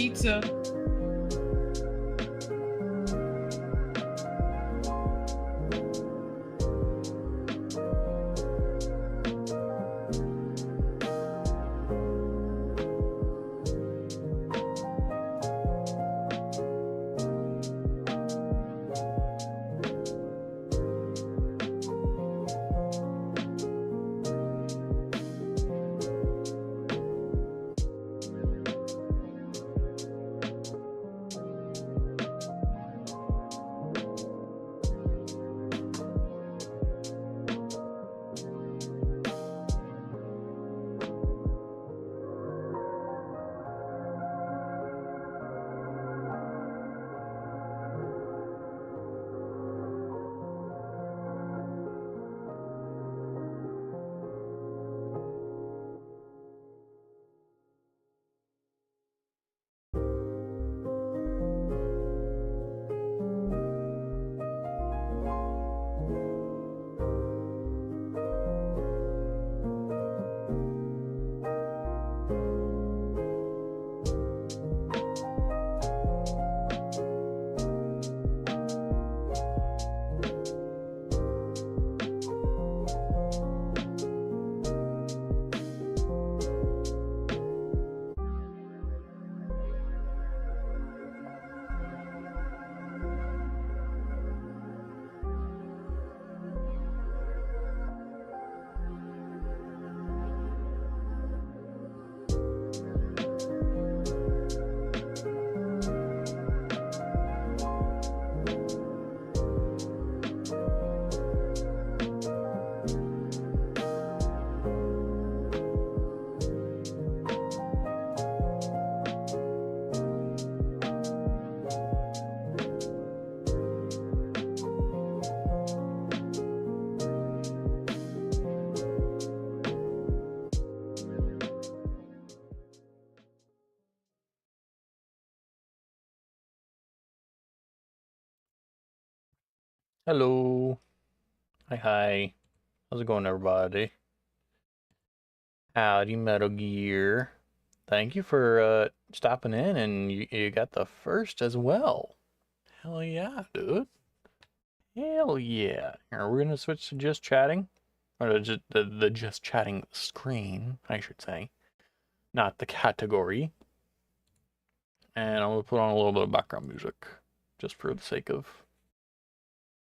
pizza. Hello. Hi. How's it going, everybody? Howdy, Metal Gear. Thank you for stopping in, and you got the first as well. Hell yeah, dude. Hell yeah. Here, we're gonna switch to just chatting, or the just chatting screen, I should say, not the category. And I'm gonna put on a little bit of background music, just for the sake of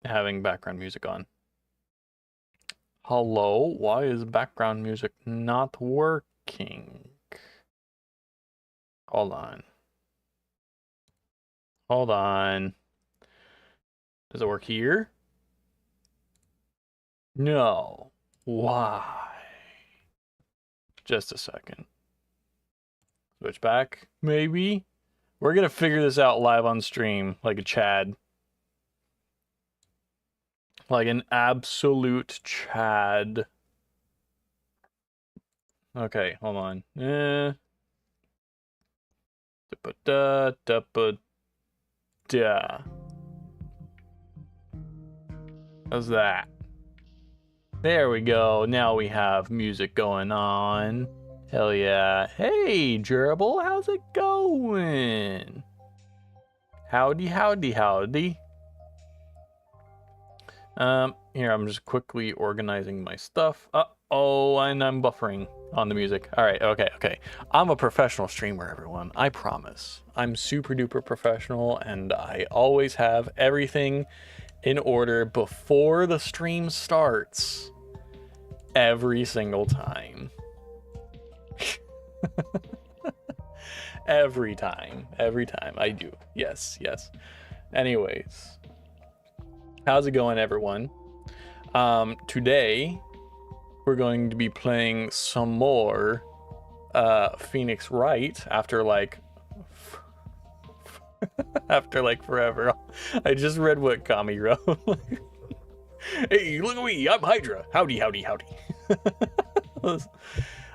having background music on. Hello, why is background music not working? Hold on. Hold on. Does it work here? No. Why? Just a second. Switch back, maybe? We're gonna figure this out live on stream, like a Chad. Like an absolute Chad. Okay, hold on. Da. How's that? There we go. Now we have music going on. Hell yeah. Hey, Gerbil, how's it going? Howdy, howdy, howdy. Here, I'm just quickly organizing my stuff. Uh-oh, and I'm buffering on the music. All right, okay. I'm a professional streamer, everyone. I promise. I'm super duper professional, and I always have everything in order before the stream starts. Every single time. Every time I do. Yes. Anyways, how's it going, everyone? Today we're going to be playing some more Phoenix Wright after like forever. I just read what Kami wrote. Hey, look at me, I'm Hydra. Howdy.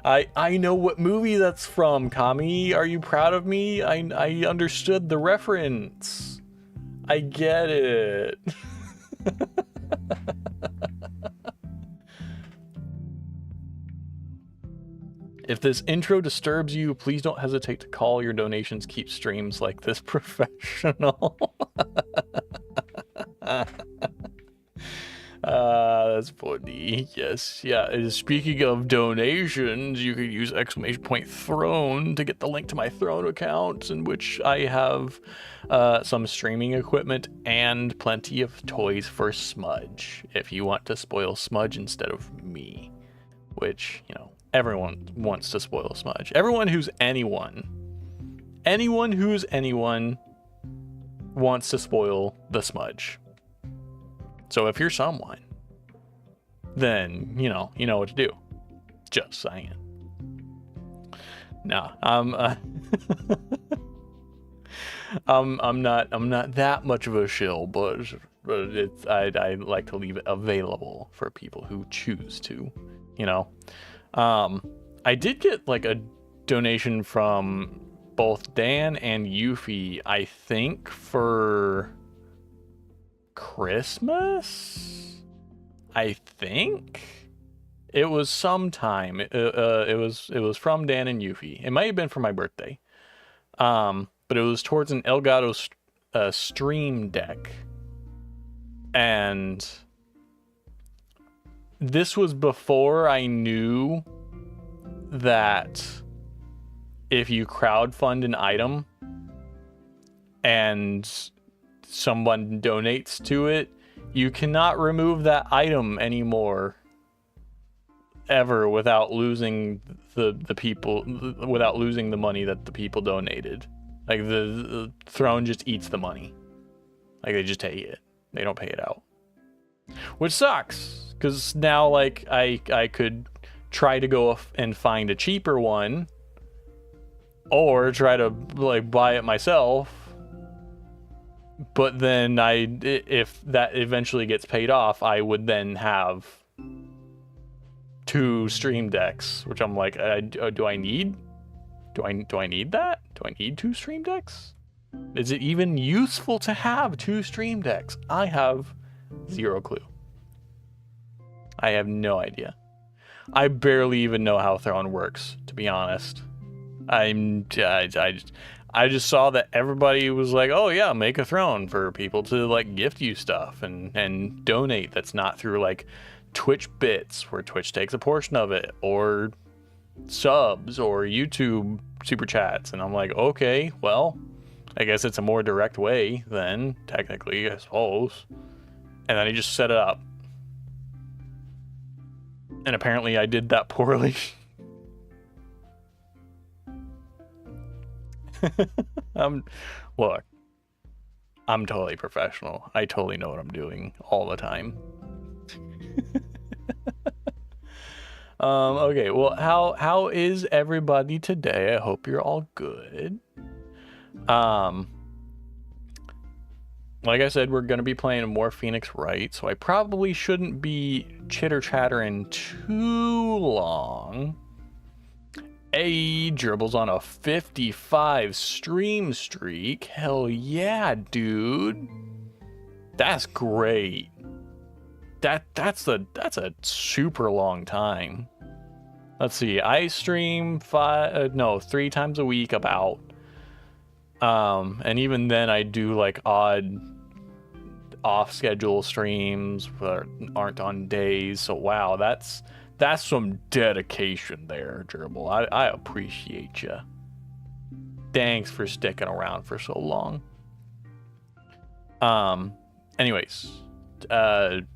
I know what movie that's from, Kami. Are you proud of me? I understood the reference. I get it. If this intro disturbs you, please don't hesitate to call. Your donations keep streams like this professional. That's funny. Yes, yeah. Speaking of donations, you could use !throne to get the link to my Throne account, in which I have some streaming equipment and plenty of toys for Smudge, if you want to spoil Smudge instead of me. Which, you know, everyone wants to spoil Smudge. Everyone who's anyone who's anyone wants to spoil the Smudge. So if you're someone, then you know what to do. Just saying. Nah, I'm not that much of a shill, but I like to leave it available for people who choose to, you know. I did get like a donation from both Dan and Yuffie, I think, for Christmas. I think it was sometime. It was from Dan and Yuffie. It might have been for my birthday. But it was towards an Elgato Stream Deck, and this was before I knew that if you crowdfund an item and someone donates to it, you cannot remove that item anymore ever without losing the people, without losing the money that the people donated. Like the Throne just eats the money. Like they just take it. They don't pay it out. Which sucks, because now like I could try to go and find a cheaper one, or try to like buy it myself. But then if that eventually gets paid off, I would then have 2 Stream Decks, which I'm like, do I need that? Do I need 2 Stream Decks? Is it even useful to have 2 Stream Decks? I have zero clue. I have no idea. I barely even know how Throne works, to be honest. I just saw that everybody was like, oh yeah, make a Throne for people to like gift you stuff and donate. That's not through like Twitch bits, where Twitch takes a portion of it, or subs, or YouTube super chats. And I'm like, okay, well, I guess it's a more direct way then, technically, I suppose. And then he just set it up. And apparently I did that poorly. Look, I'm totally professional. I totally know what I'm doing all the time. Okay, well, how is everybody today? I hope you're all good. Like I said, we're gonna be playing more Phoenix Wright, so I probably shouldn't be chitter-chattering too long. Hey, Gerbil's on a 55 stream streak. Hell yeah, dude. That's great. That's a super long time. Let's see. I stream 3 times a week about. And even then I do like odd off schedule streams that aren't on days. So wow, that's some dedication there, Gerbil. I appreciate you. Thanks for sticking around for so long. Anyways,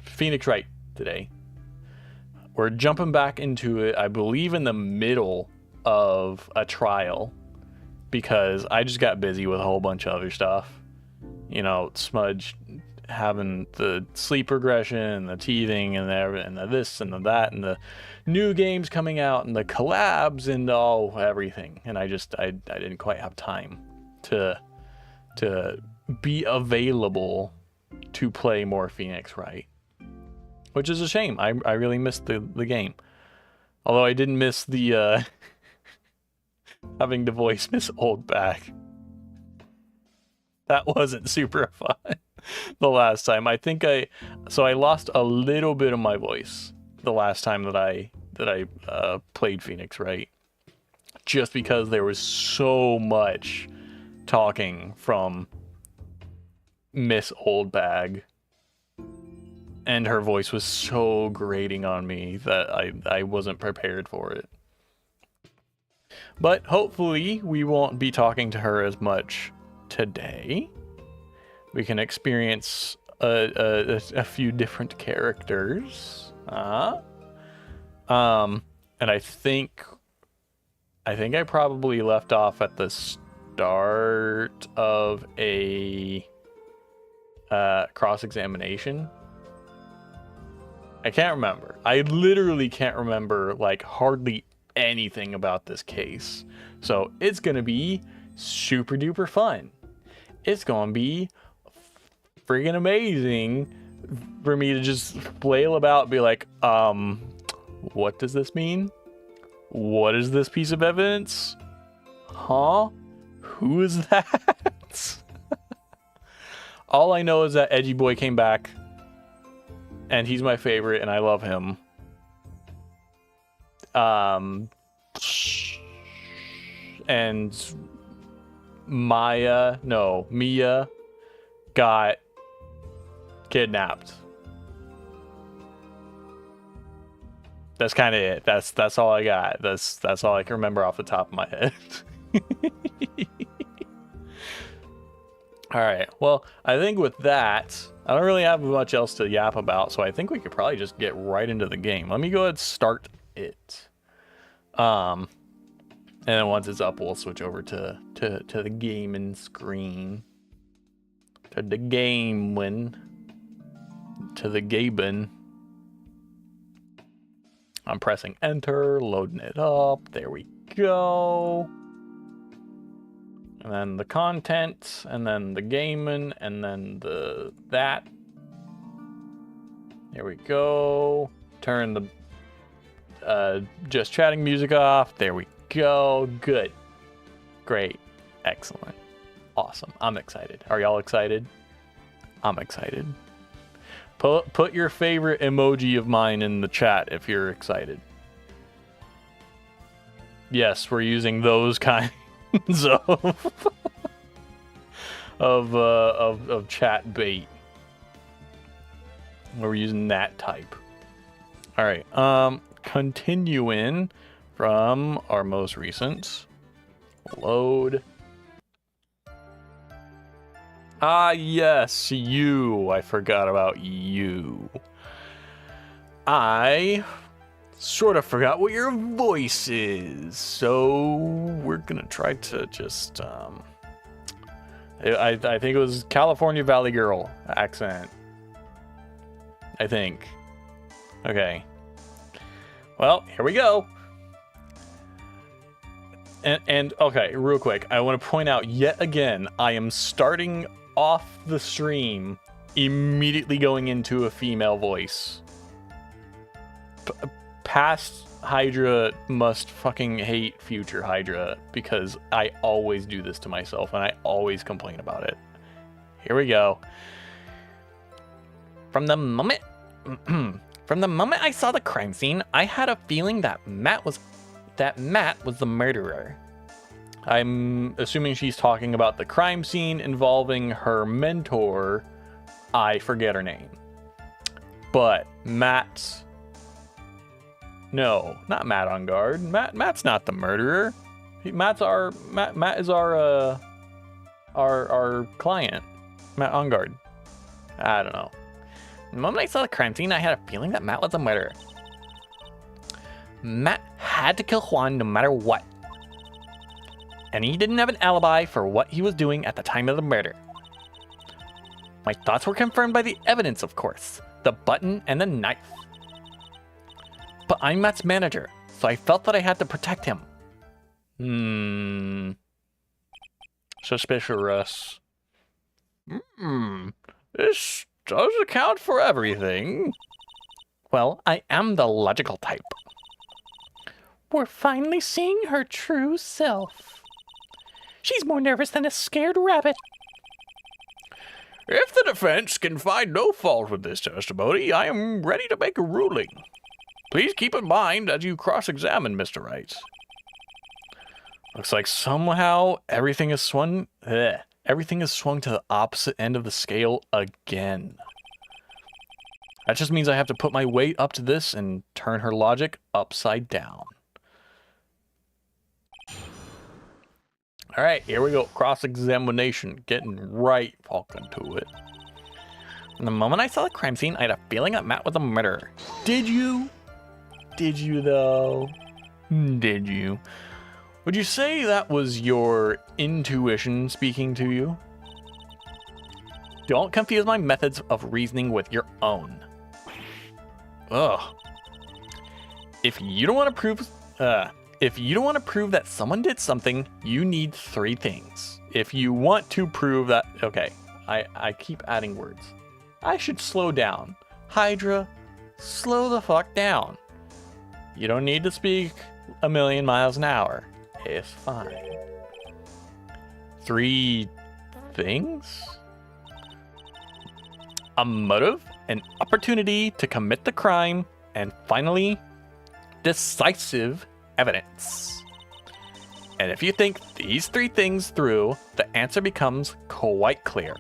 Phoenix Wright today. We're jumping back into it, I believe, in the middle of a trial, because I just got busy with a whole bunch of other stuff. You know, Smudge having the sleep regression and the teething and the this and the that and the new games coming out and the collabs and everything. And I didn't quite have time to be available to play more Phoenix Wright, which is a shame. I really missed the game. Although I didn't miss the having to voice Miss Oldback. That wasn't super fun the last time. I think I lost a little bit of my voice the last time that I played Phoenix Wright. just because there was so much talking from Miss Oldbag. And her voice was so grating on me that I wasn't prepared for it. But hopefully we won't be talking to her as much today. We can experience a few different characters. And I think I probably left off at the start of a cross-examination. I can't remember. I literally can't remember like hardly anything about this case. So it's gonna be super duper fun. It's gonna be friggin' amazing for me to just flail about and be like, what does this mean? What is this piece of evidence? Huh? Who is that? All I know is that Edgy Boy came back, and he's my favorite, and I love him. And Mia got kidnapped. That's kind of it. That's all I got. That's all I can remember off the top of my head. All right. Well, I think with that, I don't really have much else to yap about, so I think we could probably just get right into the game. Let me go ahead and start it. And then once it's up, we'll switch over to the gaming screen. To the gaming. To the Gaben. I'm pressing enter, loading it up. There we go. And then the content, and then the gaming, and then that. There we go. Turn the just chatting music off. There we go. Good. Great. Excellent. Awesome. I'm excited. Are y'all excited? I'm excited. Put your favorite emoji of mine in the chat if you're excited. Yes, we're using those kinds of chat bait. We're using that type. All right. Continuing from our most recent load. Ah, yes, you. I forgot about you. I sort of forgot what your voice is, so we're gonna try to just I think it was California Valley Girl accent. I think. Okay. Well, here we go. And okay, real quick, I want to point out yet again, I am starting off the stream immediately going into a female voice. Past Hydra must fucking hate future Hydra, because I always do this to myself and I always complain about it. Here we go. From the moment I saw the crime scene, I had a feeling that Matt was the murderer. I'm assuming she's talking about the crime scene involving her mentor. I forget her name. But Matt... No, not Matt on guard. Matt's not the murderer. Matt is our client. Matt on guard. I don't know. The moment I saw the crime scene, I had a feeling that Matt was the murderer. Matt had to kill Juan no matter what. And he didn't have an alibi for what he was doing at the time of the murder. My thoughts were confirmed by the evidence, of course. The button and the knife. But I'm Matt's manager, so I felt that I had to protect him. Suspicious. This does account for everything. Well, I am the logical type. We're finally seeing her true self. She's more nervous than a scared rabbit. If the defense can find no fault with this testimony, I am ready to make a ruling. Please keep in mind as you cross-examine Mr. Wright. Looks like somehow everything is swung to the opposite end of the scale again. That just means I have to put my weight up to this and turn her logic upside down. All right, here we go. Cross-examination. Getting right fucking to it. The moment I saw the crime scene, I had a feeling that Matt was a murderer. Did you? Did you, though? Did you? Would you say that was your intuition speaking to you? Don't confuse my methods of reasoning with your own. Ugh. If you don't want to prove that someone did something, you need 3 things. If you want to prove that, okay, I keep adding words. I should slow down. Hydra, slow the fuck down. You don't need to speak a million miles an hour. It's fine. 3 things? A motive, an opportunity to commit the crime, and finally, decisive evidence. And if you think these 3 things through, the answer becomes quite clear.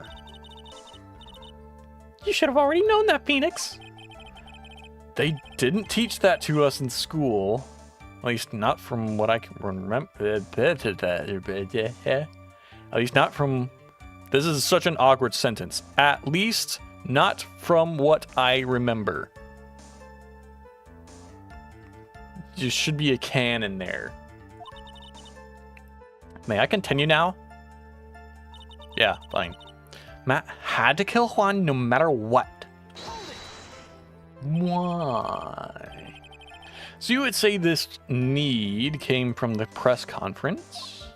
You should have already known that, Phoenix. They didn't teach that to us in school. At least not from what I can remember. At least not from... This is such an awkward sentence. At least not from what I remember. There should be a can in there. May I continue now? Yeah, fine. Matt had to kill Juan no matter what. Why? So you would say this need came from the press conference?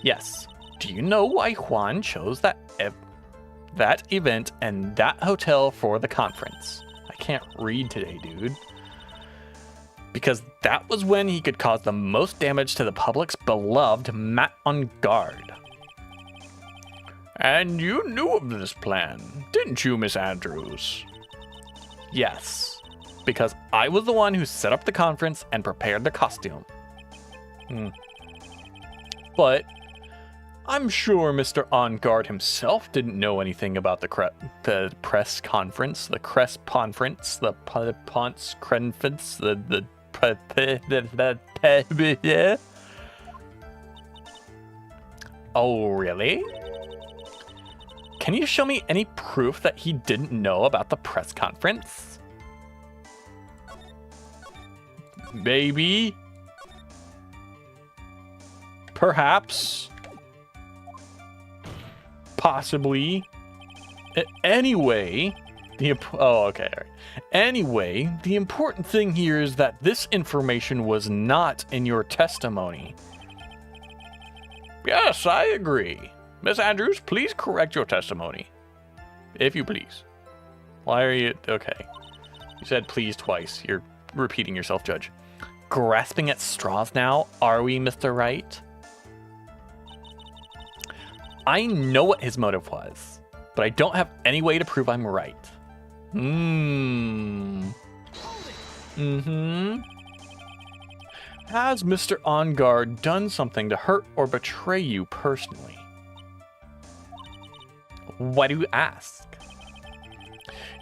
Yes. Do you know why Juan chose that event and that hotel for the conference? I can't read today, dude. Because that was when he could cause the most damage to the public's beloved Matt on guard. And you knew of this plan, didn't you, Miss Andrews? Yes, because I was the one who set up the conference and prepared the costume. But I'm sure Mr. On Guard himself didn't know anything about the press conference, the Cress Conference, the Ponce Crenfence, Oh, really? Can you show me any proof that he didn't know about the press conference? Maybe. Perhaps. Possibly. Anyway, okay. Right. Anyway, the important thing here is that this information was not in your testimony. Yes, I agree. Miss Andrews, please correct your testimony. If you please. Why are you... Okay. You said please twice. You're repeating yourself, Judge. Grasping at straws now, are we, Mr. Wright? I know what his motive was, but I don't have any way to prove I'm right. Has Mr. On Guard done something to hurt or betray you personally? Why do you ask?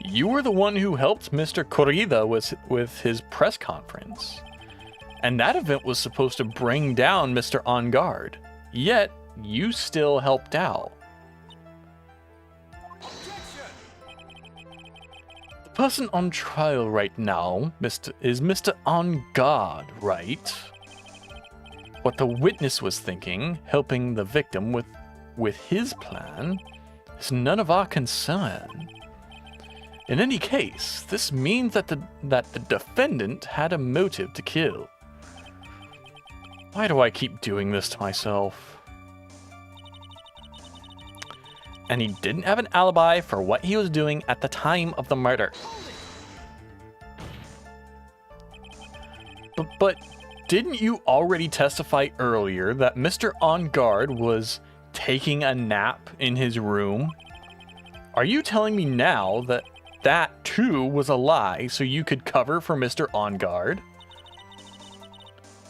You were the one who helped Mr. Corrida with his press conference. And that event was supposed to bring down Mr. On Guard. Yet, you still helped out. The person on trial right now is Mr. On Guard, right? What the witness was thinking, helping the victim with his plan, is none of our concern. In any case, this means that the defendant had a motive to kill. Why do I keep doing this to myself? And he didn't have an alibi for what he was doing at the time of the murder. But didn't you already testify earlier that Mr. On Guard was taking a nap in his room? Are you telling me now that that too was a lie so you could cover for Mr. On Guard?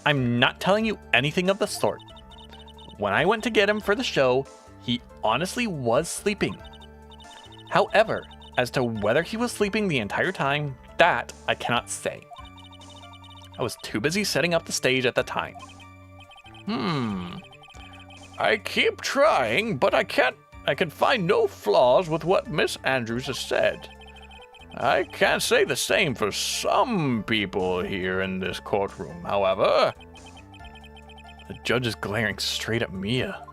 I'm not telling you anything of the sort. When I went to get him for the show, he honestly was sleeping. However, as to whether he was sleeping the entire time, that I cannot say. I was too busy setting up the stage at the time. I keep trying, but I can find no flaws with what Miss Andrews has said. I can't say the same for some people here in this courtroom, however. The judge is glaring straight at Mia.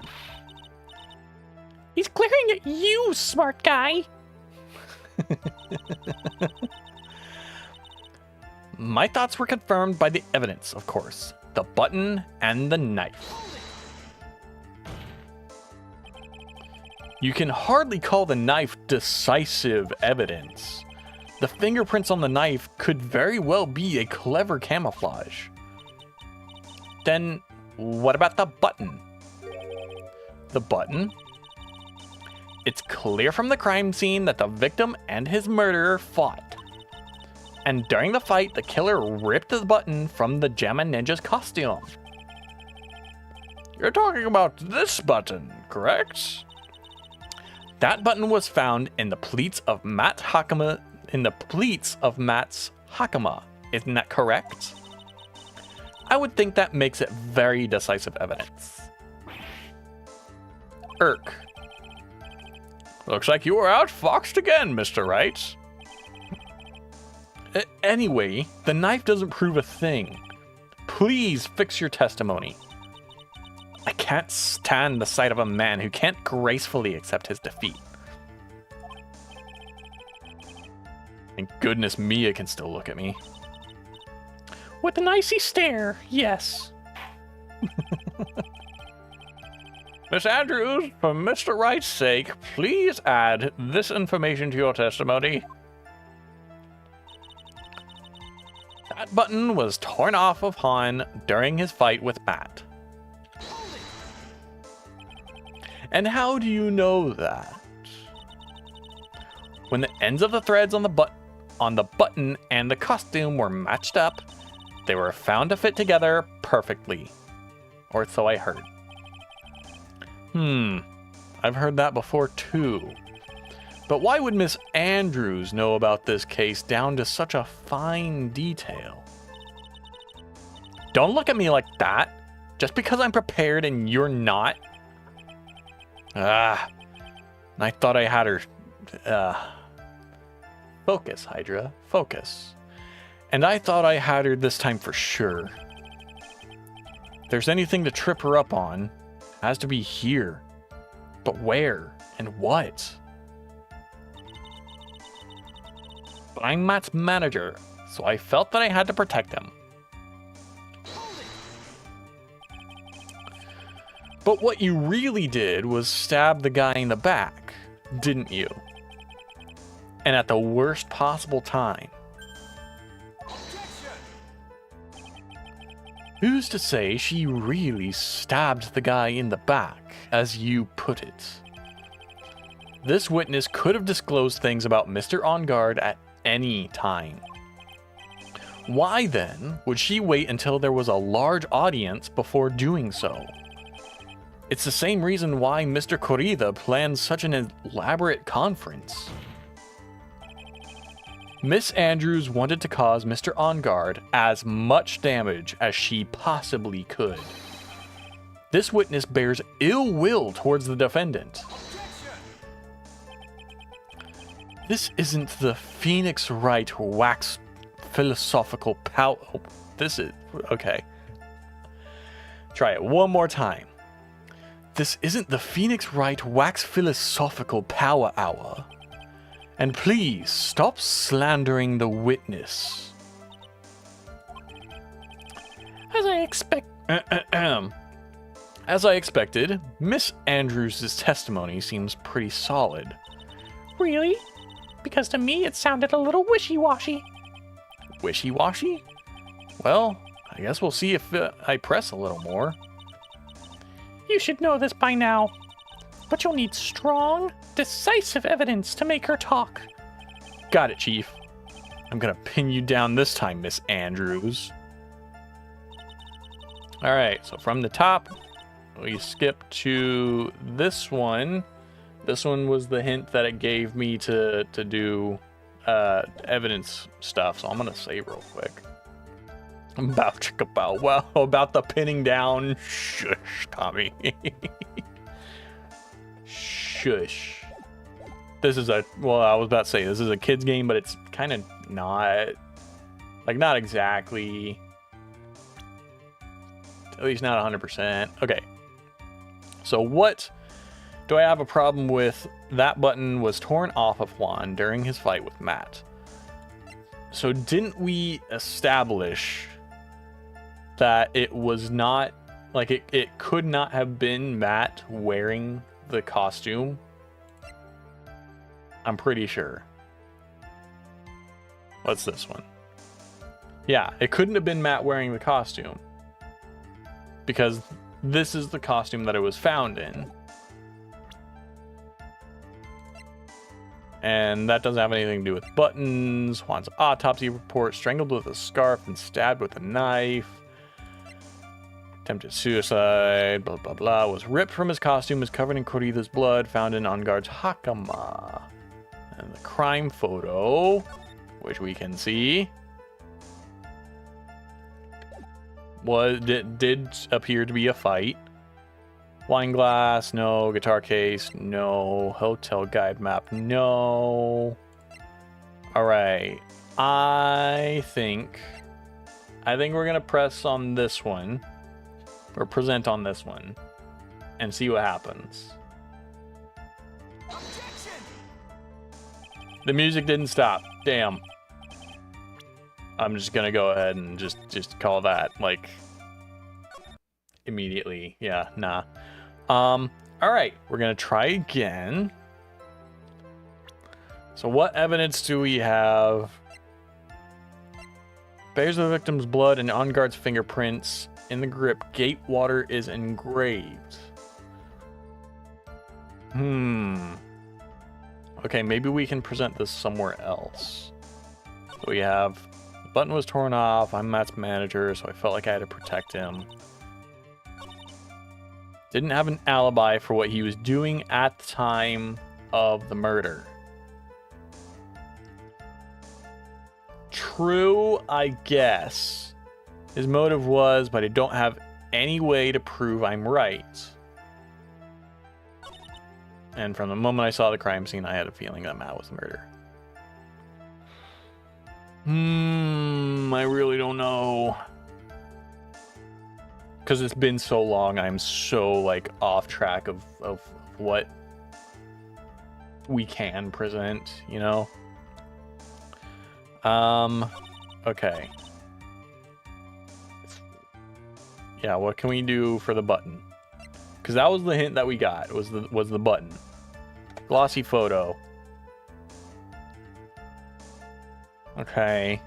He's glaring at you, smart guy. My thoughts were confirmed by the evidence, of course. The button and the knife. You can hardly call the knife decisive evidence. The fingerprints on the knife could very well be a clever camouflage. Then, what about the button? The button? It's clear from the crime scene that the victim and his murderer fought. And during the fight, the killer ripped the button from the Jamma Ninja's costume. You're talking about this button, correct? That button was found in the pleats of Matt's Hakama. Isn't that correct? I would think that makes it very decisive evidence. Irk. Looks like you were outfoxed again, Mr. Wright. Anyway, the knife doesn't prove a thing. Please fix your testimony. I can't stand the sight of a man who can't gracefully accept his defeat. Thank goodness Mia can still look at me. With an icy stare, yes. Miss Andrews, for Mr. Wright's sake, please add this information to your testimony. That button was torn off of Han during his fight with Matt. And how do you know that? When the ends of the threads on the button and the costume were matched up, they were found to fit together perfectly. Or so I heard. I've heard that before too. But why would Miss Andrews know about this case down to such a fine detail? Don't look at me like that. Just because I'm prepared and you're not. I thought I had her. Focus, Hydra. Focus. And I thought I had her this time for sure. If there's anything to trip her up on, it has to be here. But where and what? But I'm Matt's manager, so I felt that I had to protect him. But what you really did was stab the guy in the back, didn't you? And at the worst possible time. Who's to say she really stabbed the guy in the back, as you put it? This witness could have disclosed things about Mr. On Guard at any time. Why then would she wait until there was a large audience before doing so? It's the same reason why Mr. Corrida planned such an elaborate conference. Miss Andrews wanted to cause Mr. On Guard as much damage as she possibly could. This witness bears ill will towards the defendant. This isn't the Phoenix Wright wax philosophical power. Oh, this is okay. Try it one more time. This isn't the Phoenix Wright wax philosophical power hour. And please stop slandering the witness. As I expected, Miss Andrews' testimony seems pretty solid. Really? Because to me it sounded a little wishy-washy. Wishy-washy? Well, I guess we'll see if I press a little more. You should know this by now. But you'll need strong, decisive evidence to make her talk. Got it, Chief. I'm gonna pin you down this time, Miss Andrews. All right, so from the top, we skip to this one. This one was the hint that it gave me to do evidence stuff. So I'm gonna save real quick. About chicka bow wow, about the pinning down. Shush, Tommy. Shush. This is I was about to say this is a kid's game, but it's kind of not. Like, not exactly. At least not 100%. Okay. So what do I have a problem with? That button was torn off of Juan during his fight with Matt. So didn't we establish that it was not, like, it could not have been Matt wearing the costume? I'm pretty sure. What's this one? Yeah, it couldn't have been Matt wearing the costume. Because this is the costume that it was found in. And that doesn't have anything to do with buttons. Juan's autopsy report, strangled with a scarf and stabbed with a knife. Attempted suicide, blah, blah, blah. Was ripped from his costume, is covered in Corrida's blood, found in Enguarde's Hakama. And the crime photo, which we can see, did appear to be a fight. Wine glass, no. Guitar case, no. Hotel guide map, no. All right. I think we're gonna press on this one, or present on this one, and see what happens. Objection! The music didn't stop. Damn. I'm just gonna go ahead and just call that, like, immediately. Yeah, nah. All right, we're gonna try again. So what evidence do we have? Bears the victim's blood and Enguarde's fingerprints in the grip. Gate water is engraved. Okay, maybe we can present this somewhere else. So we have, the button was torn off. I'm Matt's manager, so I felt like I had to protect him. Didn't have an alibi for what he was doing at the time of the murder. True, I guess. His motive was, but I don't have any way to prove I'm right. And from the moment I saw the crime scene, I had a feeling that Matt was the murderer. I really don't know. Because it's been so long, I'm so, like, off track of what we can present, you know? Okay. Yeah, what can we do for the button? Because that was the hint that we got, was the button. Glossy photo. Okay.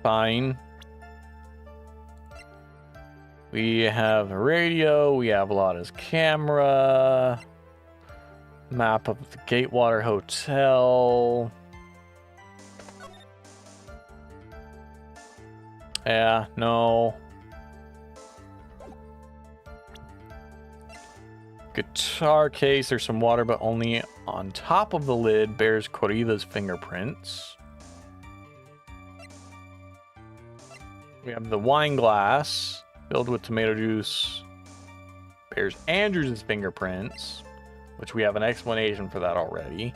Fine. We have a radio, we have Lotta's camera, map of the Gatewater Hotel. Yeah, no. Guitar case, there's some water, but only on top of the lid bears Corrida's fingerprints. We have the wine glass filled with tomato juice, bears Andrews' fingerprints, which we have an explanation for that already.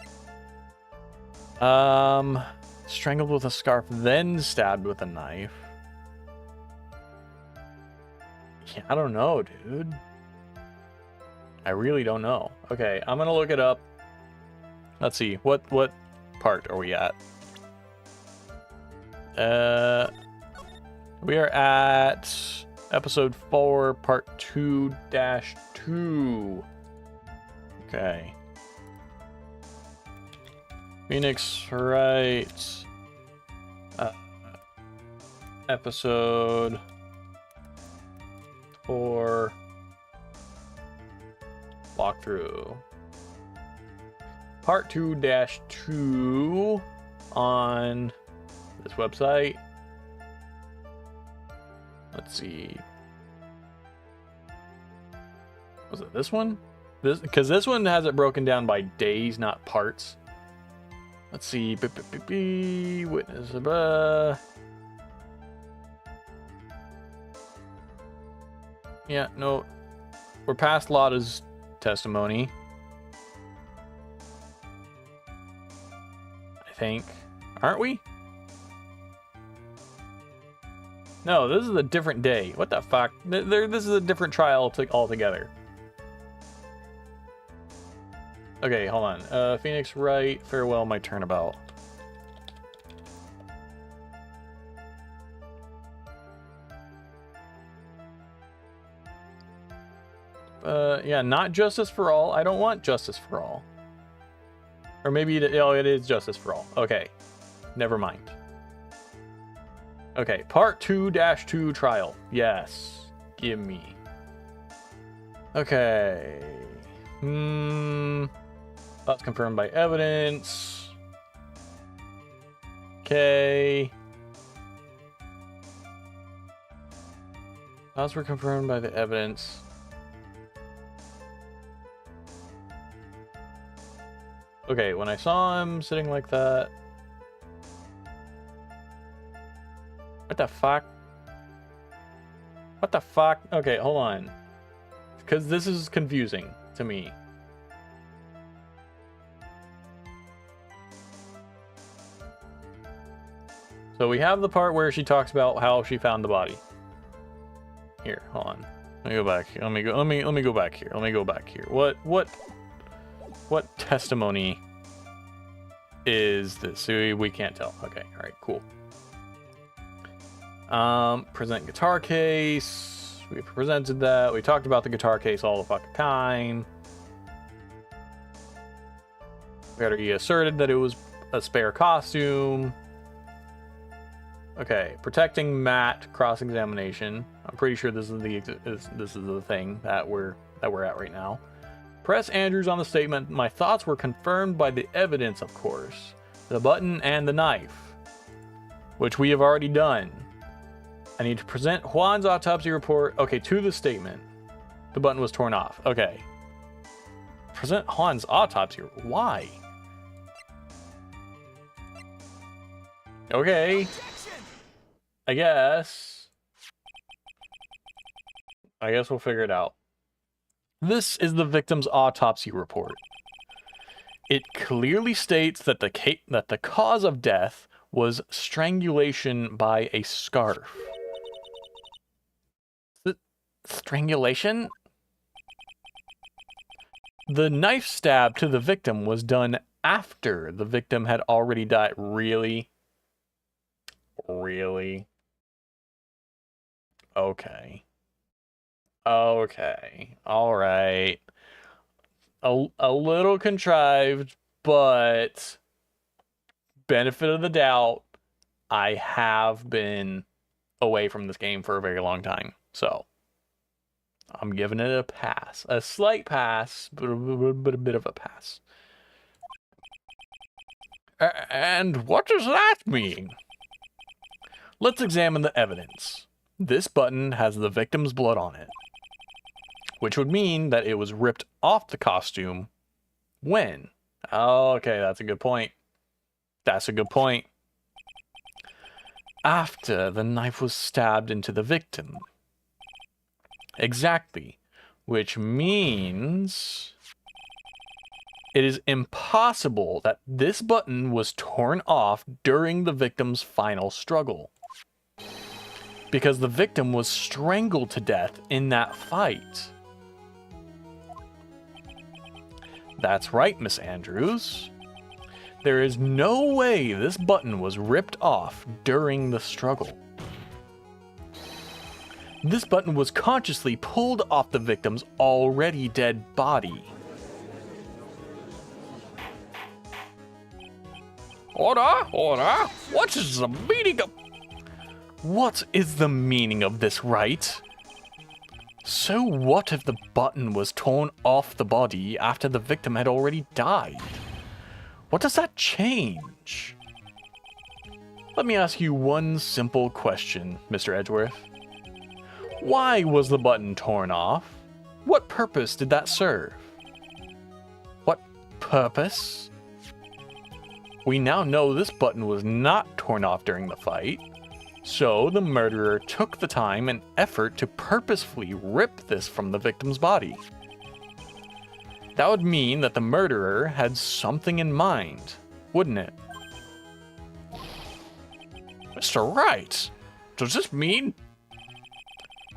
Strangled with a scarf, then stabbed with a knife. Yeah, I don't know, dude. I really don't know. Okay, I'm gonna look it up. Let's see, what part are we at? We are at episode 4, part 2-2. Okay. Phoenix Wright. Episode 4. Walkthrough. Part 2-2 on this website. see. Was it this one? Because this one has it broken down by days, not parts. Let's see. Witness. Yeah, no. We're past Lotta's testimony. I think. Aren't we? No, this is a different day. What the fuck? This is a different trial altogether. Okay, hold on. Phoenix Wright, farewell, my turnabout. Yeah, not justice for all. I don't want justice for all. Or maybe it is justice for all. Okay, never mind. Okay, part 2-2 trial. Yes, give me. Okay. That's confirmed by evidence. Okay. Those were confirmed by the evidence. Okay, when I saw him sitting like that. What the fuck? What the fuck? Okay, hold on. Because this is confusing to me. So we have the part where she talks about how she found the body. Here, hold on. Let me go back here. Let me go back here. Let me go back here. What testimony is this? We can't tell. Okay, all right, cool. Present guitar case. We presented that. We talked about the guitar case all the fucking time. We already asserted that it was a spare costume. Okay, protecting Matt cross-examination. I'm pretty sure this is the thing that we're at right now. Press Andrews on the statement. My thoughts were confirmed by the evidence, of course. The button and the knife, which we have already done. I need to present Juan's autopsy report. Okay, to the statement. The button was torn off. Okay. Present Juan's autopsy. Why? Okay. I guess we'll figure it out. This is the victim's autopsy report. It clearly states that the cause of death was strangulation by a scarf. Strangulation? The knife stab to the victim was done after the victim had already died. Really? Really? Okay. Okay. All right. A little contrived, but benefit of the doubt, I have been away from this game for a very long time. So I'm giving it a pass. A slight pass, but a bit of a pass. And what does that mean? Let's examine the evidence. This button has the victim's blood on it, which would mean that it was ripped off the costume when? Okay, that's a good point. That's a good point. After the knife was stabbed into the victim. Exactly. Which means it is impossible that this button was torn off during the victim's final struggle. Because the victim was strangled to death in that fight. That's right, Miss Andrews. There is no way this button was ripped off during the struggle. This button was consciously pulled off the victim's already dead body. Order! What is the meaning of... What is the meaning of this rite? So what if the button was torn off the body after the victim had already died? What does that change? Let me ask you one simple question, Mr. Edgeworth. Why was the button torn off? What purpose did that serve? What purpose? We now know this button was not torn off during the fight, so the murderer took the time and effort to purposefully rip this from the victim's body. That would mean that the murderer had something in mind, wouldn't it? Mr. Wright, does this mean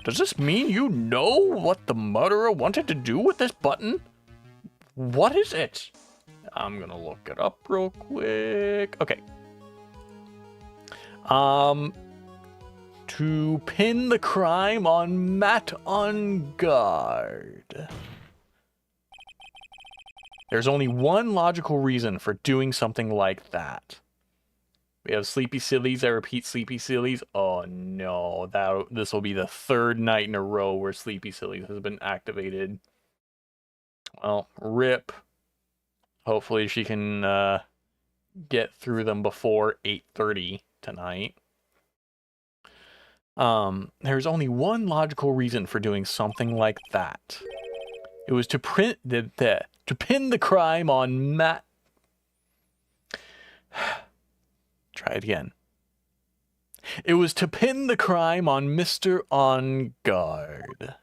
you know what the murderer wanted to do with this button? What is it? I'm gonna look it up real quick. Okay. To pin the crime on Matt Engarde. There's only one logical reason for doing something like that. We have Sleepy Sillies that repeat Sleepy Sillies. Oh no, this will be the third night in a row where Sleepy Sillies has been activated. Well, rip. Hopefully she can get through them before 8:30 tonight. There's only one logical reason for doing something like that. It was to pin the crime on Matt. Try it again. It was to pin the crime on Mr. Engarde.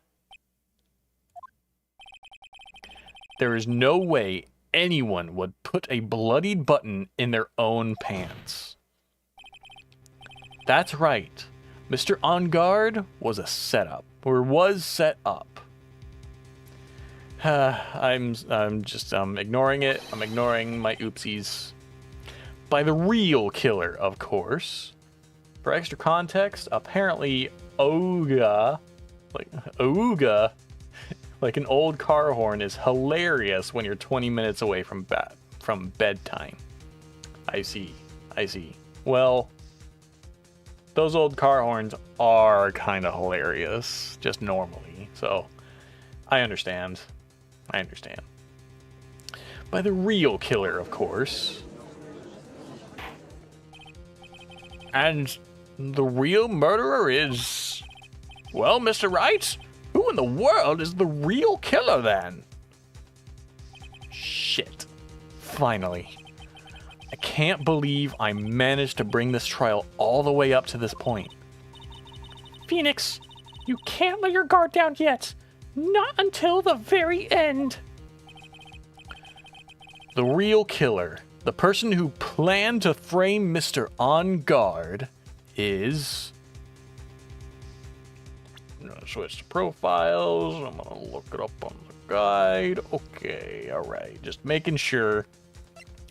There is no way anyone would put a bloodied button in their own pants. That's right. Mr. Engarde was a setup, or was set up. I'm just ignoring it. I'm ignoring my oopsies. By the real killer, of course. For extra context, apparently Ooga, like an old car horn, is hilarious when you're 20 minutes away from bedtime. I see. Well, those old car horns are kind of hilarious, just normally. So, I understand. By the real killer, of course. And the real murderer is... Well, Mr. Wright, who in the world is the real killer then? Shit. Finally. I can't believe I managed to bring this trial all the way up to this point. Phoenix, you can't let your guard down yet. Not until the very end. The real killer, the person who planned to frame Mr. Engarde, is... I'm gonna switch to profiles. I'm gonna look it up on the guide. Okay, alright. Just making sure.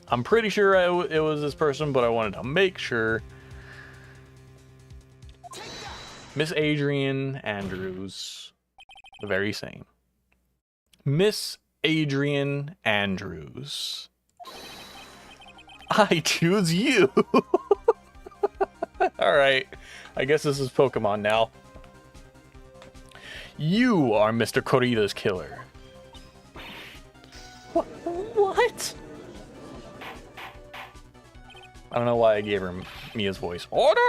I'm pretty sure it was this person, but I wanted to make sure. Miss Adrienne Andrews. The very same. Miss Adrienne Andrews. I choose you. Alright. I guess this is Pokemon now. You are Mr. Corrida's killer. What? I don't know why I gave her Mia's voice. Order!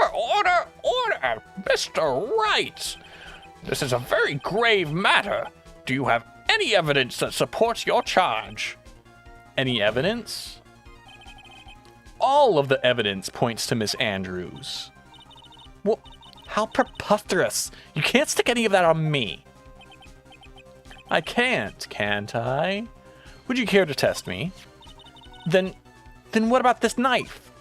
Mr. Wright! This is a very grave matter. Do you have any evidence that supports your charge? Any evidence? All of the evidence points to Miss Andrews. Well, how preposterous. You can't stick any of that on me. I can't I? Would you care to test me? Then what about this knife?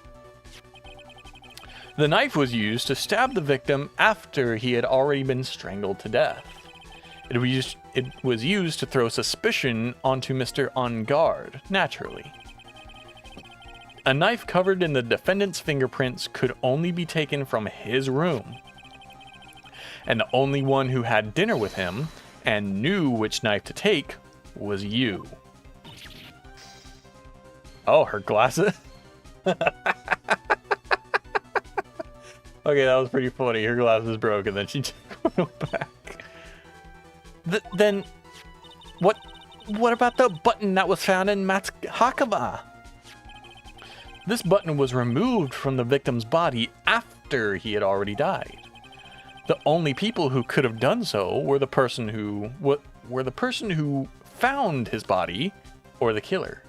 The knife was used to stab the victim after he had already been strangled to death. It was used to throw suspicion onto Mr. Engarde, naturally. A knife covered in the defendant's fingerprints could only be taken from his room. And the only one who had dinner with him and knew which knife to take was you. Oh, her glasses? Okay, that was pretty funny. Her glasses broke and then she took them back. Then, what about the button that was found in Matt's Hakama? This button was removed from the victim's body after he had already died. The only people who could have done so were the person who found his body or the killer.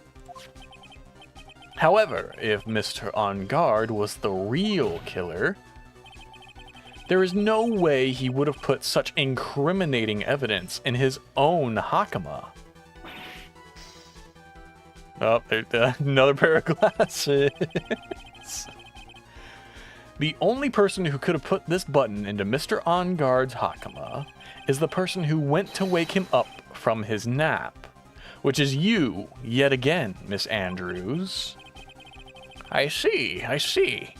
However, if Mr. On Guard was the real killer, there is no way he would have put such incriminating evidence in his own Hakama. Oh, there's another pair of glasses. The only person who could have put this button into Mr. On Guard's Hakama is the person who went to wake him up from his nap, which is you, yet again, Miss Andrews. I see, I see.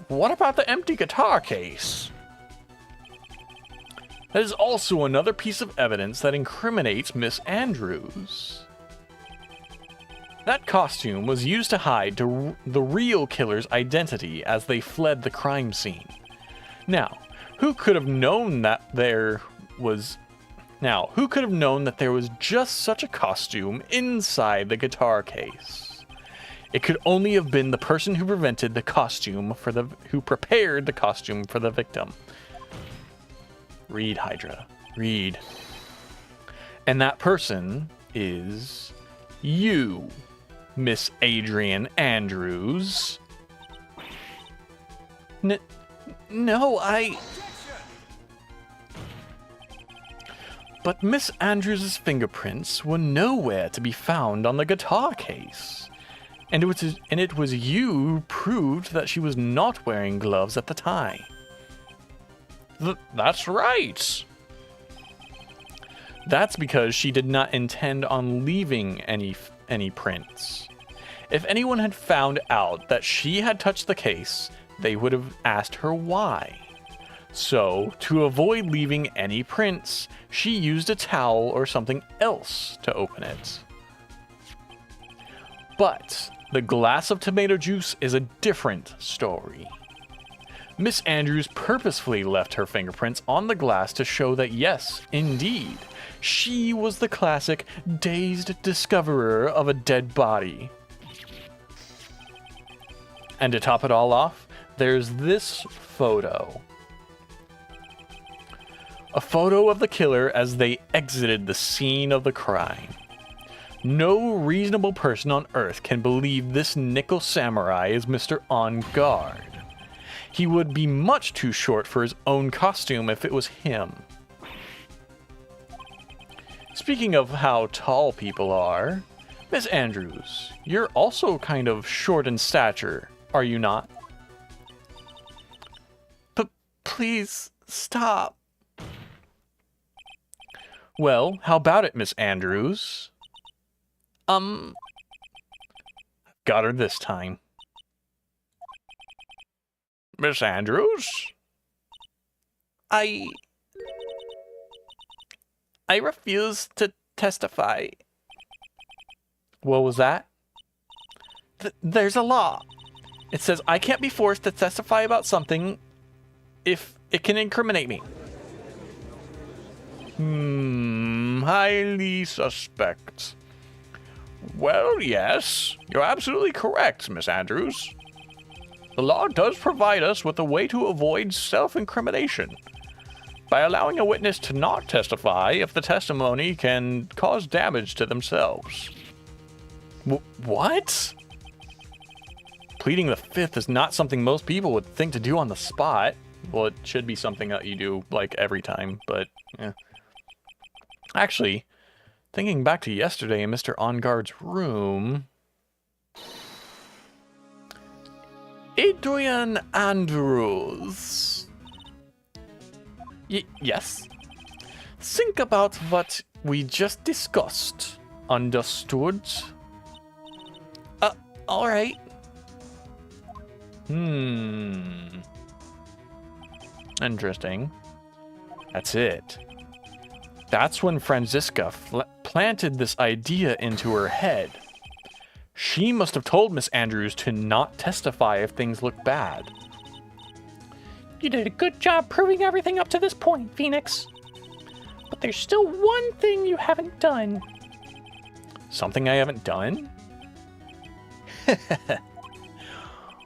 What about the empty guitar case? That is also another piece of evidence that incriminates Miss Andrews. That costume was used to hide the real killer's identity as they fled the crime scene. Now, who could have known that there was just such a costume inside the guitar case? It could only have been the person who prepared the costume for the victim. Read, Hydra. Read. And that person is you, Miss Adrian Andrews. No, But Miss Andrews' fingerprints were nowhere to be found on the guitar case. And it was you who proved that she was not wearing gloves at the time. That's right. That's because she did not intend on leaving any prints. If anyone had found out that she had touched the case, they would have asked her why. So, to avoid leaving any prints, she used a towel or something else to open it. But the glass of tomato juice is a different story. Miss Andrews purposefully left her fingerprints on the glass to show that yes, indeed, she was the classic dazed discoverer of a dead body. And to top it all off, there's this photo. A photo of the killer as they exited the scene of the crime. No reasonable person on Earth can believe this nickel samurai is Mr. On Guard. He would be much too short for his own costume if it was him. Speaking of how tall people are, Miss Andrews, you're also kind of short in stature, are you not? But please, stop. Well, how about it, Miss Andrews? Got her this time. Miss Andrews? I refuse to testify. What was that? There's a law. It says I can't be forced to testify about something if it can incriminate me. Highly suspect. Well, yes, you're absolutely correct, Miss Andrews. The law does provide us with a way to avoid self-incrimination by allowing a witness to not testify if the testimony can cause damage to themselves. What? Pleading the fifth is not something most people would think to do on the spot. Well, it should be something that you do, like, every time, but, yeah. Actually, thinking back to yesterday in Mr. On Guard's room... Adrian Andrews. Yes? Think about what we just discussed. Understood? Alright. Interesting. That's it. That's when Franziska planted this idea into her head. She must have told Miss Andrews to not testify if things look bad. You did a good job proving everything up to this point, Phoenix. But there's still one thing you haven't done. Something I haven't done?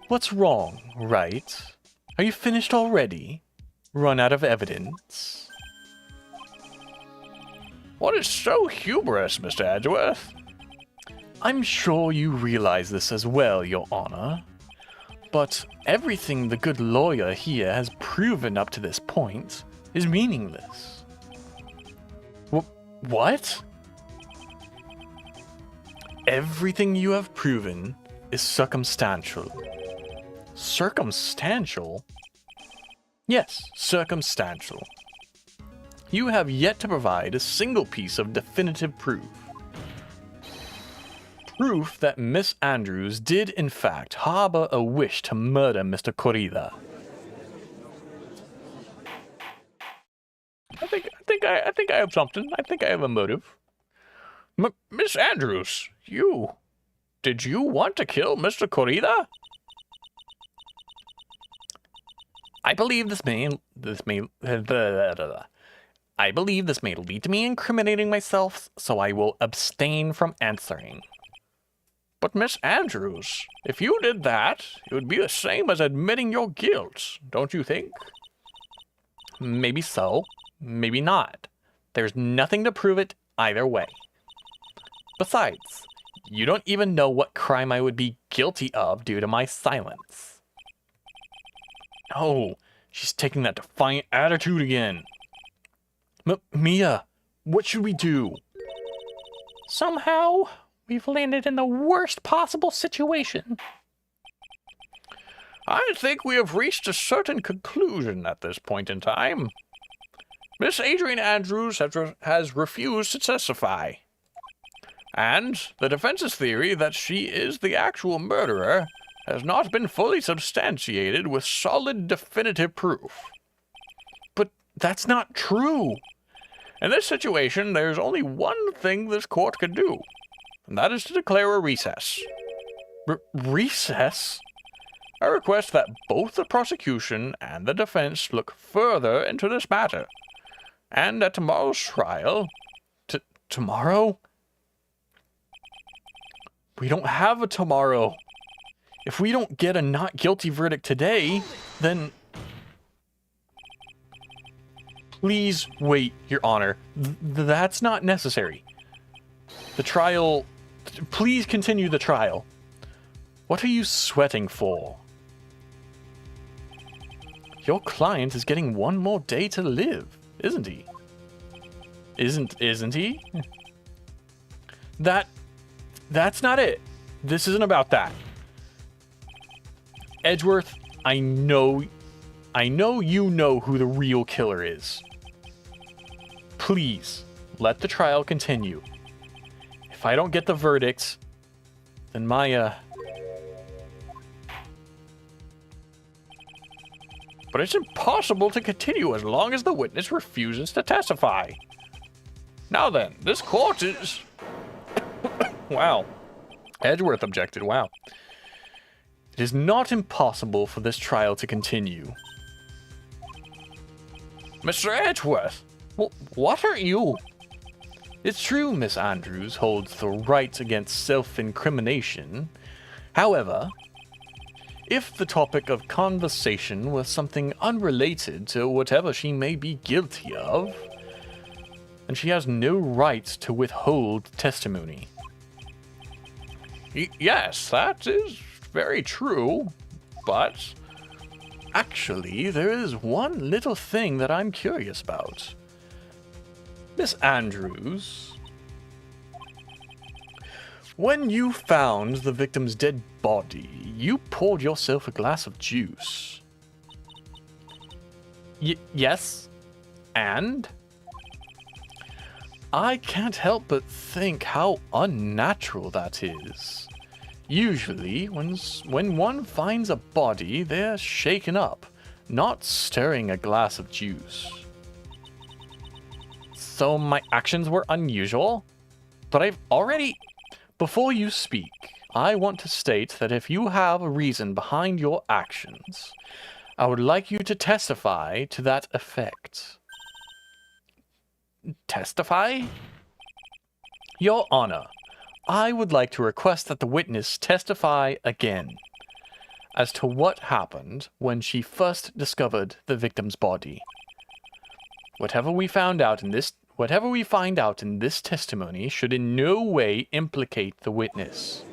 What's wrong, right? Are you finished already? run out of evidence. What is so hubris, Mr. Edgeworth? I'm sure you realize this as well, Your Honor. But everything the good lawyer here has proven up to this point is meaningless. What? Everything you have proven is circumstantial. Circumstantial? Yes, circumstantial. You have yet to provide a single piece of definitive proof. Proof that Miss Andrews did in fact harbor a wish to murder Mr. Corrida. I think I have something. I think I have a motive. Miss Andrews, did you want to kill Mr. Corrida? I believe this may lead to me incriminating myself, so I will abstain from answering. But Miss Andrews, if you did that, it would be the same as admitting your guilt, don't you think? Maybe so, maybe not. There's nothing to prove it either way. Besides, you don't even know what crime I would be guilty of due to my silence. Oh, she's taking that defiant attitude again. Mia, what should we do? Somehow, we've landed in the worst possible situation. I think we have reached a certain conclusion at this point in time. Miss Adrian Andrews has refused to testify. And the defense's theory that she is the actual murderer has not been fully substantiated with solid definitive proof. But that's not true. In this situation, there's only one thing this court can do, and that is to declare a recess. Recess? I request that both the prosecution and the defense look further into this matter. And at tomorrow's trial... Tomorrow? We don't have a tomorrow. If we don't get a not guilty verdict today, then... Please wait, Your Honor. That's not necessary. The trial... Please continue the trial. What are you sweating for? Your client is getting one more day to live, isn't he? Isn't he? That's not it. This isn't about that. Edgeworth, I know you know who the real killer is. Please, let the trial continue. If I don't get the verdict, then my, But it's impossible to continue as long as the witness refuses to testify. Now then, this court is... Wow. Edgeworth objected, wow. It is not impossible for this trial to continue. Mr. Edgeworth, what are you? It's true Miss Andrews holds the right against self-incrimination. However, if the topic of conversation was something unrelated to whatever she may be guilty of, then she has no right to withhold testimony. Yes, that is very true, but actually there is one little thing that I'm curious about. Miss Andrews, when you found the victim's dead body, you poured yourself a glass of juice. Yes, and? I can't help but think how unnatural that is. Usually, when one finds a body, they're shaken up, not stirring a glass of juice. So my actions were unusual? But I've already... Before you speak, I want to state that if you have a reason behind your actions, I would like you to testify to that effect. Testify? Your Honor, I would like to request that the witness testify again. as to what happened when she first discovered the victim's body. Whatever we find out in this testimony should in no way implicate the witness.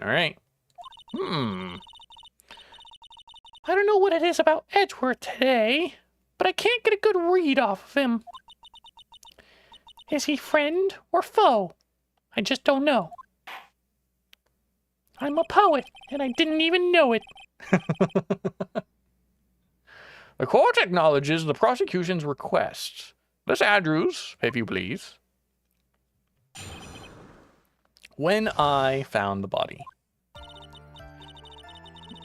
All right. I don't know what it is about Edgeworth today, but I can't get a good read off of him. Is he friend or foe? I just don't know. I'm a poet, and I didn't even know it. The court acknowledges the prosecution's request. Miss Andrews, if you please. When I found the body,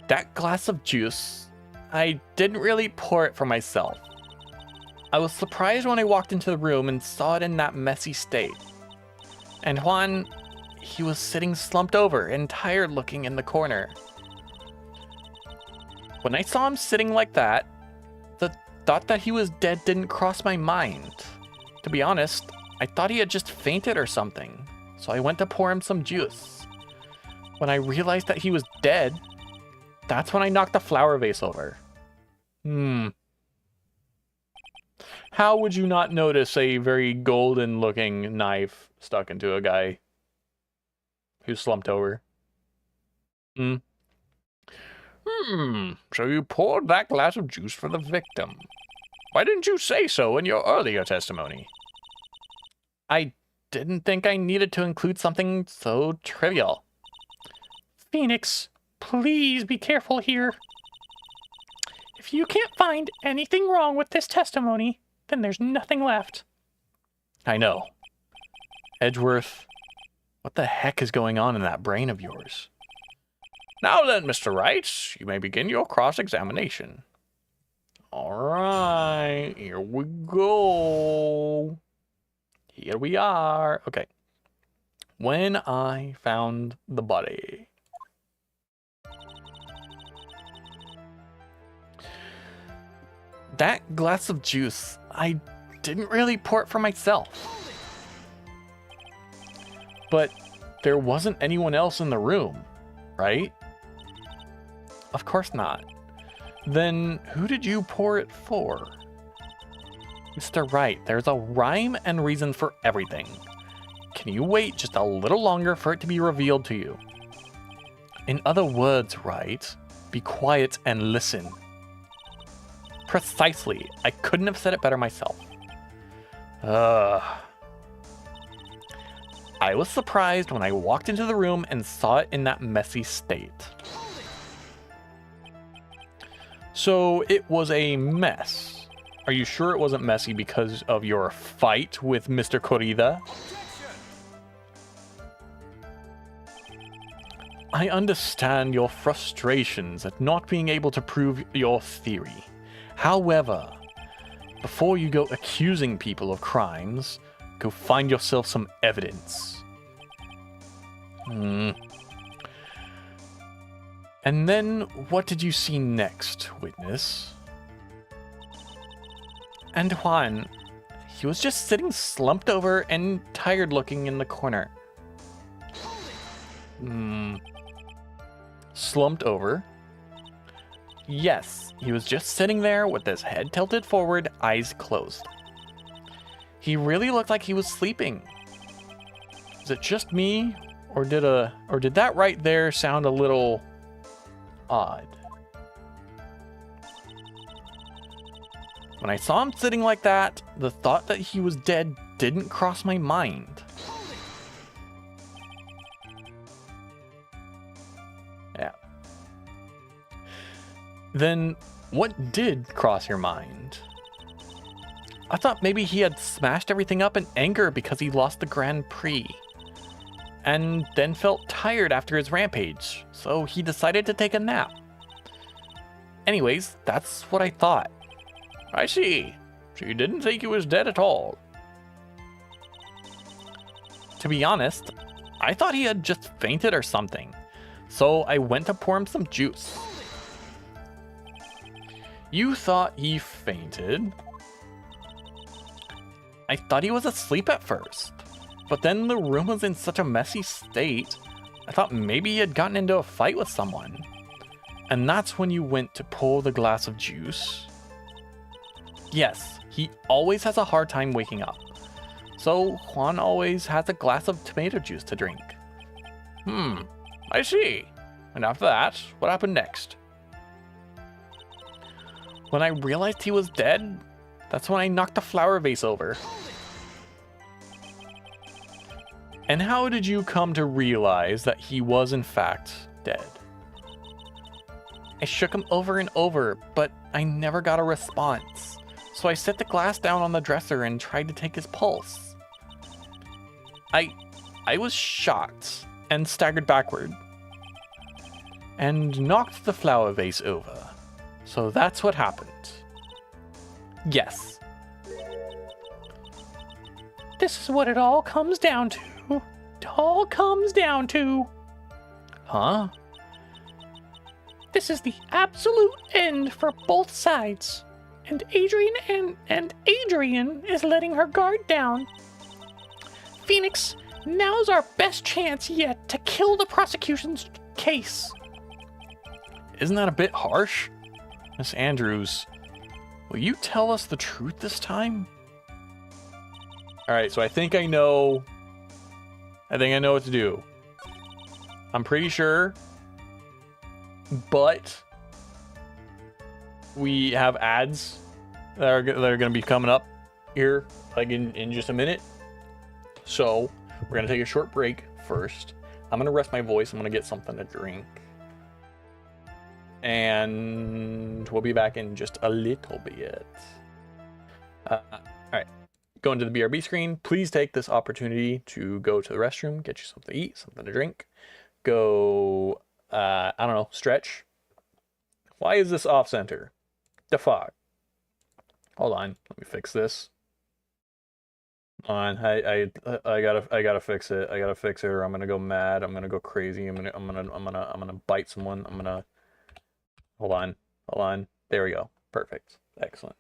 that glass of juice, I didn't really pour it for myself. I was surprised when I walked into the room and saw it in that messy state. And Juan, he was sitting slumped over and tired looking in the corner. When I saw him sitting like that, the thought that he was dead didn't cross my mind. To be honest, I thought he had just fainted or something, so I went to pour him some juice. When I realized that he was dead, that's when I knocked the flower vase over. How would you not notice a very golden looking knife stuck into a guy who's slumped over? So you poured that glass of juice for the victim. Why didn't you say so in your earlier testimony? I didn't think I needed to include something so trivial. Phoenix, please be careful here. If you can't find anything wrong with this testimony, then there's nothing left. I know. Edgeworth, what the heck is going on in that brain of yours? Now then, Mr. Wright, you may begin your cross-examination. All right, here we go. Here we are. Okay. When I found the body. That glass of juice, I didn't really pour it for myself. But there wasn't anyone else in the room, right? Of course not. Then who did you pour it for? Mr. Wright, there's a rhyme and reason for everything. Can you wait just a little longer for it to be revealed to you? In other words, Wright, be quiet and listen. Precisely. I couldn't have said it better myself. I was surprised when I walked into the room and saw it in that messy state. So it was a mess. Are you sure it wasn't messy because of your fight with Mr. Corrida? I understand your frustrations at not being able to prove your theory. However, before you go accusing people of crimes, go find yourself some evidence. And then, what did you see next, witness? And Juan, he was just sitting slumped over and tired looking in the corner. Slumped over? Yes, he was just sitting there with his head tilted forward, eyes closed. He really looked like he was sleeping. Is it just me, or did that right there sound a little odd? When I saw him sitting like that, the thought that he was dead didn't cross my mind. Yeah. Then what did cross your mind? I thought maybe he had smashed everything up in anger because he lost the Grand Prix. And then felt tired after his rampage, so he decided to take a nap. Anyways, that's what I thought. I see. So you didn't think he was dead at all. To be honest, I thought he had just fainted or something. So I went to pour him some juice. You thought he fainted? I thought he was asleep at first. But then the room was in such a messy state, I thought maybe he had gotten into a fight with someone. And that's when you went to pull the glass of juice. Yes, he always has a hard time waking up. So Juan always has a glass of tomato juice to drink. I see. And after that, what happened next? When I realized he was dead, that's when I knocked the flower vase over. And how did you come to realize that he was in fact dead? I shook him over and over, but I never got a response. So I set the glass down on the dresser and tried to take his pulse. I was shocked and staggered backward and knocked the flower vase over. So that's what happened. Yes. This is what it all comes down to. It all comes down to. Huh? This is the absolute end for both sides. And Adrian Adrian is letting her guard down. Phoenix, now's our best chance yet to kill the prosecution's case. Isn't that a bit harsh? Miss Andrews, will you tell us the truth this time? Alright, so I think I know what to do. I'm pretty sure. But we have ads that are going to be coming up here like in just a minute. So we're going to take a short break first. I'm going to rest my voice. I'm going to get something to drink. And we'll be back in just a little bit. All right. Go into the BRB screen. Please take this opportunity to go to the restroom, get you something to eat, something to drink. Go, I don't know, stretch. Why is this off center? The fuck? Hold on, let me fix this. Hold on, I gotta fix it. I gotta fix it, or I'm gonna go mad. I'm gonna go crazy. I'm gonna bite someone. Hold on. There we go. Perfect. Excellent.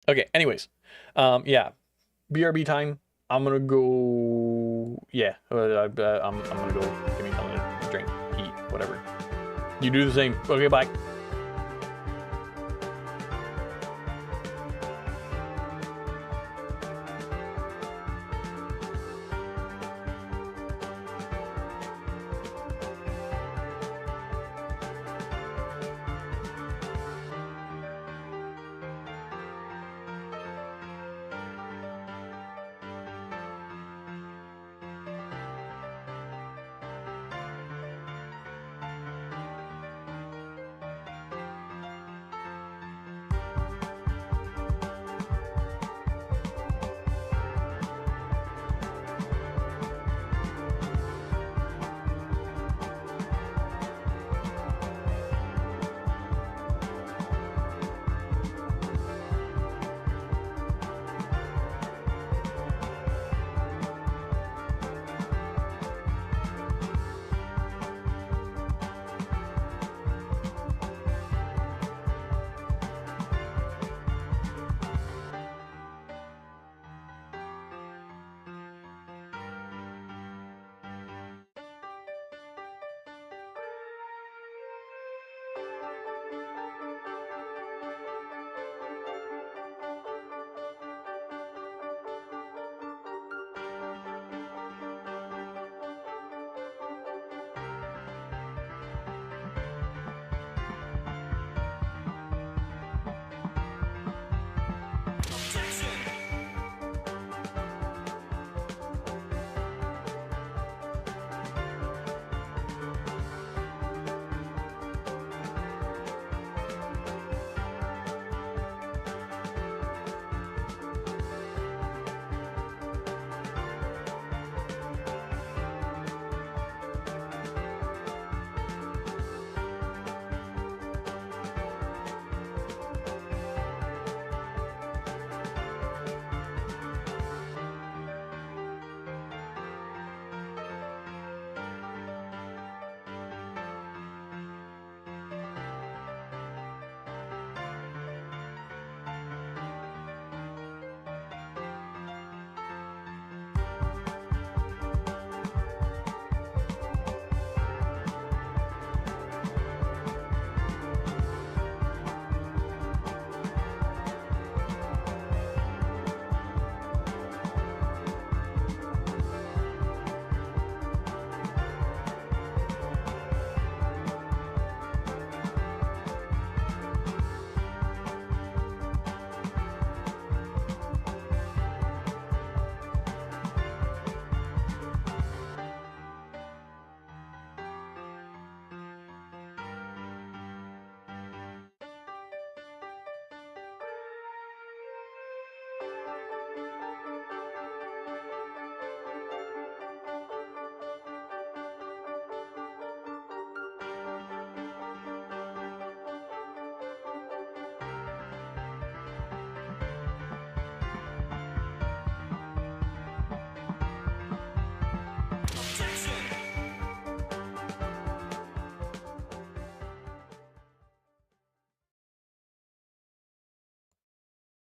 Okay. Anyways, yeah, BRB time. I'm gonna go. Yeah, I'm gonna go. Give me something to drink, eat, whatever. You do the same. Okay. Bye.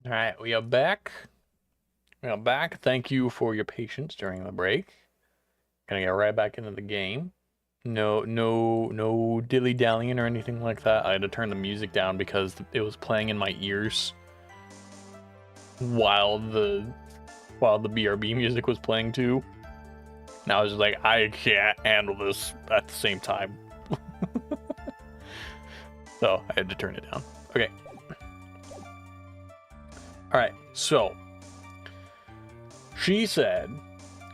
All right, we are back. We are back. Thank you for your patience during the break. Gonna get right back into the game. No dilly-dallying or anything like that. I had to turn the music down because it was playing in my ears while the BRB music was playing too. And I was just like, I can't handle this at the same time. So I had to turn it down. Okay. Alright, so she said,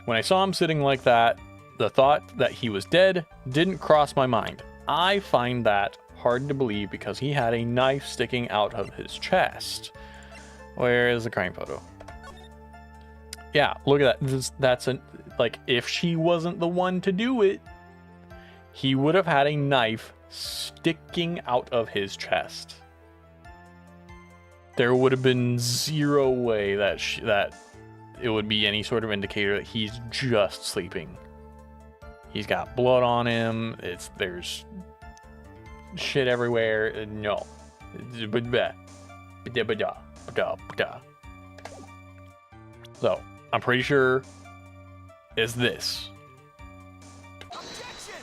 when I saw him sitting like that, the thought that he was dead didn't cross my mind. I find that hard to believe because he had a knife sticking out of his chest. Where is the crime photo? Yeah, look at that. That's like, if she wasn't the one to do it, he would have had a knife sticking out of his chest. There would have been zero way that that it would be any sort of indicator that he's just sleeping. He's got blood on him. There's shit everywhere. No. So, I'm pretty sure it's this. Objection!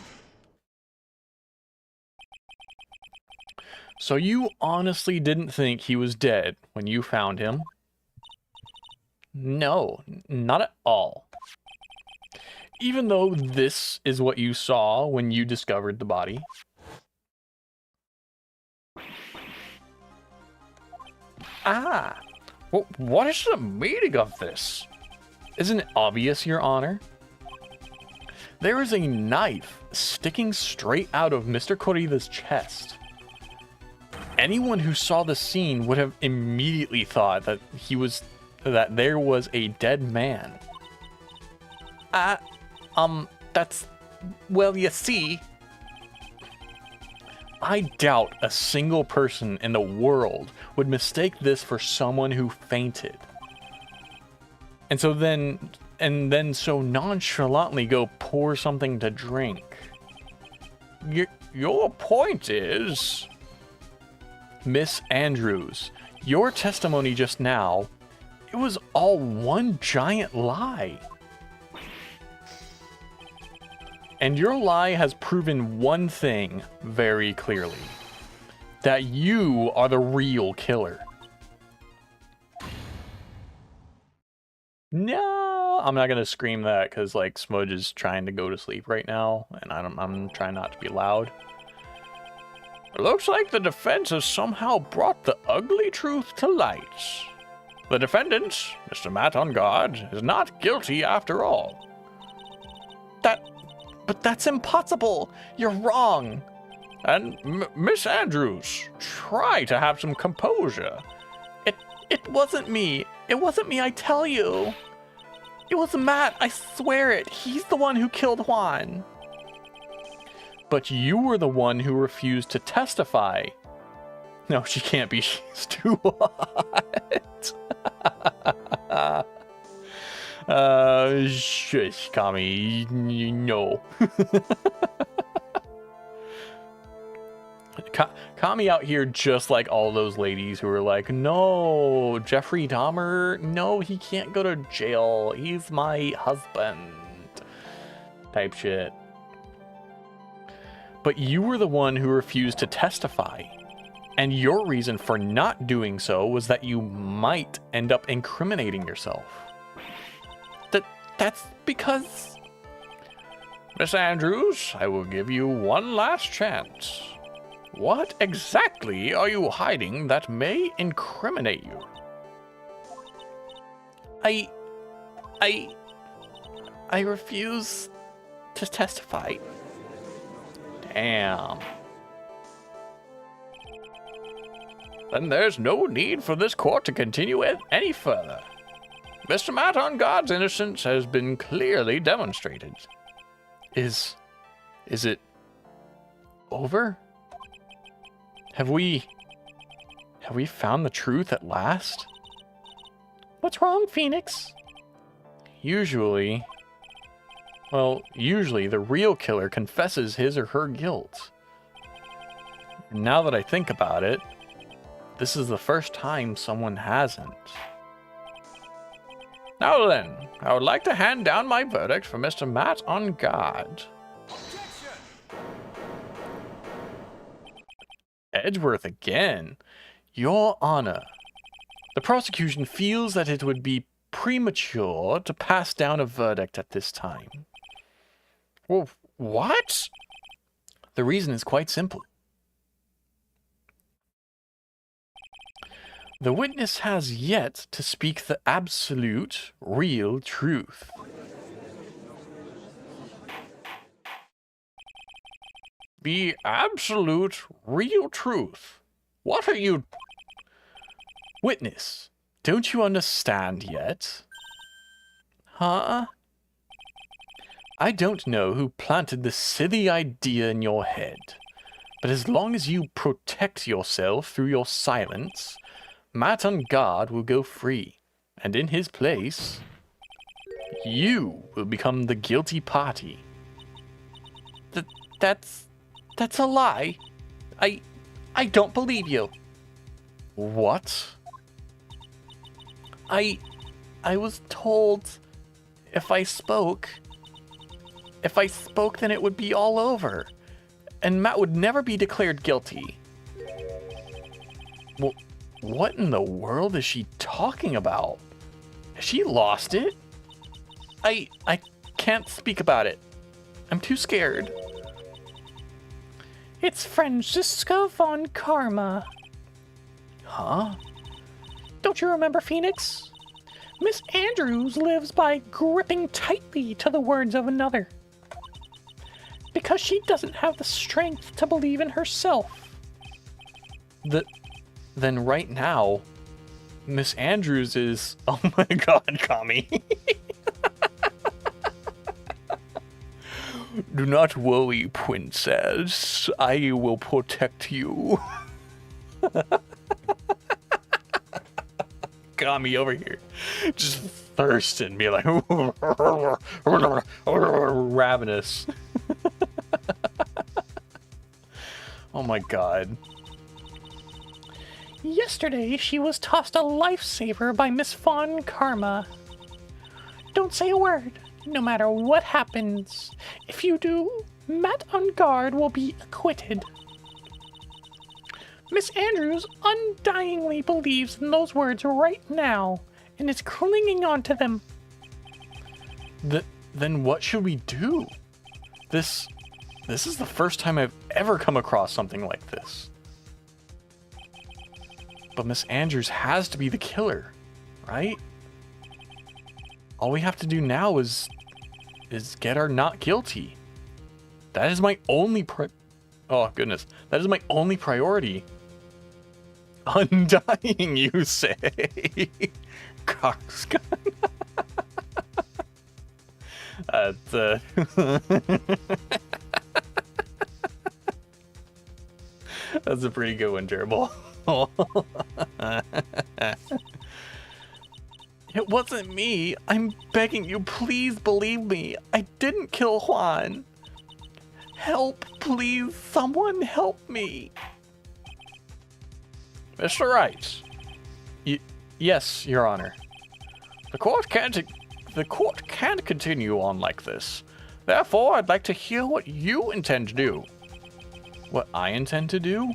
So you honestly didn't think he was dead when you found him? No, not at all. Even though this is what you saw when you discovered the body. Ah, well, what is the meaning of this? Isn't it obvious, Your Honor? There is a knife sticking straight out of Mr. Corrida's chest. Anyone who saw the scene would have immediately thought that there was a dead man. Well, you see, I doubt a single person in the world would mistake this for someone who fainted. And so nonchalantly go pour something to drink. Your point is, Miss Andrews, your testimony just now, it was all one giant lie. And your lie has proven one thing very clearly. That you are the real killer. No, I'm not gonna scream that because like Smudge is trying to go to sleep right now, and I'm trying not to be loud. It looks like the defense has somehow brought the ugly truth to light. The defendant, Mr. Matt on guard, is not guilty after all. But that's impossible. You're wrong. And Miss Andrews, try to have some composure. It wasn't me. It wasn't me, I tell you. It was Matt, I swear it. He's the one who killed Juan. But you were the one who refused to testify. No, she can't be. She's too hot. Shush, Kami. No. Kami out here just like all those ladies who were like, no, Jeffrey Dahmer, no, he can't go to jail. He's my husband. Type shit. But you were the one who refused to testify. And your reason for not doing so was that you might end up incriminating yourself. That's because... Miss Andrews, I will give you one last chance. What exactly are you hiding that may incriminate you? I refuse to testify. Damn. Then there's no need for this court to continue it any further. Mr. Matt on guard's innocence has been clearly demonstrated. Is it over? Have we found the truth at last? What's wrong, Phoenix? Usually the real killer confesses his or her guilt. Now that I think about it, this is the first time someone hasn't. Now then, I would like to hand down my verdict for Mr. Matt on guard. Edgeworth again. Your Honor, the prosecution feels that it would be premature to pass down a verdict at this time. Well, what? The reason is quite simple. The witness has yet to speak the absolute, real truth. The absolute, real truth? What are you... Witness, don't you understand yet? Huh? I don't know who planted this silly idea in your head, but as long as you protect yourself through your silence, Matt on guard will go free, and in his place, you will become the guilty party. That's a lie. I don't believe you. What? I was told if I spoke, then it would be all over, and Matt would never be declared guilty. Well, what in the world is she talking about? Has she lost it? I can't speak about it. I'm too scared. It's Franziska von Karma. Huh? Don't you remember Phoenix? Miss Andrews lives by gripping tightly to the words of another. Because she doesn't have the strength to believe in herself. Then right now, Miss Andrews is... Oh my god, Kami. Do not worry, princess. I will protect you. Kami over here. Just thirsting, be like... ravenous. Oh my god. Yesterday, she was tossed a lifesaver by Miss Von Karma. Don't say a word, no matter what happens. If you do, Matt on guard will be acquitted. Miss Andrews undyingly believes in those words right now, and is clinging on to them. Then what should we do? This is the first time I've ever come across something like this. But Miss Andrews has to be the killer, right? All we have to do now is get her not guilty. That is my only oh goodness, that is my only priority. Undying, you say? Coxgun. That's a pretty good one, Gerbil. It wasn't me. I'm begging you, please believe me. I didn't kill Juan. Help, please. Someone help me. Mr. Wright. Yes, Your Honor. The court can't continue on like this. Therefore, I'd like to hear what you intend to do. What I intend to do?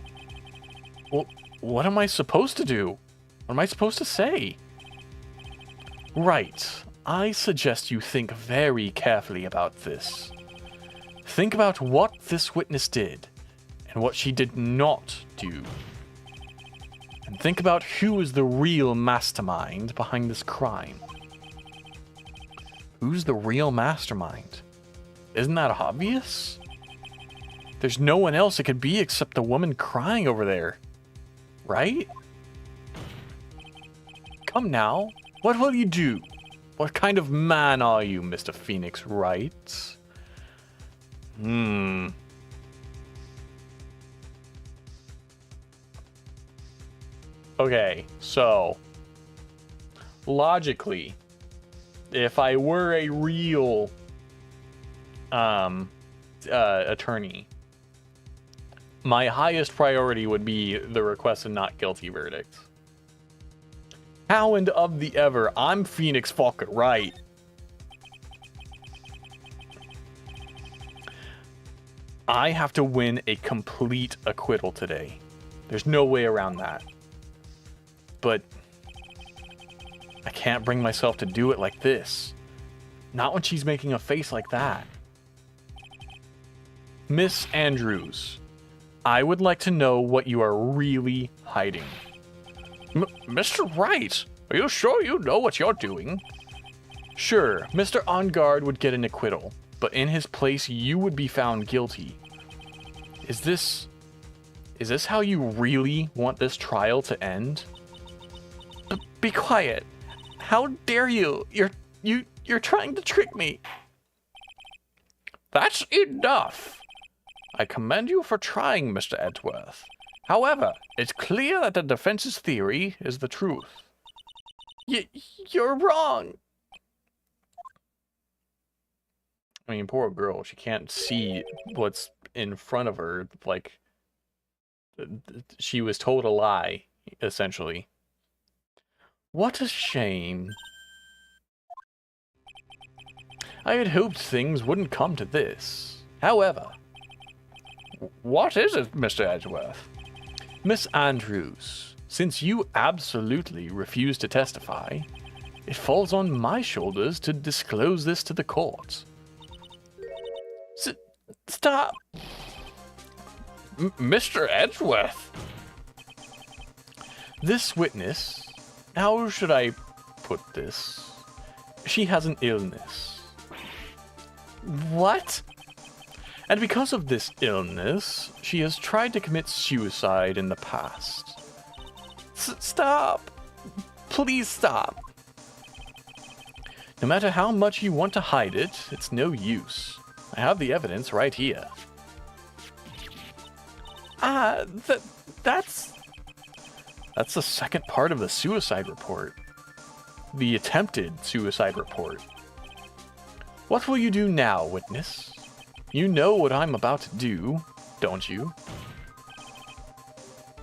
Well, what am I supposed to do? What am I supposed to say? Right. I suggest you think very carefully about this. Think about what this witness did, and what she did not do. And think about who is the real mastermind behind this crime. Who's the real mastermind? Isn't that obvious? There's no one else it could be except the woman crying over there. Right? Come now. What will you do? What kind of man are you, Mr. Phoenix Wright? Okay, so logically, if I were a real attorney, my highest priority would be the requested not guilty verdict. Hound of the Ever, I'm Phoenix fucking Wright. I have to win a complete acquittal today. There's no way around that. But I can't bring myself to do it like this. Not when she's making a face like that. Miss Andrews, I would like to know what you are really hiding. Mr. Wright, are you sure you know what you're doing? Sure, Mr. On Guard would get an acquittal, but in his place you would be found guilty. Is this how you really want this trial to end? Be quiet. How dare you? You're trying to trick me. That's enough. I commend you for trying, Mr. Edgeworth. However, it's clear that the defense's theory is the truth. You're wrong. I mean, poor girl. She can't see what's in front of her. Like, she was told a lie, essentially. What a shame. I had hoped things wouldn't come to this. However... What is it, Mr. Edgeworth? Miss Andrews, since you absolutely refuse to testify, it falls on my shoulders to disclose this to the court. Stop! Mr. Edgeworth! This witness, how should I put this? She has an illness. What? And because of this illness, she has tried to commit suicide in the past. Stop! Please stop! No matter how much you want to hide it, it's no use. I have the evidence right here. That's the second part of the suicide report. The attempted suicide report. What will you do now, witness? You know what I'm about to do, don't you?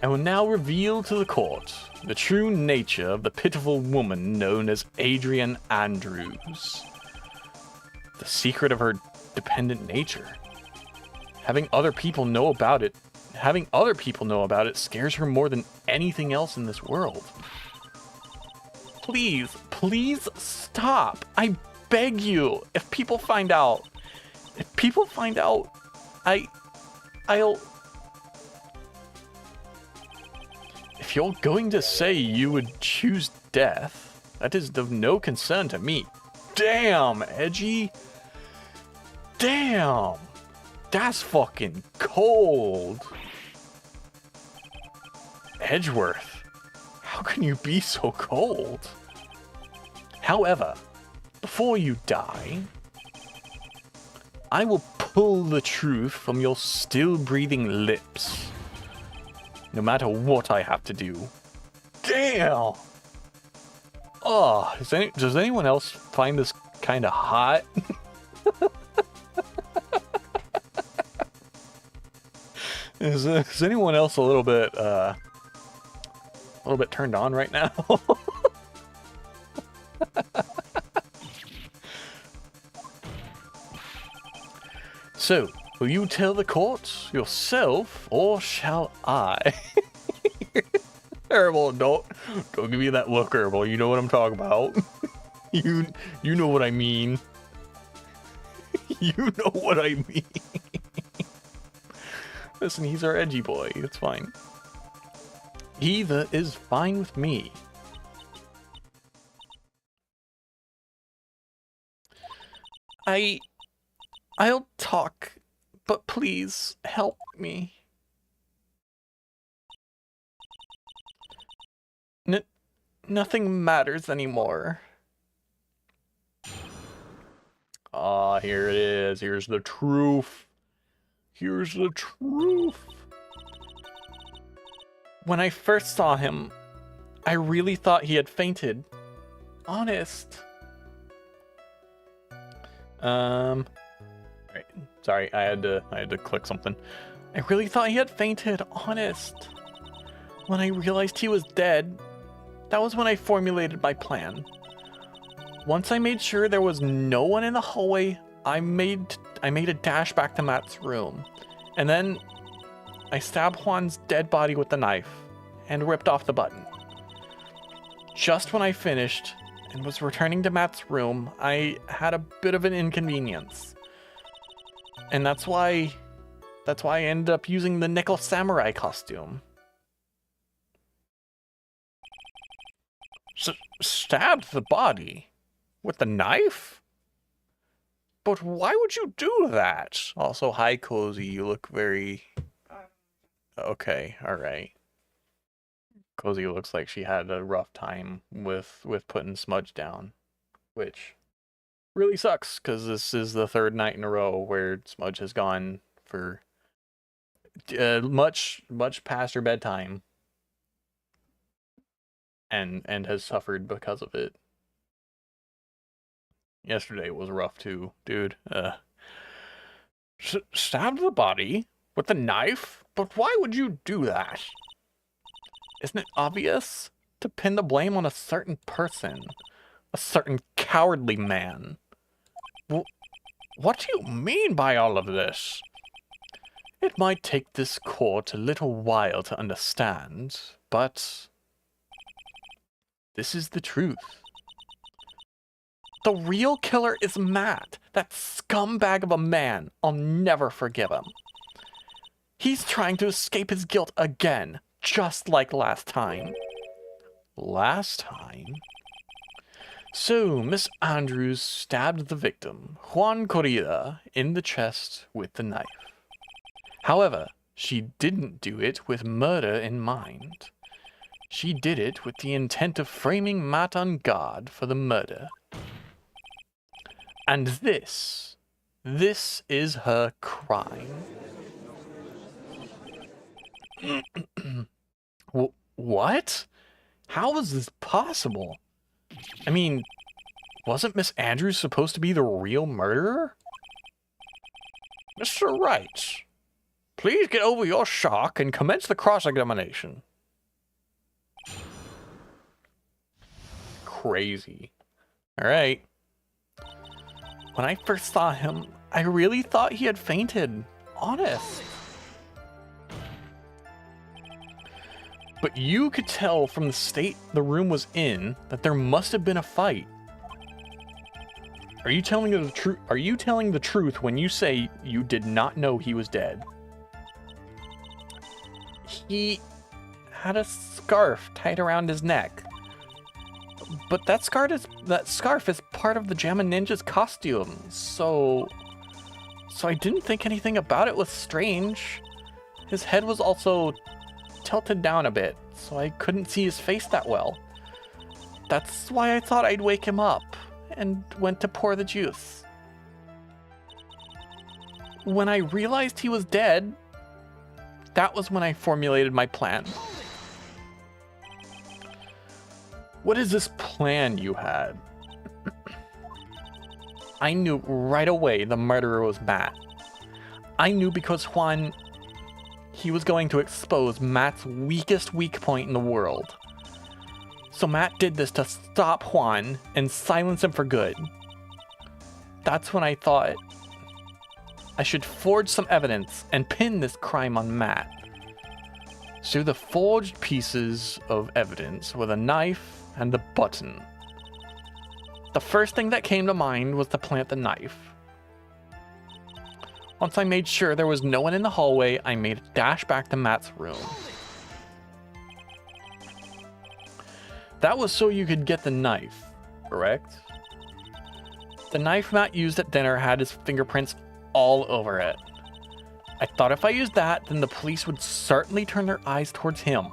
I will now reveal to the court the true nature of the pitiful woman known as Adrian Andrews. The secret of her dependent nature. Having other people know about it scares her more than anything else in this world. Please stop. I beg you. If people find out, I'll... If you're going to say you would choose death, that is of no concern to me. Damn, Edgy. Damn. That's fucking cold. Edgeworth, how can you be so cold? However, before you die, I will pull the truth from your still breathing lips. No matter what I have to do. Damn! Oh, does anyone else find this kind of hot? Is anyone else a little bit turned on right now? So, will you tell the court yourself, or shall I? Herbal, don't give me that look, Herbal. You know what I'm talking about. You know what I mean. You know what I mean. Listen, he's our edgy boy. It's fine. Either is fine with me. I'll talk, but please help me. Nothing matters anymore. Ah, here it is. Here's the truth. Here's the truth. When I first saw him, I really thought he had fainted. Honest. Right. Sorry, I had to click something. I really thought he had fainted, honest. When I realized he was dead, that was when I formulated my plan. Once I made sure there was no one in the hallway, I made a dash back to Matt's room. And then I stabbed Juan's dead body with the knife and ripped off the button. Just when I finished and was returning to Matt's room, I had a bit of an inconvenience. And that's why I ended up using the nickel samurai costume. Stabbed the body? With the knife? But why would you do that? Also, hi, Cozy. You look very... Okay, alright. Cozy looks like she had a rough time with putting Smudge down. Which really sucks, because this is the third night in a row where Smudge has gone for much past her bedtime. And has suffered because of it. Yesterday was rough too, dude. Stabbed the body with a knife? But why would you do that? Isn't it obvious? To pin the blame on a certain person. A certain cowardly man. What do you mean by all of this? It might take this court a little while to understand, but this is the truth. The real killer is Matt, that scumbag of a man. I'll never forgive him. He's trying to escape his guilt again, just like last time. Last time? So, Miss Andrews stabbed the victim, Juan Corrida, in the chest with the knife. However, she didn't do it with murder in mind. She did it with the intent of framing Matt on guard for the murder. And this is her crime. What? How is this possible? I mean, wasn't Miss Andrews supposed to be the real murderer? Mr. Wright, please get over your shock and commence the cross-examination. Crazy. All right. When I first saw him, I really thought he had fainted. Honest. But you could tell from the state the room was in that there must have been a fight. Are you telling the truth? Are you telling the truth when you say you did not know he was dead? He had a scarf tied around his neck. But that scarf is part of the Jammin' Ninja's costume, so I didn't think anything about it was strange. His head was also tilted down a bit, so I couldn't see his face that well. That's why I thought I'd wake him up, and went to pour the juice. When I realized he was dead, that was when I formulated my plan. What is this plan you had? I knew right away the murderer was Matt. I knew because Juan, he was going to expose Matt's weakest weak point in the world. So Matt did this to stop Juan and silence him for good. That's when I thought I should forge some evidence and pin this crime on Matt. So the forged pieces of evidence were the knife and the button. The first thing that came to mind was to plant the knife. Once I made sure there was no one in the hallway, I made a dash back to Matt's room. That was so you could get the knife, correct? The knife Matt used at dinner had his fingerprints all over it. I thought if I used that, then the police would certainly turn their eyes towards him.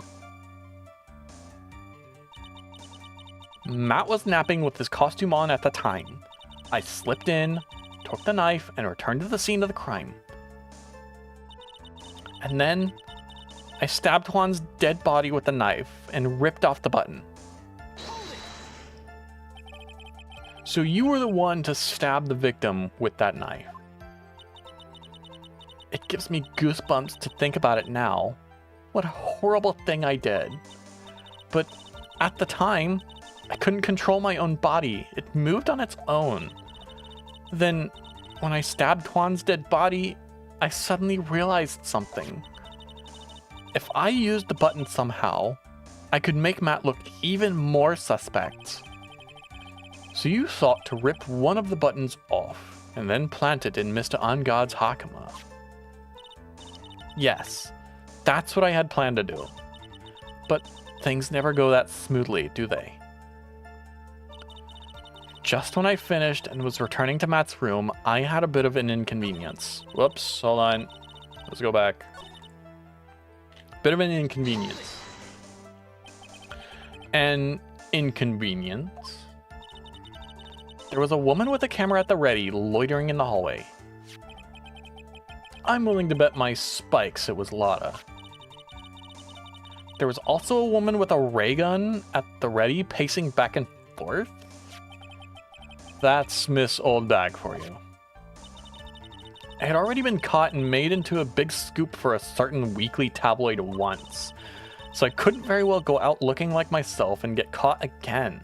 Matt was napping with his costume on at the time. I slipped in, took the knife, and returned to the scene of the crime. And then, I stabbed Juan's dead body with the knife and ripped off the button. So you were the one to stab the victim with that knife. It gives me goosebumps to think about it now. What a horrible thing I did. But at the time, I couldn't control my own body. It moved on its own. Then, when I stabbed Juan's dead body, I suddenly realized something. If I used the button somehow, I could make Matt look even more suspect. So you thought to rip one of the buttons off and then plant it in Mr. Angad's Hakama. Yes, that's what I had planned to do. But things never go that smoothly, do they? Just when I finished and was returning to Matt's room, I had a bit of an inconvenience. Whoops, hold on. Let's go back. Bit of an inconvenience. An inconvenience? There was a woman with a camera at the ready, loitering in the hallway. I'm willing to bet my spikes it was Lotta. There was also a woman with a ray gun at the ready, pacing back and forth. That's Miss Old Bag for you. I had already been caught and made into a big scoop for a certain weekly tabloid once, so I couldn't very well go out looking like myself and get caught again.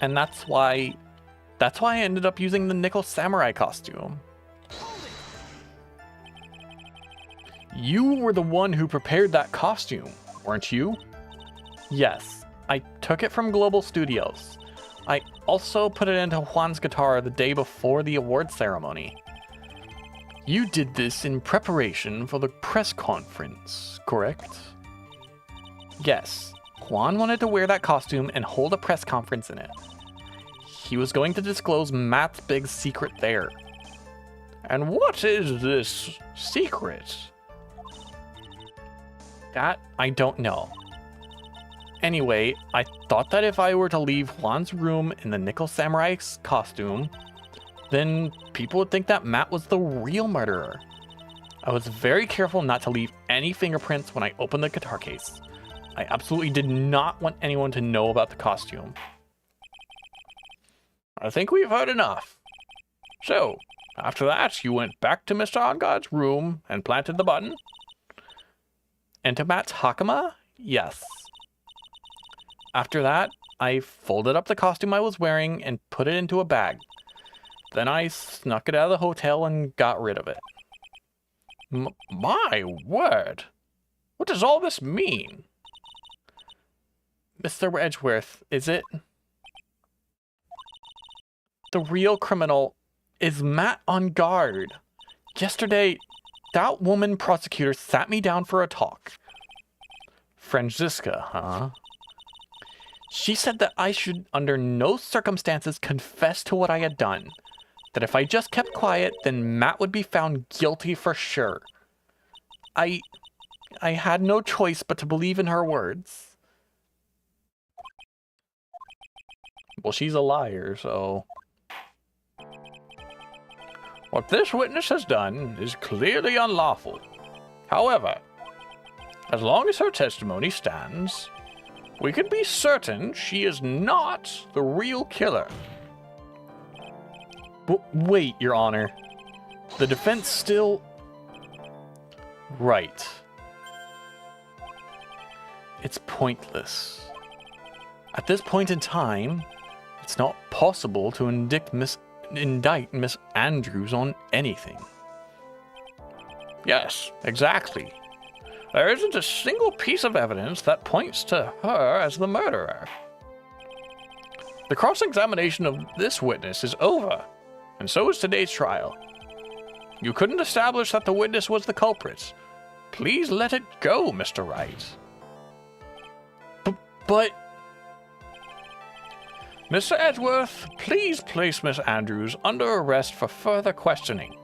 And that's why I ended up using the Nickel Samurai costume. You were the one who prepared that costume, weren't you? Yes, I took it from Global Studios. I also put it into Juan's guitar the day before the award ceremony. You did this in preparation for the press conference, correct? Yes, Juan wanted to wear that costume and hold a press conference in it. He was going to disclose Matt's big secret there. And what is this secret? That I don't know. Anyway, I thought that if I were to leave Juan's room in the Nickel Samurai's costume, then people would think that Matt was the real murderer. I was very careful not to leave any fingerprints when I opened the guitar case. I absolutely did not want anyone to know about the costume. I think we've heard enough. So, after that, you went back to Mr. Angad's room and planted the button? Into Matt's Hakama? Yes. After that, I folded up the costume I was wearing and put it into a bag. Then I snuck it out of the hotel and got rid of it. My word! What does all this mean? Mr. Edgeworth, is it? The real criminal is Matt Angad. Yesterday, that woman prosecutor sat me down for a talk. Franziska, huh? She said that I should under no circumstances confess to what I had done. That if I just kept quiet, then Matt would be found guilty for sure. I had no choice but to believe in her words. Well, she's a liar, so... What this witness has done is clearly unlawful. However, as long as her testimony stands, we can be certain she is not the real killer. Wait, Your Honor. The defense still... Right. It's pointless. At this point in time, it's not possible to indict Miss Andrews on anything. Yes, exactly. There isn't a single piece of evidence that points to her as the murderer. The cross-examination of this witness is over, and so is today's trial. You couldn't establish that the witness was the culprit. Please let it go, Mr. Wright. But... Mr. Edgeworth, please place Miss Andrews under arrest for further questioning.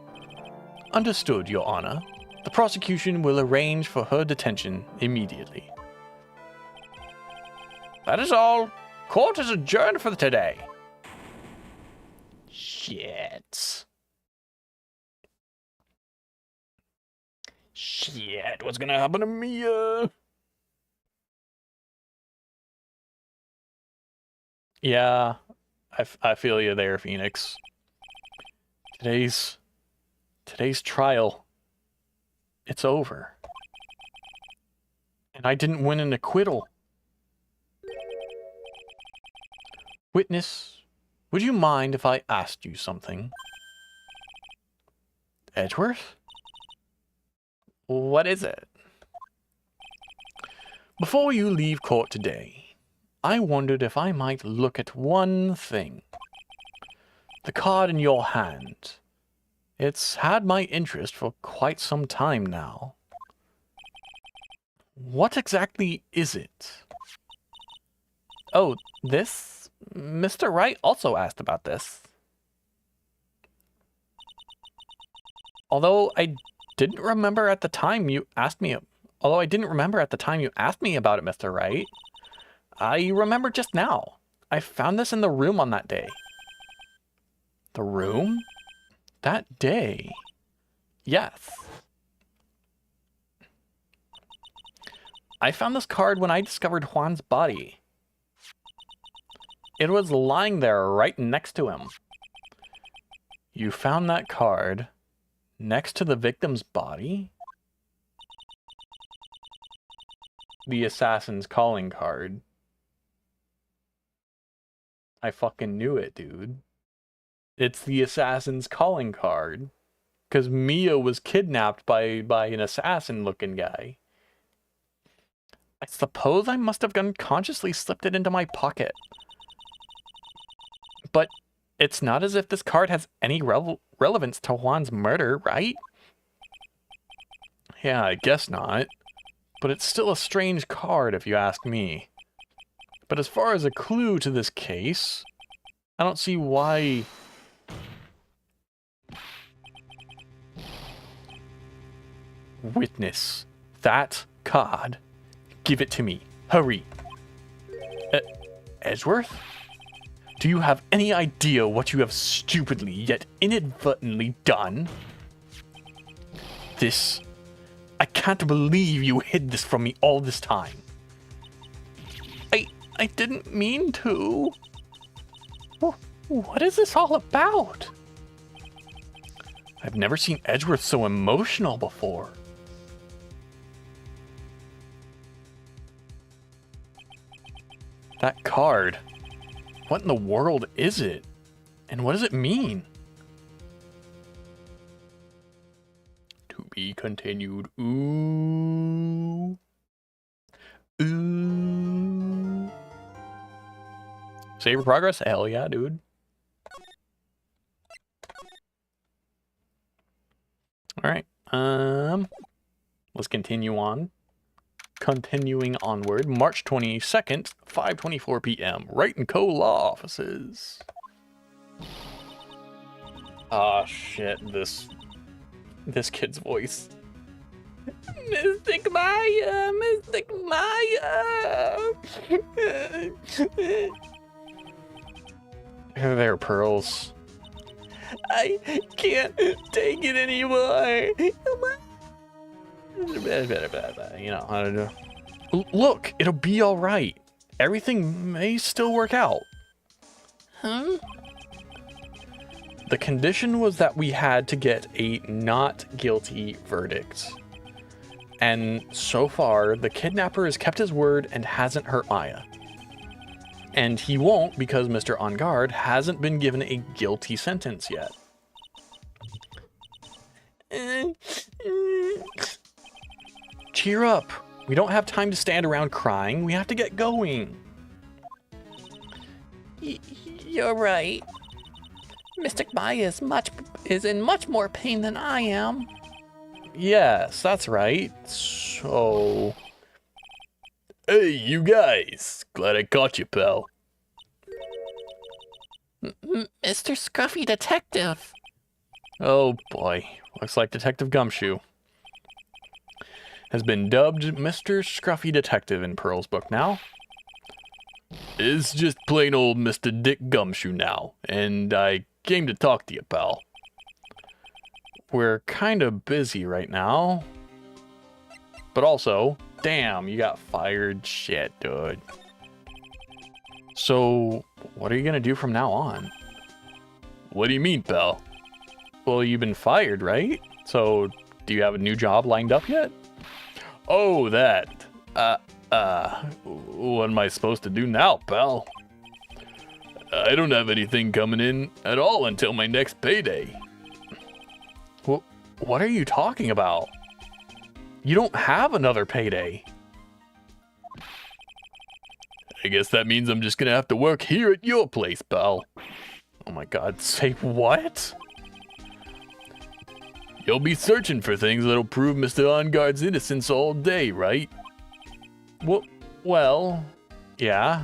Understood, Your Honor. The prosecution will arrange for her detention immediately. That is all. Court is adjourned for today. Shit. Shit, what's gonna happen to Mia? Yeah, I feel you there, Phoenix. Today's Today's trial, it's over. And I didn't win an acquittal. Witness, would you mind if I asked you something? Edgeworth? What is it? Before you leave court today, I wondered if I might look at one thing. The card in your hand. It's had my interest for quite some time now. What exactly is it? Oh, this? Mr. Wright also asked about this. Although I didn't remember at the time you asked me about it, Mr. Wright. I remember just now. I found this in the room on that day. The room? That day? Yes. I found this card when I discovered Juan's body. It was lying there right next to him. You found that card next to the victim's body? The assassin's calling card. I fucking knew it, dude. It's the assassin's calling card. Because Mia was kidnapped by an assassin-looking guy. I suppose I must have unconsciously slipped it into my pocket. But it's not as if this card has any relevance to Juan's murder, right? Yeah, I guess not. But it's still a strange card if you ask me. But as far as a clue to this case, I don't see why... Witness that card. Give it to me. Hurry. Edgeworth? Do you have any idea what you have stupidly yet inadvertently done? This... I can't believe you hid this from me all this time. I didn't mean to. What is this all about? I've never seen Edgeworth so emotional before. That card. What in the world is it? And what does it mean? To be continued. Ooh. Ooh. Save your progress? Hell yeah, dude. Alright. Let's continue on. Continuing onward, March 22nd, 5:24 p.m. Wright & Co. Law Offices. Ah, shit, this kid's voice. Mystic Maya! Mystic Maya! There, Pearls. I can't take it anymore. You know how to do. Look, it'll be all right. Everything may still work out. Huh? The condition was that we had to get a not guilty verdict. And so far, the kidnapper has kept his word and hasn't hurt Maya. And he won't because Mr. On Guard hasn't been given a guilty sentence yet. Cheer up. We don't have time to stand around crying. We have to get going. You're right. Mystic Maya is in much more pain than I am. Yes, that's right. So... Hey, you guys. Glad I caught you, pal. Mr. Scruffy Detective. Oh boy. Looks like Detective Gumshoe has been dubbed Mr. Scruffy Detective in Pearl's book now. It's just plain old Mr. Dick Gumshoe now, and I came to talk to you, pal. We're kind of busy right now. But also, damn, you got fired. Shit, dude. So, what are you gonna do from now on? What do you mean, pal? Well, you've been fired, right? So, do you have a new job lined up yet? Oh, that. What am I supposed to do now, pal? I don't have anything coming in at all until my next payday. What are you talking about? You don't have another payday. I guess that means I'm just gonna have to work here at your place, pal. Oh my god, say what? You'll be searching for things that'll prove Mr. Enguarde's innocence all day, right? Well, yeah.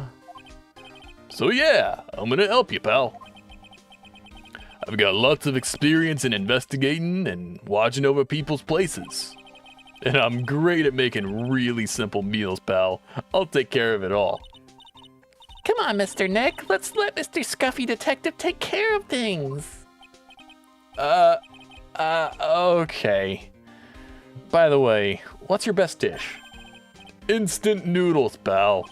So yeah, I'm gonna help you, pal. I've got lots of experience in investigating and watching over people's places. And I'm great at making really simple meals, pal. I'll take care of it all. Come on, Mr. Nick. Let's let Mr. Scuffy Detective take care of things. Okay. By the way, what's your best dish? Instant noodles, pal.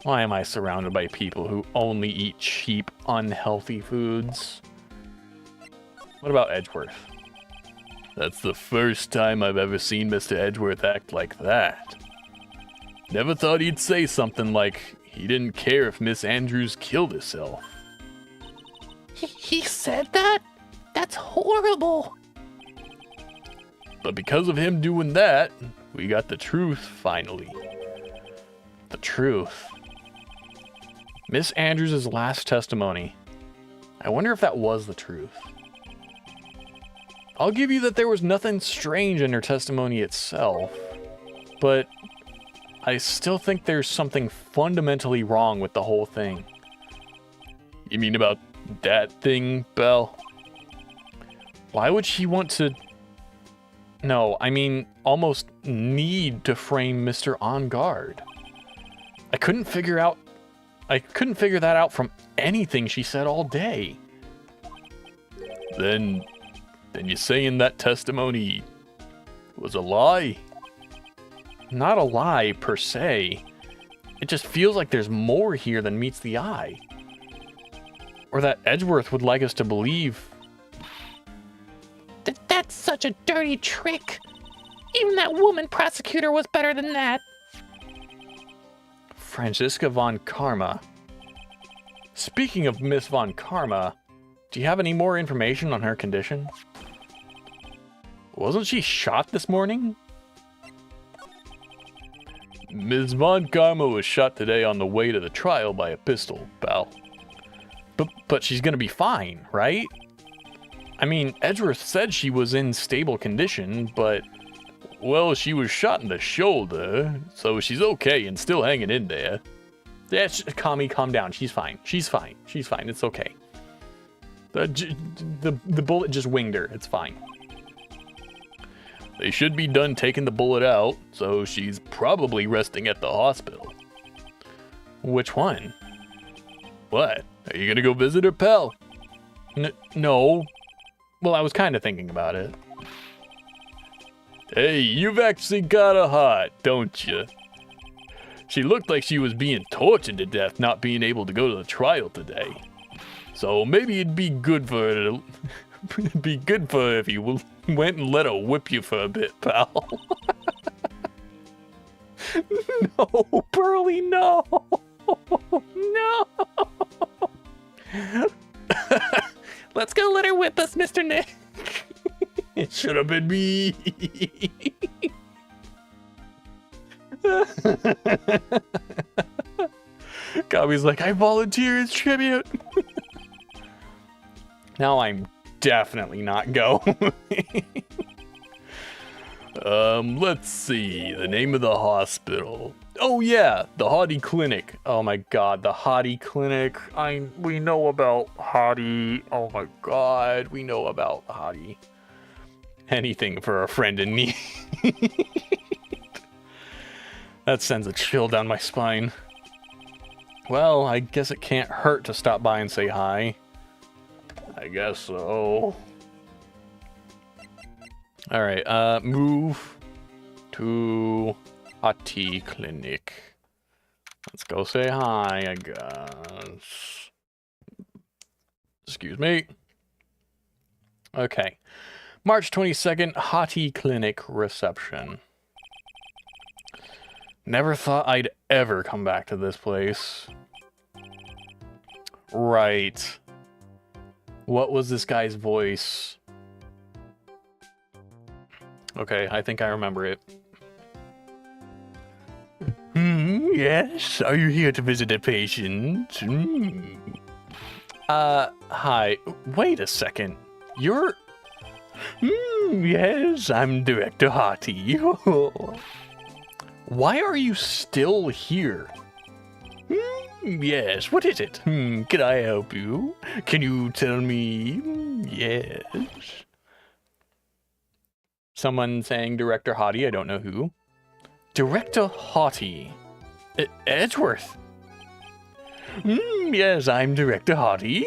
Why am I surrounded by people who only eat cheap, unhealthy foods? What about Edgeworth? That's the first time I've ever seen Mr. Edgeworth act like that. Never thought he'd say something like he didn't care if Miss Andrews killed herself. He said that? That's horrible. But because of him doing that, we got the truth finally. The truth. Miss Andrews' last testimony. I wonder if that was the truth. I'll give you that there was nothing strange in her testimony itself, but I still think there's something fundamentally wrong with the whole thing. You mean about that thing, Belle? Why would she want to... No, I mean, almost need to frame Mr. Enguarde. I couldn't figure that out from anything she said all day. Then you're saying that testimony was a lie? Not a lie, per se. It just feels like there's more here than meets the eye. Or that Edgeworth would like us to believe. That's such a dirty trick. Even that woman prosecutor was better than that. Franziska von Karma. Speaking of Miss von Karma, do you have any more information on her condition? Wasn't she shot this morning? Ms. von Karma was shot today on the way to the trial by a pistol, pal. But she's gonna be fine, right? I mean, Edgeworth said she was in stable condition, but... Well, she was shot in the shoulder, so she's okay and still hanging in there. Yeah, calm down. She's fine. She's fine. It's okay. The bullet just winged her. It's fine. They should be done taking the bullet out, so she's probably resting at the hospital. Which one? What? Are you gonna go visit her, pal? No. Well, I was kind of thinking about it. Hey, you've actually got a heart, don't you? She looked like she was being tortured to death not being able to go to the trial today. So maybe it'd be good for her to... it'd be good for her if you went and let her whip you for a bit, pal. No, Burley, no. No. Let's go let her whip us, Mr. Nick. It should have been me. Gobby's like, I volunteer as tribute. Now I'm definitely not going. Let's see. The name of the hospital. Oh yeah, the Hottie Clinic. Oh my god, the Hottie Clinic. We know about Hottie. Oh my god, we know about Hottie. Anything for a friend in need. That sends a chill down my spine. Well, I guess it can't hurt to stop by and say hi. I guess so. Alright, move to Hottie Clinic. Let's go say hi, I guess. Excuse me. Okay. March 22nd, Hottie Clinic reception. Never thought I'd ever come back to this place. Right. What was this guy's voice? Okay, I think I remember it. Yes? Are you here to visit a patient? Hi. Wait a second. You're... yes, I'm Director Hottie. Why are you still here? Yes, what is it? Can I help you? Can you tell me? Yes. Someone saying Director Hottie, I don't know who. Director Hottie. Edgeworth. Yes, I'm Director Hottie.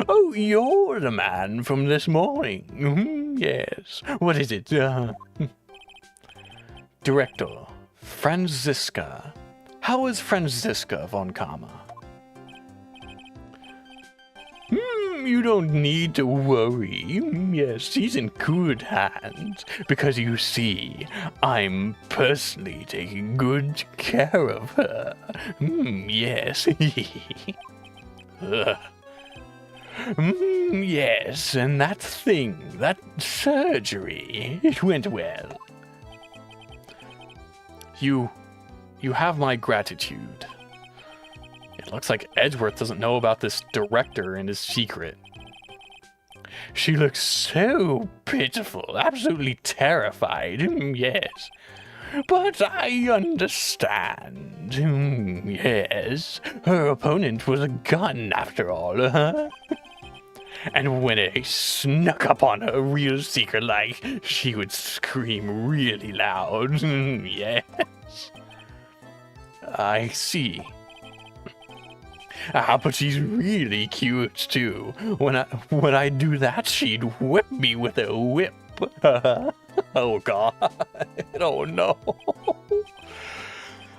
Oh, you're the man from this morning. Yes. What is it? Director, Franziska. How is Franziska von Karma? You don't need to worry. Yes, she's in good hands. Because you see, I'm personally taking good care of her. Yes. Yes, and that thing, that surgery, it went well. You have my gratitude. It looks like Edgeworth doesn't know about this director and his secret. She looks so pitiful, absolutely terrified, yes. But I understand, yes. Her opponent was a gun after all, huh? And when I snuck up on her real secret-like, she would scream really loud, yes. I see. But she's really cute too. When I do that, she'd whip me with a whip. Oh God! Oh no!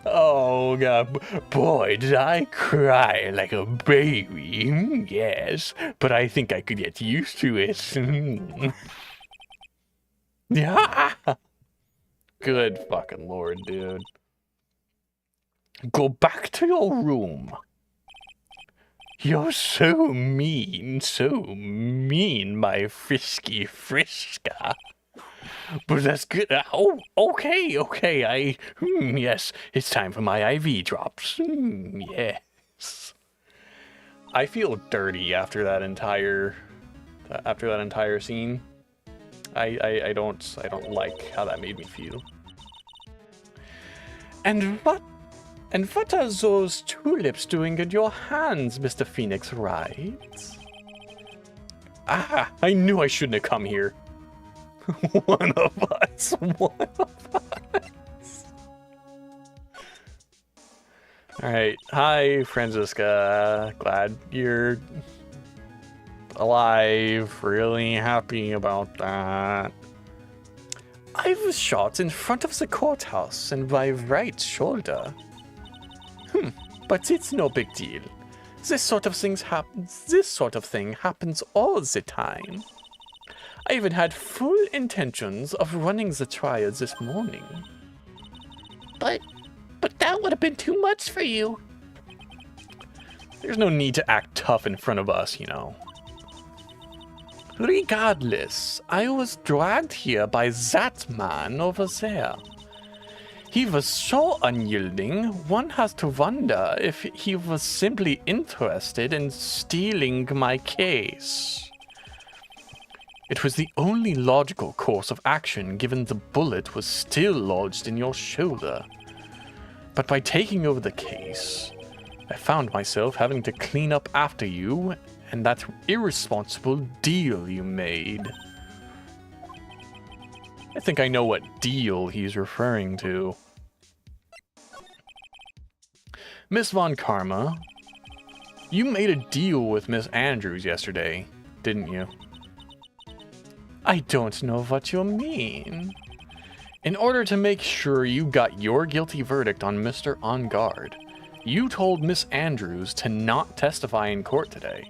Oh God! Boy, did I cry like a baby. Yes, but I think I could get used to it. Yeah. Good fucking Lord, dude. Go back to your room. You're so mean, my frisky Friska. But that's good. Oh, okay. Yes, it's time for my IV drops. Yes. I feel dirty after that entire scene. I don't like how that made me feel. And what are those tulips doing in your hands, Mr. Phoenix Wright? I knew I shouldn't have come here. One of us. Alright, hi Franziska. Glad you're alive. Really happy about that. I was shot in front of the courthouse in my right shoulder. But it's no big deal. This sort of thing happens all the time. I even had full intentions of running the trial this morning. But that would have been too much for you. There's no need to act tough in front of us, you know. Regardless, I was dragged here by that man over there. He was so unyielding, one has to wonder if he was simply interested in stealing my case. It was the only logical course of action given the bullet was still lodged in your shoulder. But by taking over the case, I found myself having to clean up after you and that irresponsible deal you made. I think I know what deal he's referring to. Miss Von Karma, you made a deal with Miss Andrews yesterday, didn't you? I don't know what you mean. In order to make sure you got your guilty verdict on Mr. On Guard, you told Miss Andrews to not testify in court today.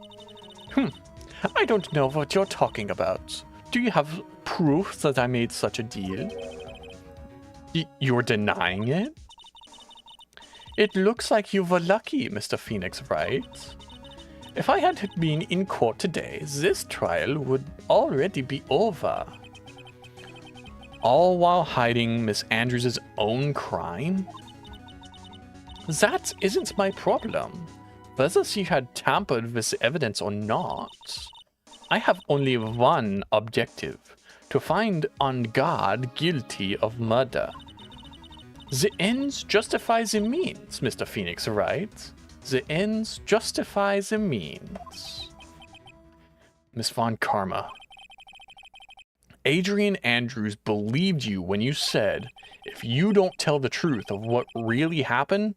I don't know what you're talking about. Do you have proof that I made such a deal? You're denying it? It looks like you were lucky, Mr. Phoenix, right? If I had been in court today, this trial would already be over. All while hiding Miss Andrews' own crime? That isn't my problem. Whether she had tampered with the evidence or not, I have only one objective: to find Angard guilty of murder. The ends justify the means, Mr. Phoenix, right? The ends justify the means. Miss Von Karma. Adrian Andrews believed you when you said, if you don't tell the truth of what really happened,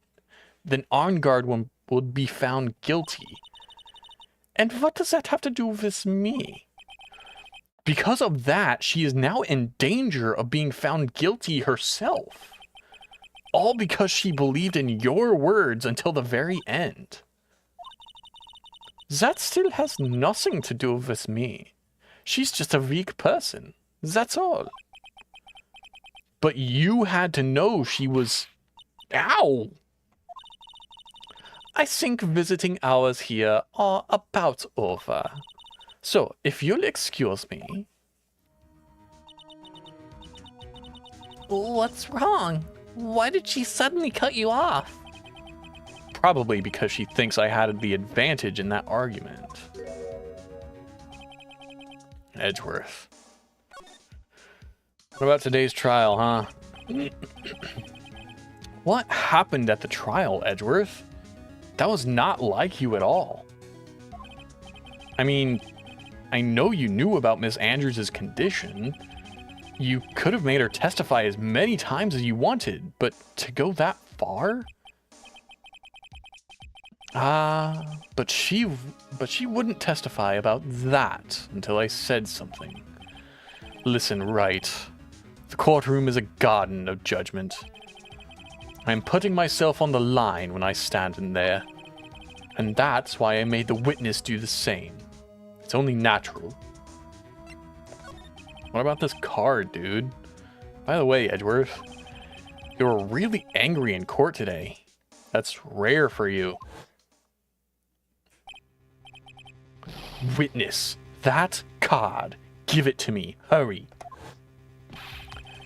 then Angard would be found guilty. And what does that have to do with me? Because of that, she is now in danger of being found guilty herself. All because she believed in your words until the very end. That still has nothing to do with me. She's just a weak person. That's all. But you had to know she was... Ow! I think visiting hours here are about over. So, if you'll excuse me... What's wrong? Why did she suddenly cut you off? Probably because she thinks I had the advantage in that argument. Edgeworth. What about today's trial, huh? What happened at the trial, Edgeworth? That was not like you at all. I mean, I know you knew about Miss Andrews' condition. You could have made her testify as many times as you wanted, but to go that far? But she wouldn't testify about that until I said something. Listen, right. The courtroom is a garden of judgment. I'm putting myself on the line when I stand in there. And that's why I made the witness do the same. It's only natural. What about this card, dude? By the way, Edgeworth, you were really angry in court today. That's rare for you. Witness, that card. Give it to me. Hurry.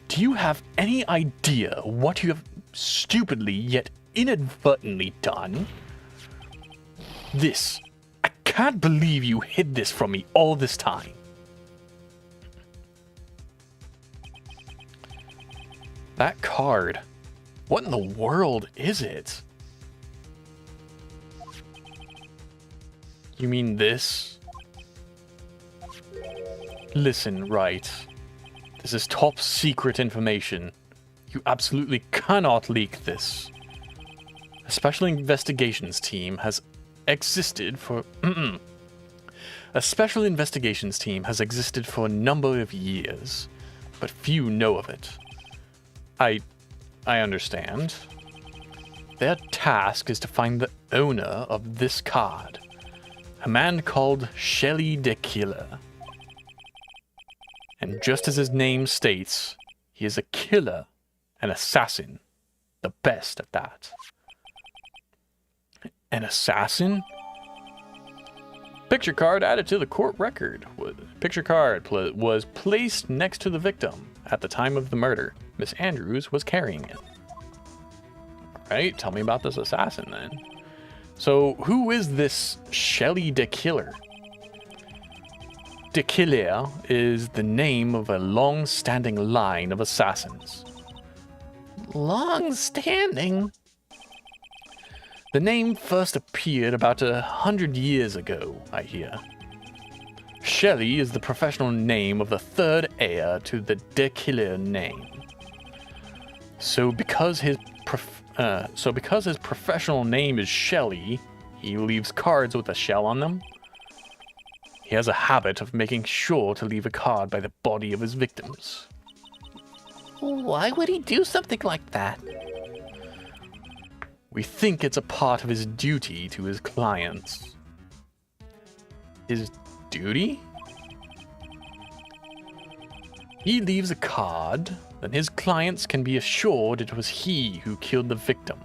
Do you have any idea what you have stupidly yet inadvertently done? This. I can't believe you hid this from me all this time. That card. What in the world is it? You mean this? Listen, right. This is top secret information. You absolutely cannot leak this. A special investigations team has existed for... A special investigations team has existed for a number of years, but few know of it. I understand. Their task is to find the owner of this card. A man called Shelley the Killer. And just as his name states, he is a killer, an assassin. The best at that. An assassin? Picture card added to the court record. Picture card was placed next to the victim at the time of the murder. Miss Andrews was carrying it. Alright, tell me about this assassin then. So, who is this Shelley the Killer? The Killer is the name of a long-standing line of assassins. Long-standing? The name first appeared about 100 years ago, I hear. Shelley is the professional name of the third heir to the De Killer name. So because his professional name is Shelley, he leaves cards with a shell on them. He has a habit of making sure to leave a card by the body of his victims. Why would he do something like that? We think it's a part of his duty to his clients. his duty? He leaves a card, then his clients can be assured it was he who killed the victim.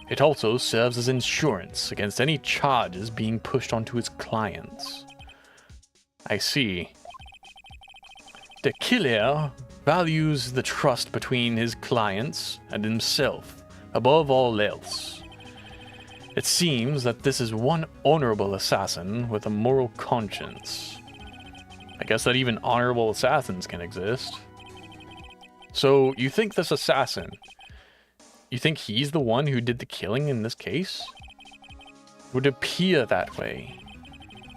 It also serves as insurance against any charges being pushed onto his clients. I see. The killer values the trust between his clients and himself above all else. It seems that this is one honorable assassin with a moral conscience. I guess that even honorable assassins can exist. So, you think this assassin, you think he's the one who did the killing in this case? It would appear that way.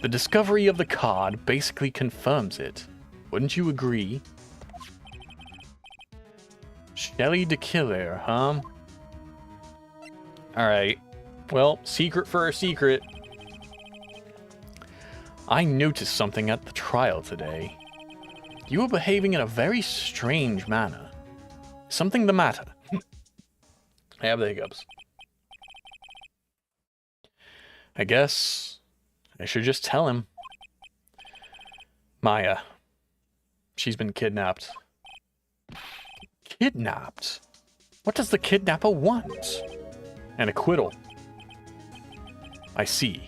The discovery of the card basically confirms it. Wouldn't you agree? Shelley the Killer, huh? Alright. Well, secret for a secret. I noticed something at the trial today. You were behaving in a very strange manner. Is something the matter? I have the hiccups. I guess I should just tell him. Maya. She's been kidnapped. Kidnapped? What does the kidnapper want? An acquittal. I see.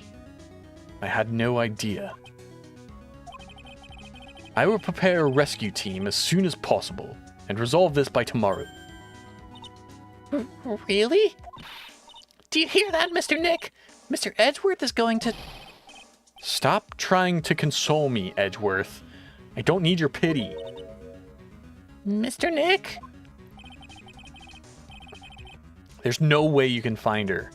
I had no idea. I will prepare a rescue team as soon as possible and resolve this by tomorrow. Really? Do you hear that, Mr. Nick? Mr. Edgeworth is going to... Stop trying to console me, Edgeworth. I don't need your pity. Mr. Nick? There's no way you can find her.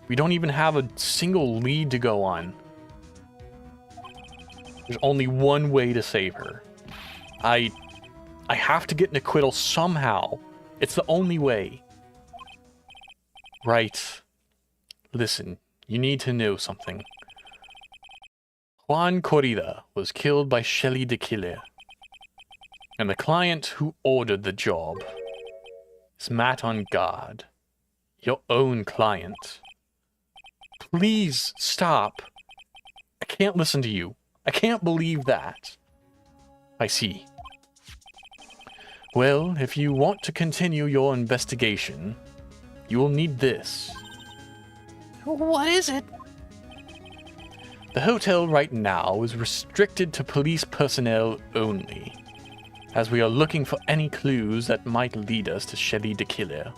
We don't even have a single lead to go on. There's only one way to save her. I have to get an acquittal somehow. It's the only way. Right. Listen, you need to know something. Juan Corrida was killed by Shelley the Killer. And the client who ordered the job is Matt on guard. Your own client. Please stop. I can't listen to you. I can't believe that. I see. Well, if you want to continue your investigation, you will need this. What is it? The hotel right now is restricted to police personnel only, as we are looking for any clues that might lead us to Shelley the Killer.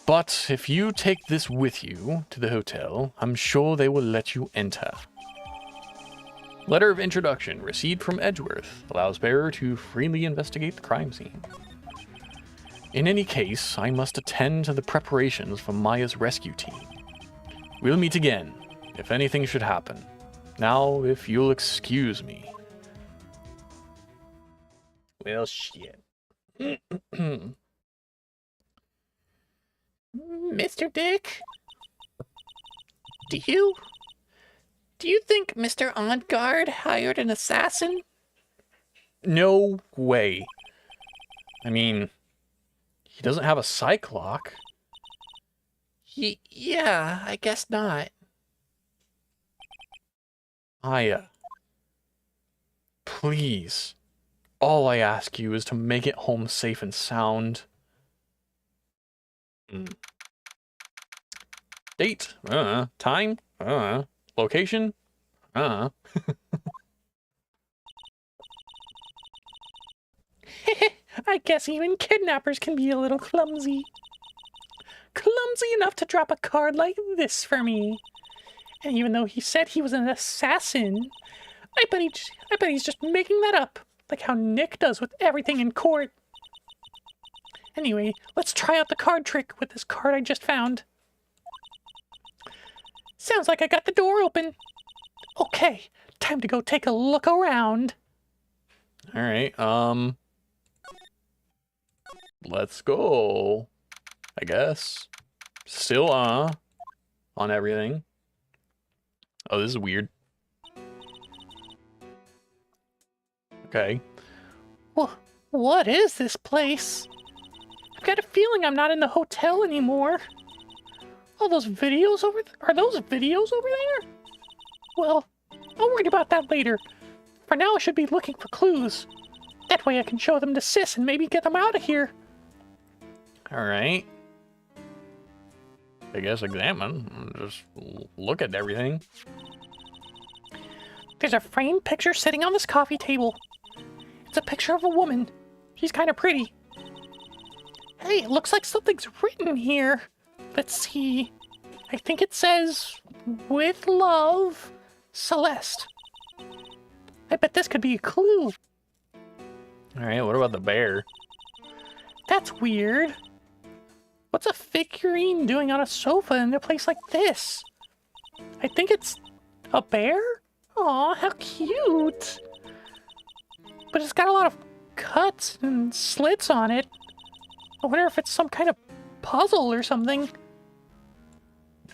But if you take this with you to the hotel, I'm sure they will let you enter. Letter of introduction received from Edgeworth allows bearer to freely investigate the crime scene. In any case, I must attend to the preparations for Maya's rescue team. We'll meet again, if anything should happen. Now, if you'll excuse me. Well, shit. Mr. Dick? Do you think Mr. On Guard hired an assassin? No way. I mean, he doesn't have a psych lock. Yeah, I guess not. Aya. Please. All I ask you is to make it home safe and sound. Date? Time? Location? I guess even kidnappers can be a little clumsy. Clumsy enough to drop a card like this for me. And even though he said he was an assassin, I bet he's just making that up, like how Nick does with everything in court. Anyway, let's try out the card trick with this card I just found. Sounds like I got the door open. Okay, time to go take a look around. Alright, let's go. I guess. Still, on everything. Oh, this is weird. Okay. What is this place? I've got a feeling I'm not in the hotel anymore. All those videos over there? Are those videos over there? Well, I'll worry about that later. For now, I should be looking for clues. That way I can show them to Sis and maybe get them out of here. Alright. I guess examine. Just look at everything. There's a framed picture sitting on this coffee table. It's a picture of a woman. She's kind of pretty. Hey, it looks like something's written here. Let's see. I think it says, "With love, Celeste." I bet this could be a clue. Alright, what about the bear? That's weird. What's a figurine doing on a sofa in a place like this? I think it's a bear? Aw, how cute! But it's got a lot of cuts and slits on it. I wonder if it's some kind of puzzle or something.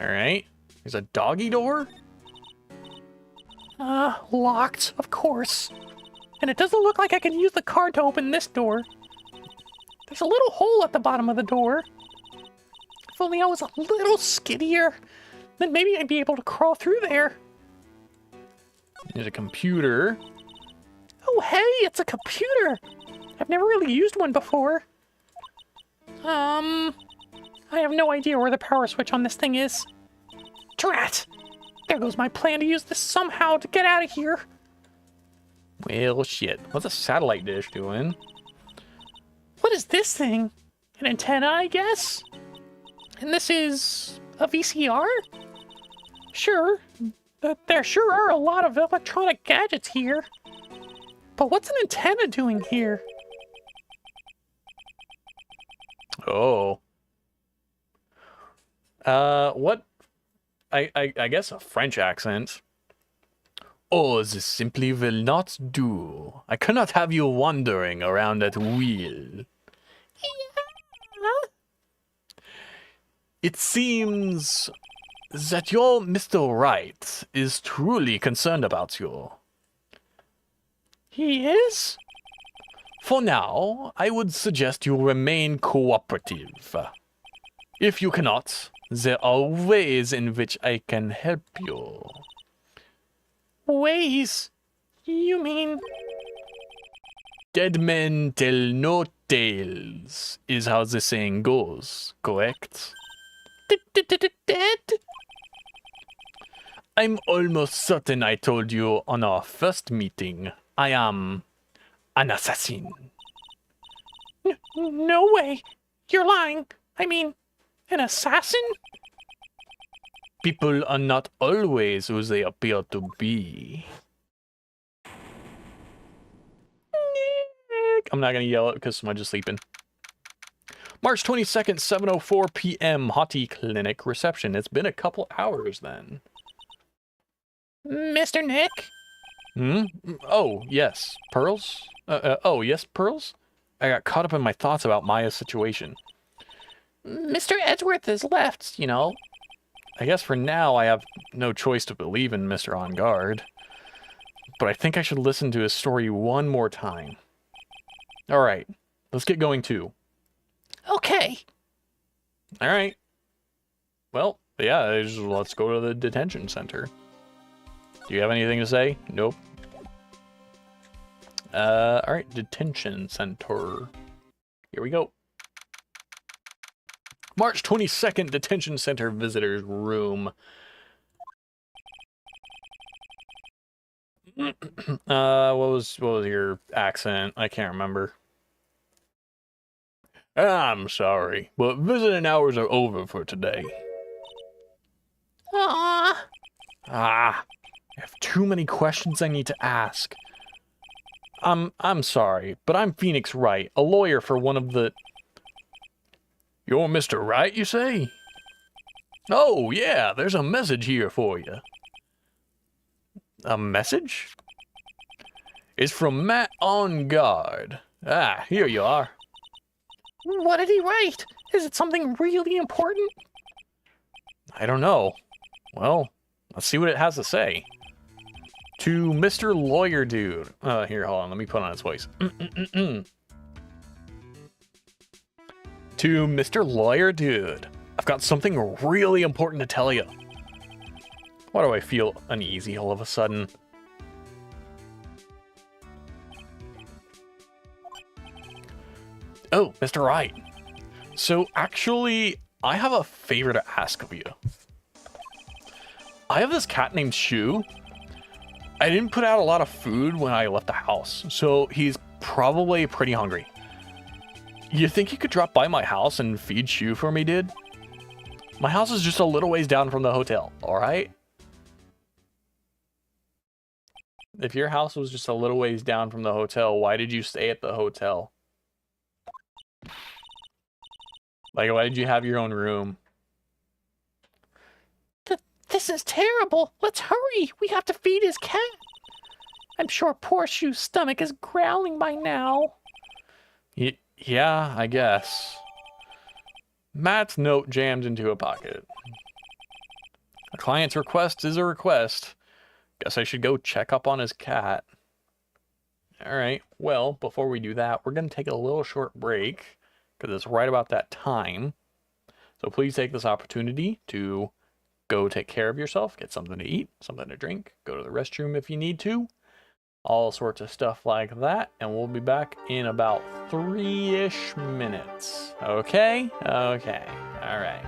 Alright. There's a doggy door? Locked, of course. And it doesn't look like I can use the card to open this door. There's a little hole at the bottom of the door. If only I was a little skiddier, then maybe I'd be able to crawl through there. There's a computer. Oh, hey, it's a computer. I've never really used one before. I have no idea where the power switch on this thing is. Drat! There goes my plan to use this somehow to get out of here. Well, shit. What's a satellite dish doing? What is this thing? An antenna, I guess? And this is a VCR? Sure. There sure are a lot of electronic gadgets here. But what's an antenna doing here? Oh. What? I guess a French accent. Oh, this simply will not do. I cannot have you wandering around that wheel. Yeah. It seems that your Mr. Wright is truly concerned about you. He is? For now, I would suggest you remain cooperative. If you cannot, there are ways in which I can help you. Ways? You mean... Dead men tell no tales, is how the saying goes, correct? Dead? I'm almost certain I told you on our first meeting, I am an assassin. No way. You're lying. I mean, an assassin? People are not always who they appear to be. I'm not going to yell it because someone's just sleeping. March 22nd, 7:04 p.m. Hottie Clinic reception. It's been a couple hours then. Mr. Nick? Oh, yes. Pearls? Oh, yes, Pearls? I got caught up in my thoughts about Maya's situation. Mr. Edgeworth has left, you know. I guess for now I have no choice to believe in Mr. On Guard. But I think I should listen to his story one more time. Alright, let's get going too. Okay. Alright. Well, yeah, let's go to the detention center. Do you have anything to say? Nope. Alright, detention center. Here we go. March 22nd, detention center visitors room. What was your accent? I can't remember. I'm sorry, but visiting hours are over for today. Aww. I have too many questions I need to ask. I'm sorry, but I'm Phoenix Wright, a lawyer for one of the... You're Mr. Wright, you say? Oh, yeah, there's a message here for you. A message? It's from Matt On Guard. Ah, here you are. What did he write? Is it something really important? I don't know. Well, let's see what it has to say. To Mr. Lawyer Dude. Here, hold on, let me put on his voice. To Mr. Lawyer Dude, I've got something really important to tell you. Why do I feel uneasy all of a sudden? Oh, Mr. Wright. So actually, I have a favor to ask of you. I have this cat named Shu. I didn't put out a lot of food when I left the house, so he's probably pretty hungry. You think you could drop by my house and feed Shu for me, dude? My house is just a little ways down from the hotel, alright? If your house was just a little ways down from the hotel, why did you stay at the hotel? Like, why did you have your own room? This is terrible. Let's hurry. We have to feed his cat. I'm sure poor Shu's stomach is growling by now. Yeah, I guess. Matt's note jammed into a pocket. A client's request is a request. Guess I should go check up on his cat. Alright, well, before we do that, we're going to take a little short break, because it's right about that time. So please take this opportunity to go take care of yourself, get something to eat, something to drink, go to the restroom if you need to. All sorts of stuff like that, and we'll be back in about 3-ish minutes. Okay? Okay. All right.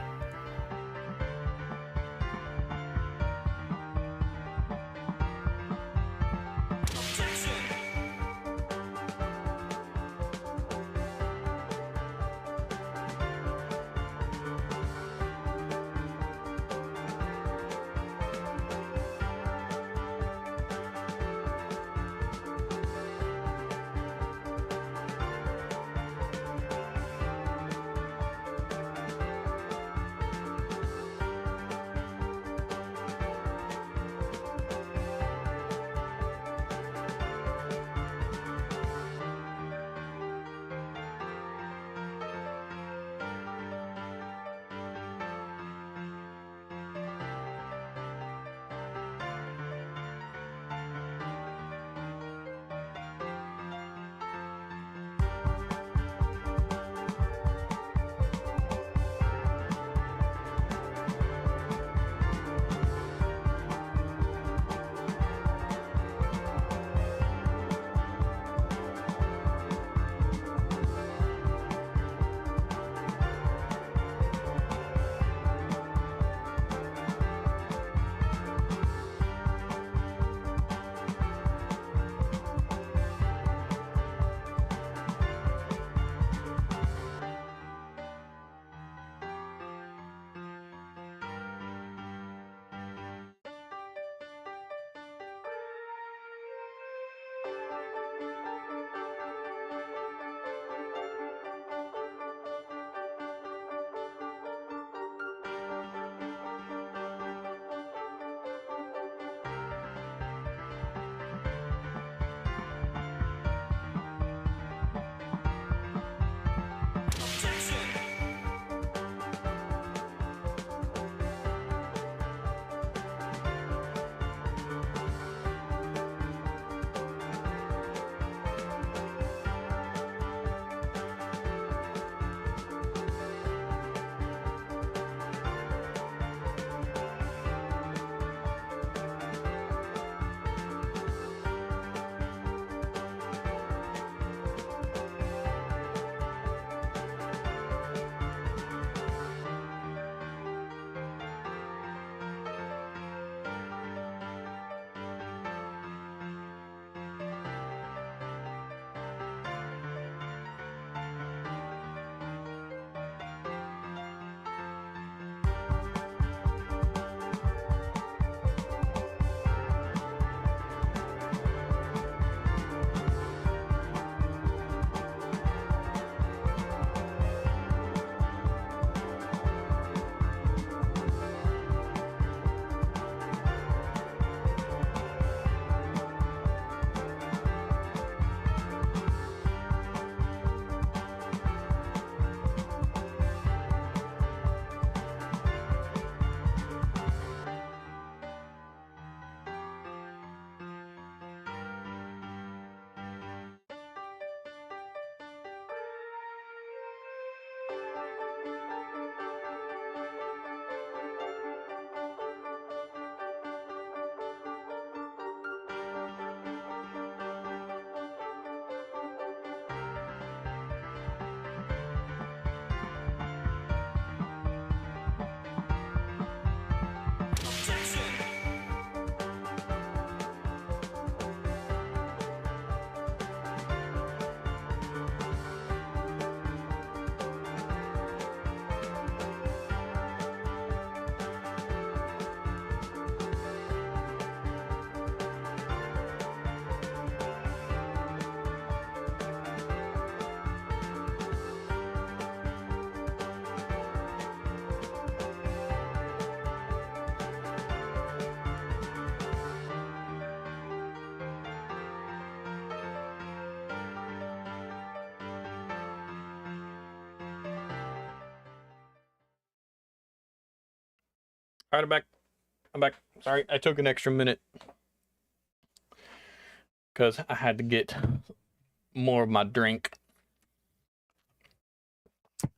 All right, I'm back. I'm back. Sorry, I took an extra minute because I had to get more of my drink.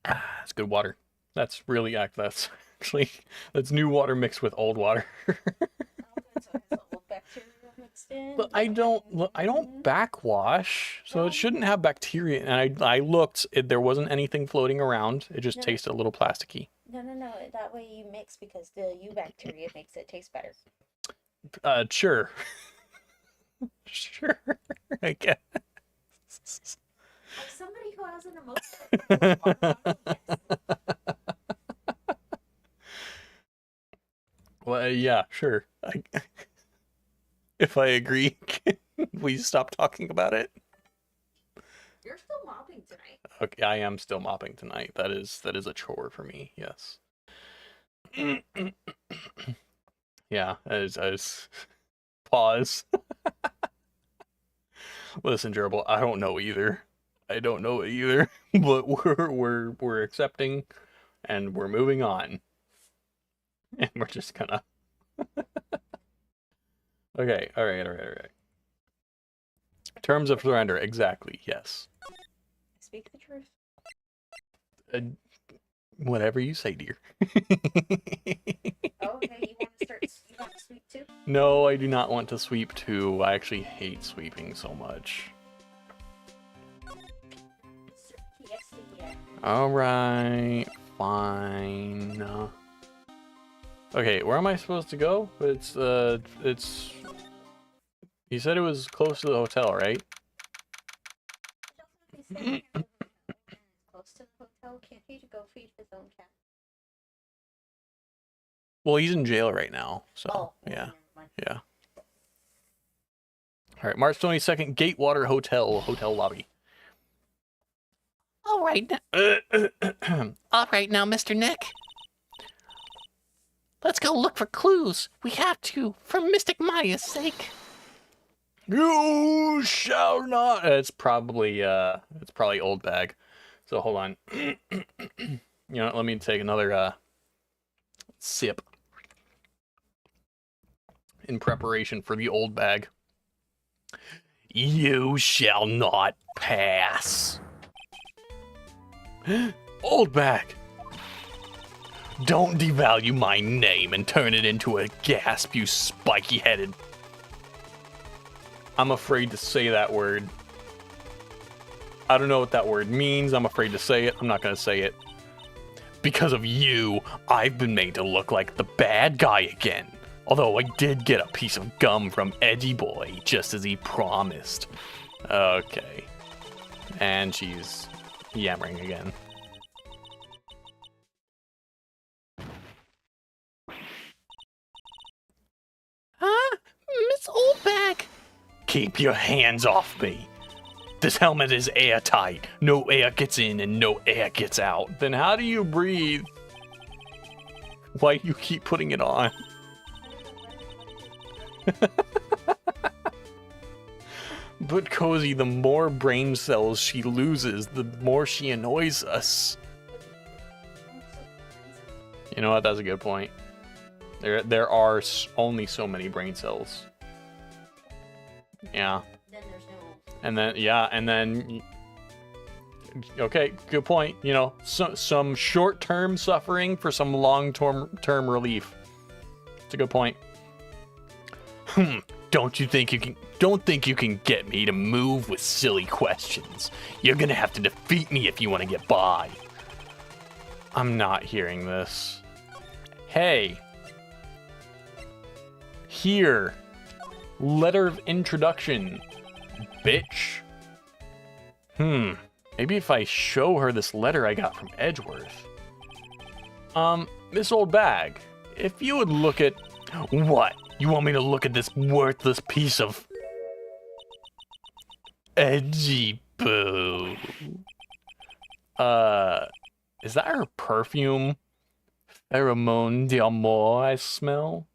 That's good water. That's actually that's new water mixed with old water. But I don't backwash, so it shouldn't have bacteria. And I looked, there wasn't anything floating around. It just tasted a little plasticky. No. That way you mix because the U bacteria makes it taste better. Sure. Sure, I guess. As somebody who has an emotion. Well, yeah, sure. If I agree, can we stop talking about it? You're still mopping tonight. Okay, I am still mopping tonight. That is a chore for me. Yes. Yeah, as pause. Listen, Gerbil, I don't know either. But we're accepting, and we're moving on, and we're just gonna. Okay, all right. Terms of surrender, exactly. Yes. Speak the truth. Whatever you say, dear. Oh, okay, you want to sweep too? No, I do not want to sweep too. I actually hate sweeping so much. Alright, fine. Okay, where am I supposed to go? It's you said it was close to the hotel, right? Close to the hotel, can't he go feed his own cat? Well, he's in jail right now, so Oh, yeah. Yeah. All right, March 22nd, Gatewater Hotel lobby. All right. All right now, Mr. Nick. Let's go look for clues. We have to, for Mystic Maya's sake. You shall not. It's probably old bag. So hold on. Let me take another sip in preparation for the old bag. You shall not pass. Old bag. Don't devalue my name and turn it into a gasp, you spiky-headed. I'm afraid to say that word. I don't know what that word means. I'm afraid to say it. I'm not going to say it. Because of you, I've been made to look like the bad guy again. Although I did get a piece of gum from Edgy Boy, just as he promised. Okay. And she's yammering again. Huh? Miss Oldbag! Keep your hands off me. This helmet is airtight. No air gets in and no air gets out. Then how do you breathe? Why do you keep putting it on? But Cozy, the more brain cells she loses, the more she annoys us. You know what? That's a good point. There are only so many brain cells. Yeah. Then there's no. And then okay, good point. Some short-term suffering for some long-term relief. It's a good point. Don't think you can get me to move with silly questions. You're gonna have to defeat me if you want to get by. I'm not hearing this. Hey. Here. Letter of introduction. Bitch. Maybe if I show her this letter I got from Edgeworth. This old bag. If you would look at... What? You want me to look at this worthless piece of... Edgy poo. Is that her perfume? Pheromone d'amour I smell?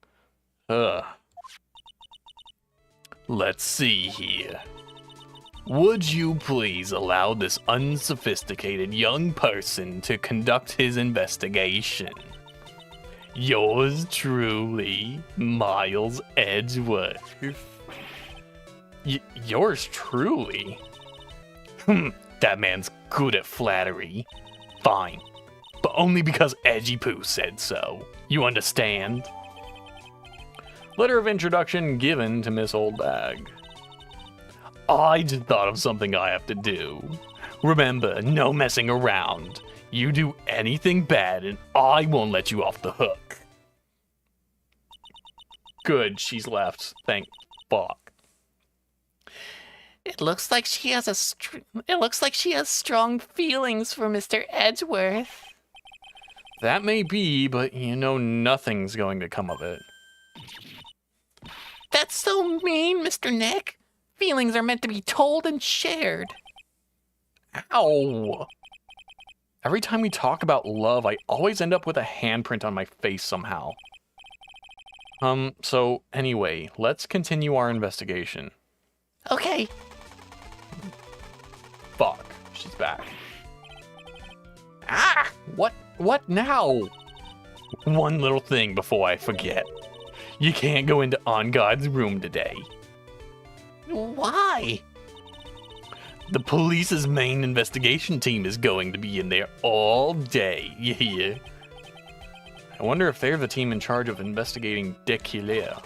Ugh. Let's see here. Would you please allow this unsophisticated young person to conduct his investigation? Yours truly, Miles Edgeworth. Yours truly? That man's good at flattery. Fine. But only because Edgy Poo said so. You understand? Letter of introduction given to Miss Oldbag. I just thought of something I have to do. Remember, no messing around. You do anything bad and I won't let you off the hook. Good, she's left. Thank fuck. It looks like she has strong feelings for Mr. Edgeworth. That may be, but you know nothing's going to come of it. That's so mean, Mr. Nick. Feelings are meant to be told and shared. Ow! Every time we talk about love, I always end up with a handprint on my face somehow. So anyway, let's continue our investigation. Okay. Fuck, she's back. Ah! What now? One little thing before I forget. You can't go into On God's room today. Why? The police's main investigation team is going to be in there all day, you hear? I wonder if they're the team in charge of investigating Dick Hilaire.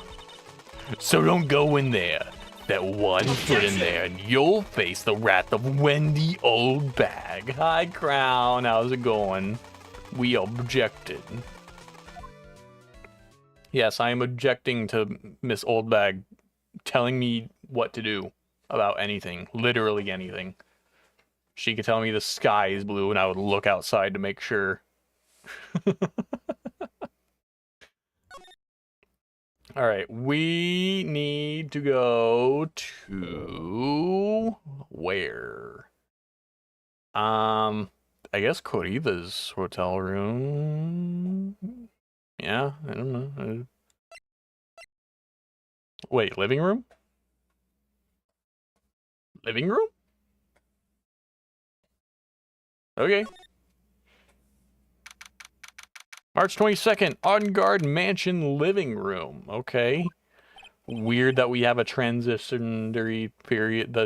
So don't go in there. That one foot in there and you'll face the wrath of Wendy Oldbag. Hi, Crown. How's it going? We objected. Yes, I am objecting to Miss Oldbag telling me what to do about anything. Literally anything. She could tell me the sky is blue and I would look outside to make sure. Alright, we need to go to... where? I guess Corida's hotel room. Yeah, I don't know. Wait, living room? Living room? Okay. March 22nd, On Guard Mansion living room. Okay. Weird that we have a transitionary period,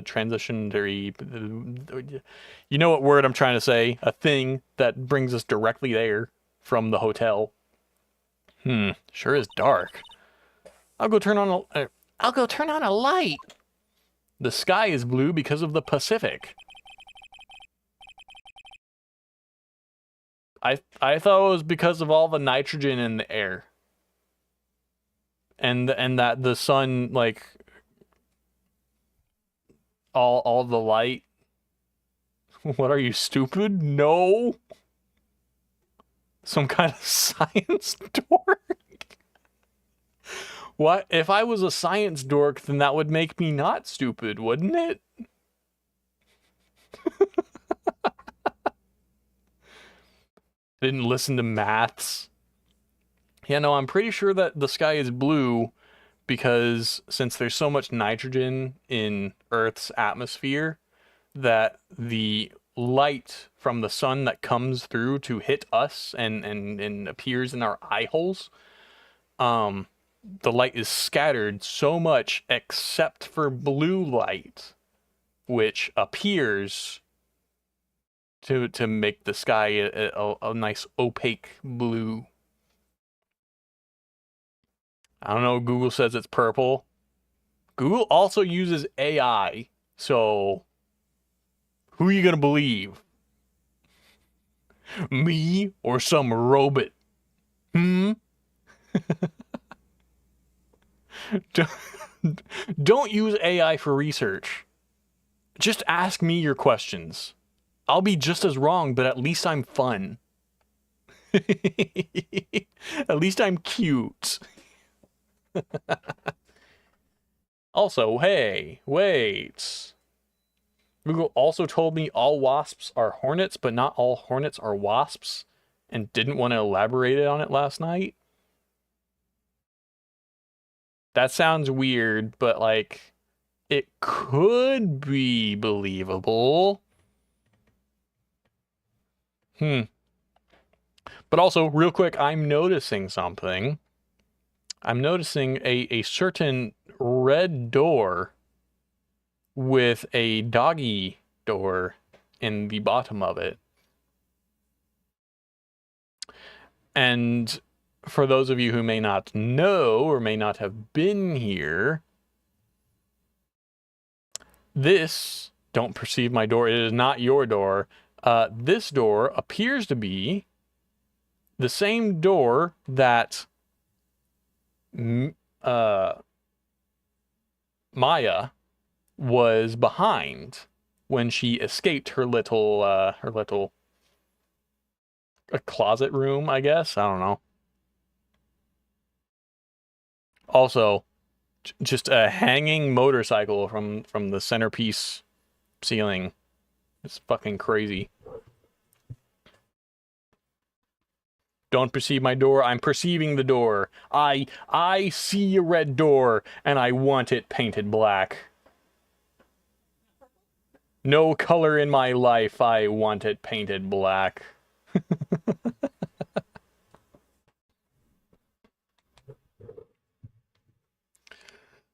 you know what word I'm trying to say? A thing that brings us directly there from the hotel. Sure is dark. I'll go turn on a light. The sky is blue because of the Pacific. I thought it was because of all the nitrogen in the air. And that the sun, like, all the light. What are you, stupid? No. Some kind of science dork? What? If I was a science dork, then that would make me not stupid, wouldn't it? Didn't listen to maths. Yeah, no, I'm pretty sure that the sky is blue because since there's so much nitrogen in Earth's atmosphere, that the light from the sun that comes through to hit us and appears in our eye holes, the light is scattered so much except for blue light, which appears to make the sky a nice opaque blue. I don't know, Google says it's purple. Google also uses AI, so who are you gonna believe? Me or some robot? Don't use AI for research. Just ask me your questions. I'll be just as wrong, but at least I'm fun. At least I'm cute. Also, hey, wait. Google also told me all wasps are hornets, but not all hornets are wasps, and didn't want to elaborate on it last night. That sounds weird, but like, it could be believable. But also, real quick, I'm noticing something. I'm noticing a certain red door with a doggy door in the bottom of it. And for those of you who may not know or may not have been here, this, don't perceive my door, it is not your door. This door appears to be the same door that Maya was behind when she escaped her little a closet room, I guess. I don't know. Also, just a hanging motorcycle from the centerpiece ceiling. It's fucking crazy. Don't perceive my door. I'm perceiving the door. I see a red door, and I want it painted black. No color in my life. I want it painted black.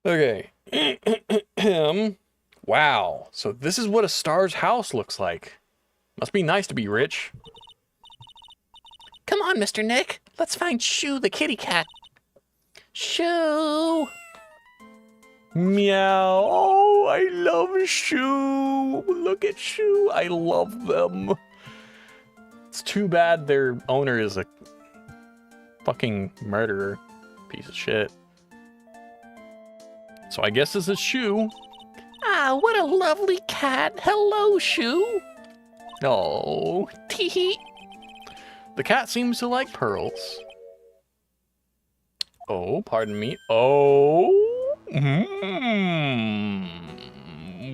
Okay. Wow. So this is what a star's house looks like. Must be nice to be rich. Come on, Mr. Nick. Let's find Shoo the kitty cat. Shoo! Meow. Oh, I love Shoo. Look at Shoo. I love them. It's too bad their owner is a fucking murderer. Piece of shit. So I guess this is Shoo. Ah, what a lovely cat. Hello, Shoo. Oh, Tee-hee. the cat seems to like pearls. Oh, pardon me. Oh,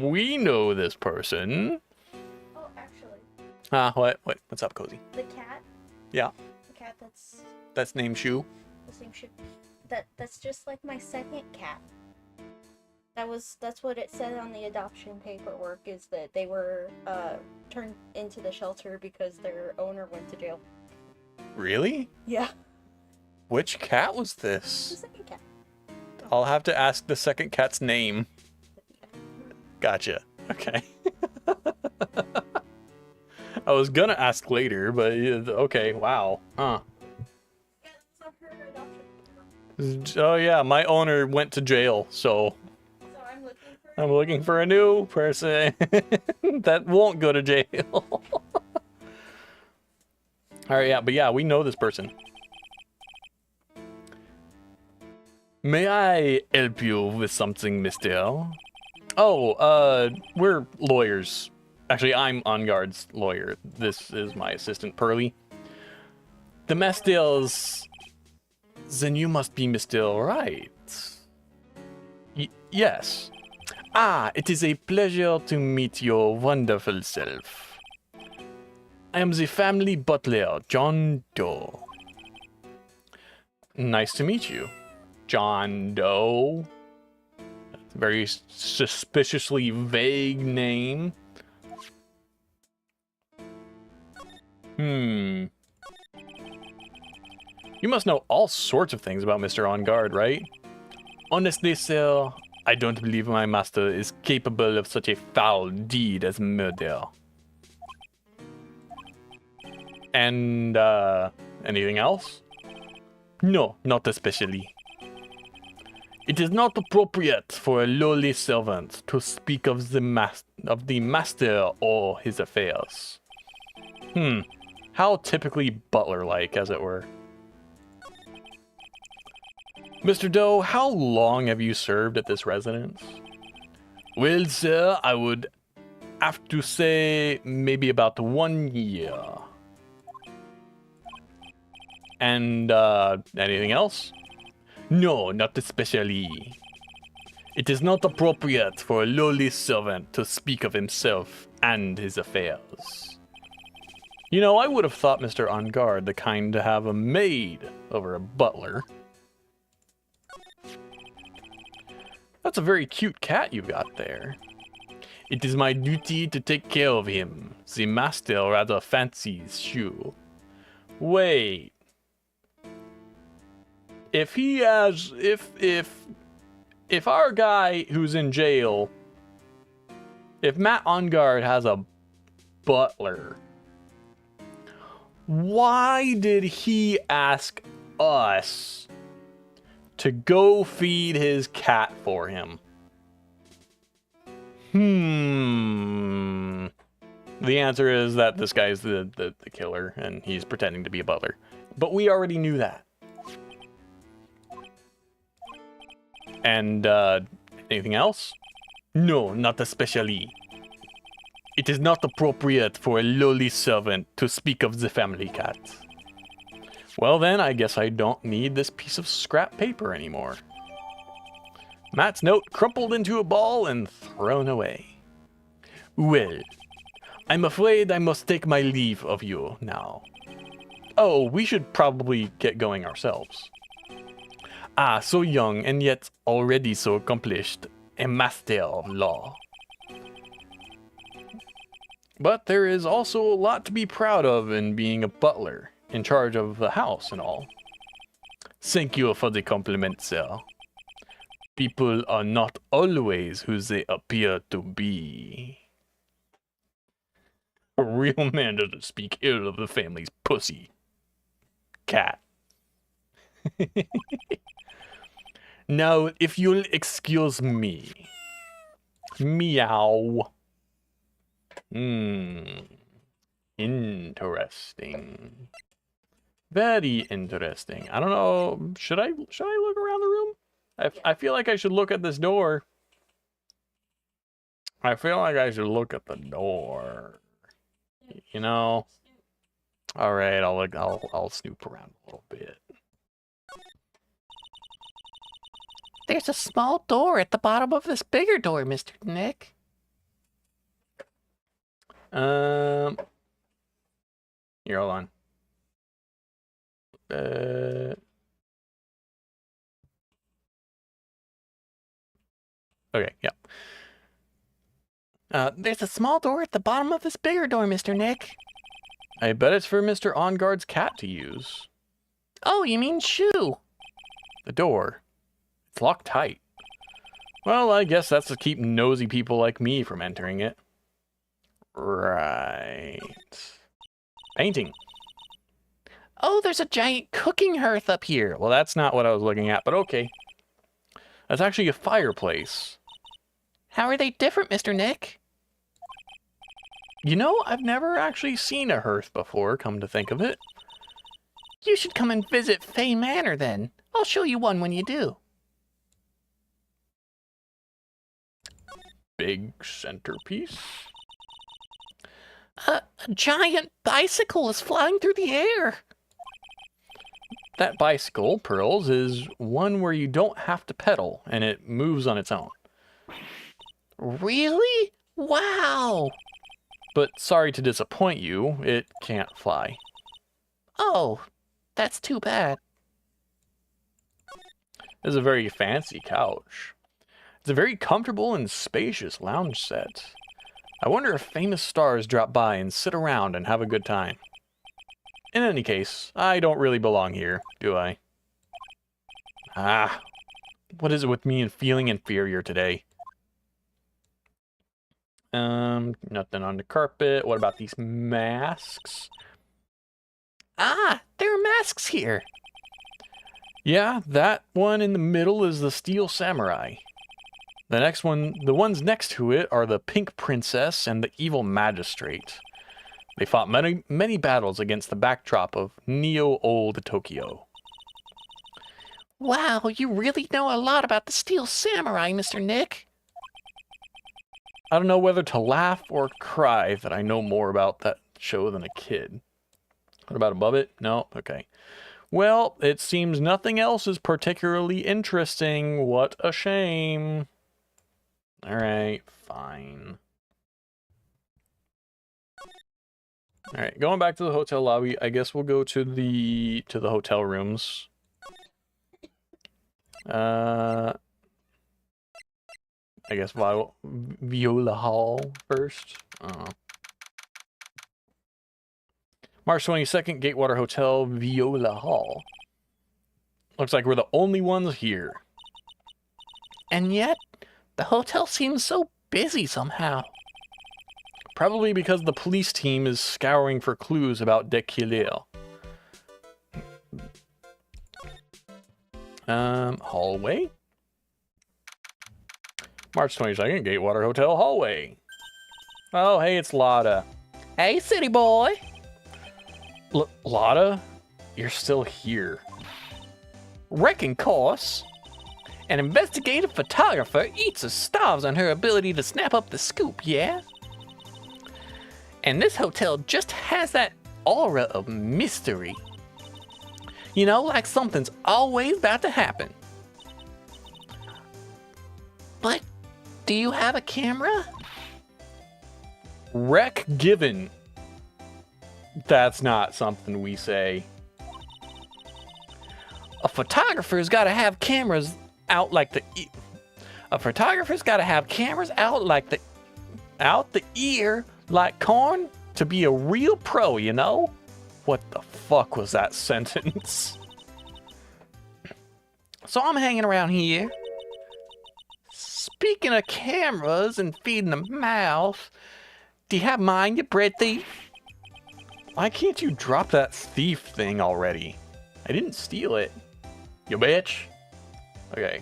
we know this person. Oh, actually, What's up, Cozy? the cat. Yeah. The cat that's That's named Shoo. the same shit. That's just like my second cat. That's what it said on the adoption paperwork, is that they were turned into the shelter because their owner went to jail. Really? Yeah. Which cat was The this? second cat. I'll have to ask the second cat's name. Gotcha. Okay. I was gonna ask later, but okay, wow. Huh. Yeah, it's on her adoption paperwork. Oh yeah, my owner went to jail, so So I'm I'm looking for a new person that won't go to jail. Alright, yeah, but yeah, we know this person. May I help you with something, mister? Oh, we're lawyers. Actually, I'm On Guard's lawyer. This is my assistant, Pearly. The Mastils... Then you must be Mr. Right. Yes. Ah, it is a pleasure to meet your wonderful self. I am the family butler, John Doe. Nice to meet you, John Doe. That's a very suspiciously vague name. You must know all sorts of things about Mr. On Guard, right? Honestly, sir, I don't believe my master is capable of such a foul deed as murder. And, anything else? No, not especially. It is not appropriate for a lowly servant to speak of the master or his affairs. How typically butler-like, as it were. Mr. Doe, how long have you served at this residence? Well, sir, I would have to say maybe about 1 year. And, anything else? No, not especially. It is not appropriate for a lowly servant to speak of himself and his affairs. You know, I would have thought Mr. On Guard the kind to have a maid over a butler. That's a very cute cat you've got there. It is my duty to take care of him. The master rather fancies Shoo. Wait. If he has, if our guy who's in jail, if Matt Engarde has a butler, why did he ask us to go feed his cat for him? The answer is that this guy's the killer and he's pretending to be a butler. But we already knew that. And anything else? No, not especially. It is not appropriate for a lowly servant to speak of the family cat. Well then, I guess I don't need this piece of scrap paper anymore. Matt's note crumpled into a ball and thrown away. Well, I'm afraid I must take my leave of you now. Oh, we should probably get going ourselves. Ah, so young and yet already so accomplished, a master of law. But there is also a lot to be proud of in being a butler, in charge of the house and all. Thank you for the compliment, sir. People are not always who they appear to be. A real man doesn't speak ill of the family's pussy. Cat. Now, if you'll excuse me. Meow. Interesting. Very interesting. I don't know. Should I look around the room? I feel like I should look at this door. I feel like I should look at the door. You know. All right, I'll snoop around a little bit. There's a small door at the bottom of this bigger door, Mr. Nick. Here, hold on. Okay, yeah. There's a small door at the bottom of this bigger door, Mr. Nick. I bet it's for Mr. Engarde's cat to use. Oh, you mean Shoe? The door. It's locked tight. Well, I guess that's to keep nosy people like me from entering it. Right. Painting. Oh, there's a giant cooking hearth up here. Well, that's not what I was looking at, but okay. That's actually a fireplace. How are they different, Mr. Nick? You know, I've never actually seen a hearth before, come to think of it. You should come and visit Fay Manor then. I'll show you one when you do. Big centerpiece. A giant bicycle is flying through the air. That bicycle, Pearls, is one where you don't have to pedal, and it moves on its own. Really? Wow. But sorry to disappoint you, it can't fly. Oh, that's too bad. This is a very fancy couch. It's a very comfortable and spacious lounge set. I wonder if famous stars drop by and sit around and have a good time. In any case, I don't really belong here, do I? Ah, what is it with me and feeling inferior today? Nothing on the carpet. What about these masks? Ah, there are masks here. Yeah, that one in the middle is the Steel Samurai. The next one, the ones next to it are the Pink Princess and the Evil Magistrate. They fought many battles against the backdrop of Neo-Old Tokyo. Wow, you really know a lot about the Steel Samurai, Mr. Nick. I don't know whether to laugh or cry that I know more about that show than a kid. What about above it? No? Okay. Well, it seems nothing else is particularly interesting. What a shame. Alright, fine. Alright, going back to the hotel lobby, I guess we'll go to the hotel rooms. I guess Viola Hall first. March 22nd, Gatewater Hotel, Viola Hall. Looks like we're the only ones here. And yet, the hotel seems so busy somehow. Probably because the police team is scouring for clues about De Killer. Hallway? March 22nd, Gatewater Hotel hallway. Oh, hey, it's Lotta. Hey, city boy. Lotta? You're still here. Wrecking course. An investigative photographer eats her stars on her ability to snap up the scoop, yeah? And this hotel just has that aura of mystery. You know, like something's always about to happen. But do you have a camera? Wreck given. That's not something we say. A photographer's got to have cameras out like the out the ear like corn to be a real pro, you know? What the fuck was that sentence? So I'm hanging around here. Speaking of cameras and feeding the mouth, do you have mine, you bread thief? Why can't you drop that thief thing already? I didn't steal it. You bitch. Okay.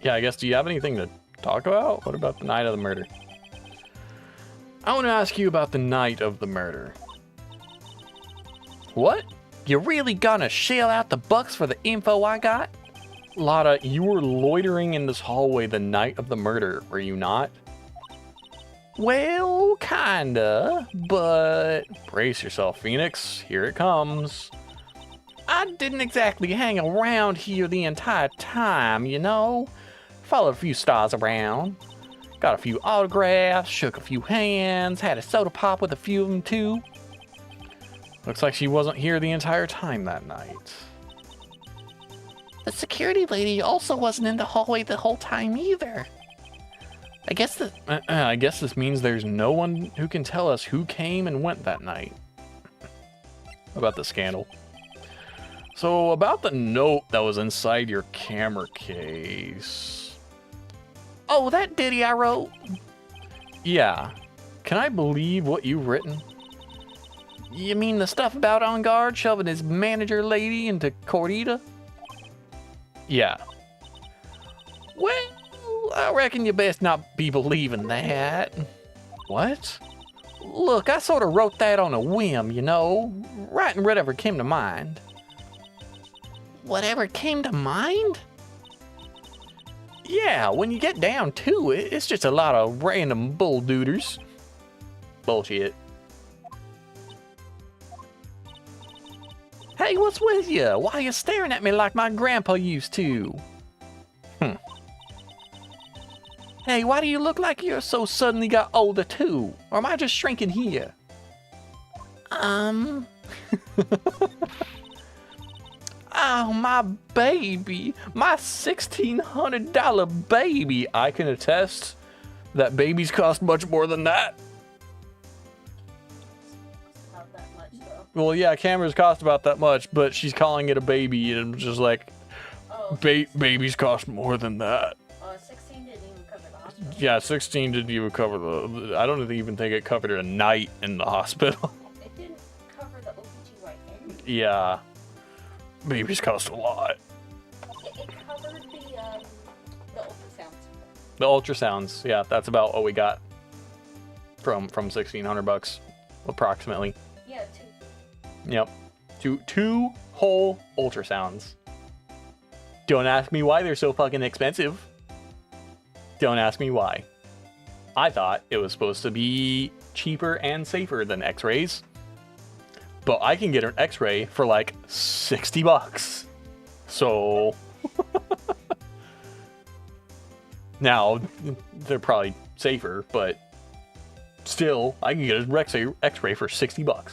Yeah, I guess, do you have anything to talk about? What about the night of the murder? I want to ask you about the night of the murder. What? You really gonna shell out the bucks for the info I got? Lotta, you were loitering in this hallway the night of the murder, were you not? Well, kinda, but... Brace yourself, Phoenix. Here it comes. I didn't exactly hang around here the entire time, you know? Followed a few stars around. Got a few autographs, shook a few hands, had a soda pop with a few of them too. Looks like she wasn't here the entire time that night. The security lady also wasn't in the hallway the whole time either. I guess this means there's no one who can tell us who came and went that night. About the scandal. So, about the note that was inside your camera case. Oh, that ditty I wrote? Yeah. Can I believe what you've written? You mean the stuff about On Guard shoving his manager lady into Cordita? Yeah. Well, I reckon you best not be believing that. What? Look, I sort of wrote that on a whim, you know, writing whatever came to mind. Whatever came to mind? Yeah, when you get down to it, it's just a lot of random bull-dooders. Bullshit. Hey, what's with you? Why are you staring at me like my grandpa used to? Hey, why do you look like you're so suddenly got older too? Or am I just shrinking here? Oh, my baby. My $1,600 baby. I can attest that babies cost much more than that. Not that much, though. Well, yeah, cameras cost about that much, but she's calling it a baby, and I'm just like, Oh, babies cost more than that. 16 didn't even cover the hospital. Yeah, 16 didn't even cover the... I don't even think it covered a night in the hospital. It didn't cover the OBGYN. Yeah. Babies cost a lot. It covered the ultrasounds. The ultrasounds, yeah, that's about what we got from $1,600 approximately. Yeah, 2. Yep. Two whole ultrasounds. Don't ask me why they're so fucking expensive. Don't ask me why. I thought it was supposed to be cheaper and safer than x-rays. But I can get an x-ray for like $60. So... Now, they're probably safer, but still, I can get an x-ray for $60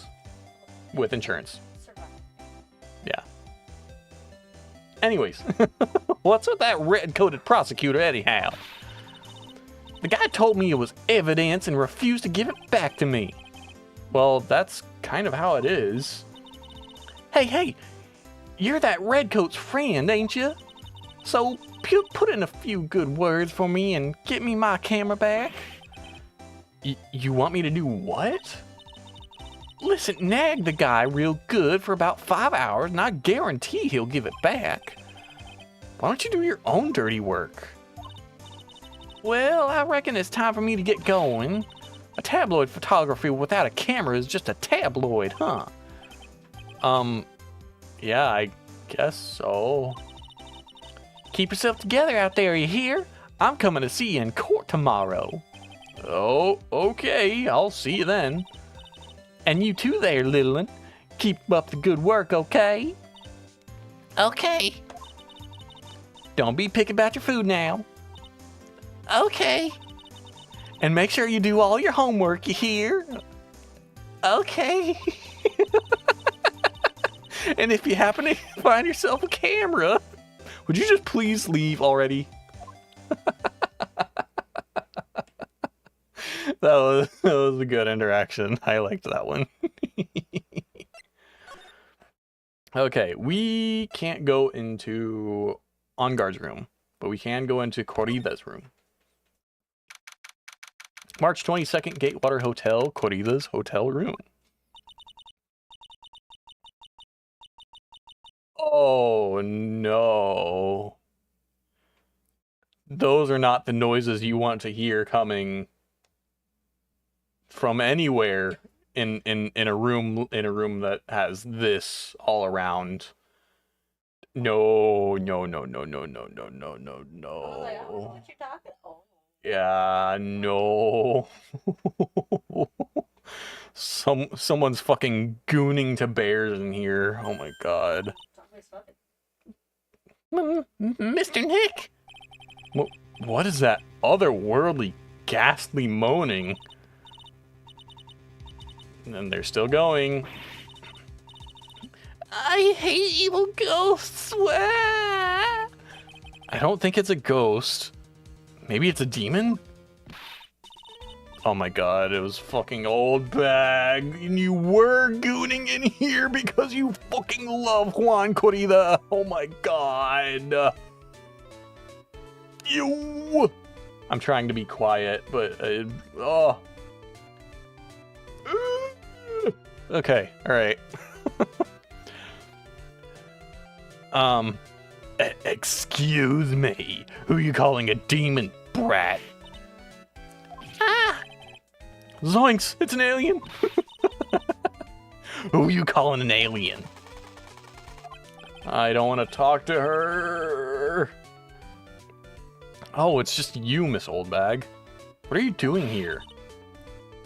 with insurance. Survive. Yeah. Anyways, what's with that red-coated prosecutor anyhow? The guy told me it was evidence and refused to give it back to me. Well, that's kind of how it is. Hey, you're that Redcoat's friend, ain't you? So put in a few good words for me and get me my camera back. You want me to do what? Listen, nag the guy real good for about 5 hours and I guarantee he'll give it back. Why don't you do your own dirty work? Well, I reckon it's time for me to get going. A tabloid photography without a camera is just a tabloid, huh? Yeah, I guess so. Keep yourself together out there, you hear? I'm coming to see you in court tomorrow. Oh, okay, I'll see you then. And you too there, little one. Keep up the good work, okay? Okay. Don't be picky about your food now. Okay. And make sure you do all your homework, you hear? Okay. And if you happen to find yourself a camera, would you just please leave already? That was a good interaction. I liked that one. Okay, we can't go into Enguarde's room, but we can go into Corrida's room. March 22nd, Gatewater Hotel, Corrida's hotel room. Oh no. Those are not the noises you want to hear coming from anywhere in a room that has this all around. No. I was like, I don't know what you're talking about. Yeah, no. Someone's fucking gooning to bears in here. Oh my god. Mr. Nick? What is that otherworldly, ghastly moaning? And they're still going. I hate evil ghosts. I don't think it's a ghost. Maybe it's a demon? Oh my god, it was fucking Old Bag. And you were gooning in here because you fucking love Juan Corrida. Oh my god. You. I'm trying to be quiet, but oh. Okay, alright. Excuse me. Who are you calling a demon, brat? Ah! Zoinks, it's an alien. Who are you calling an alien? I don't want to talk to her. Oh, it's just you, Miss Oldbag. What are you doing here?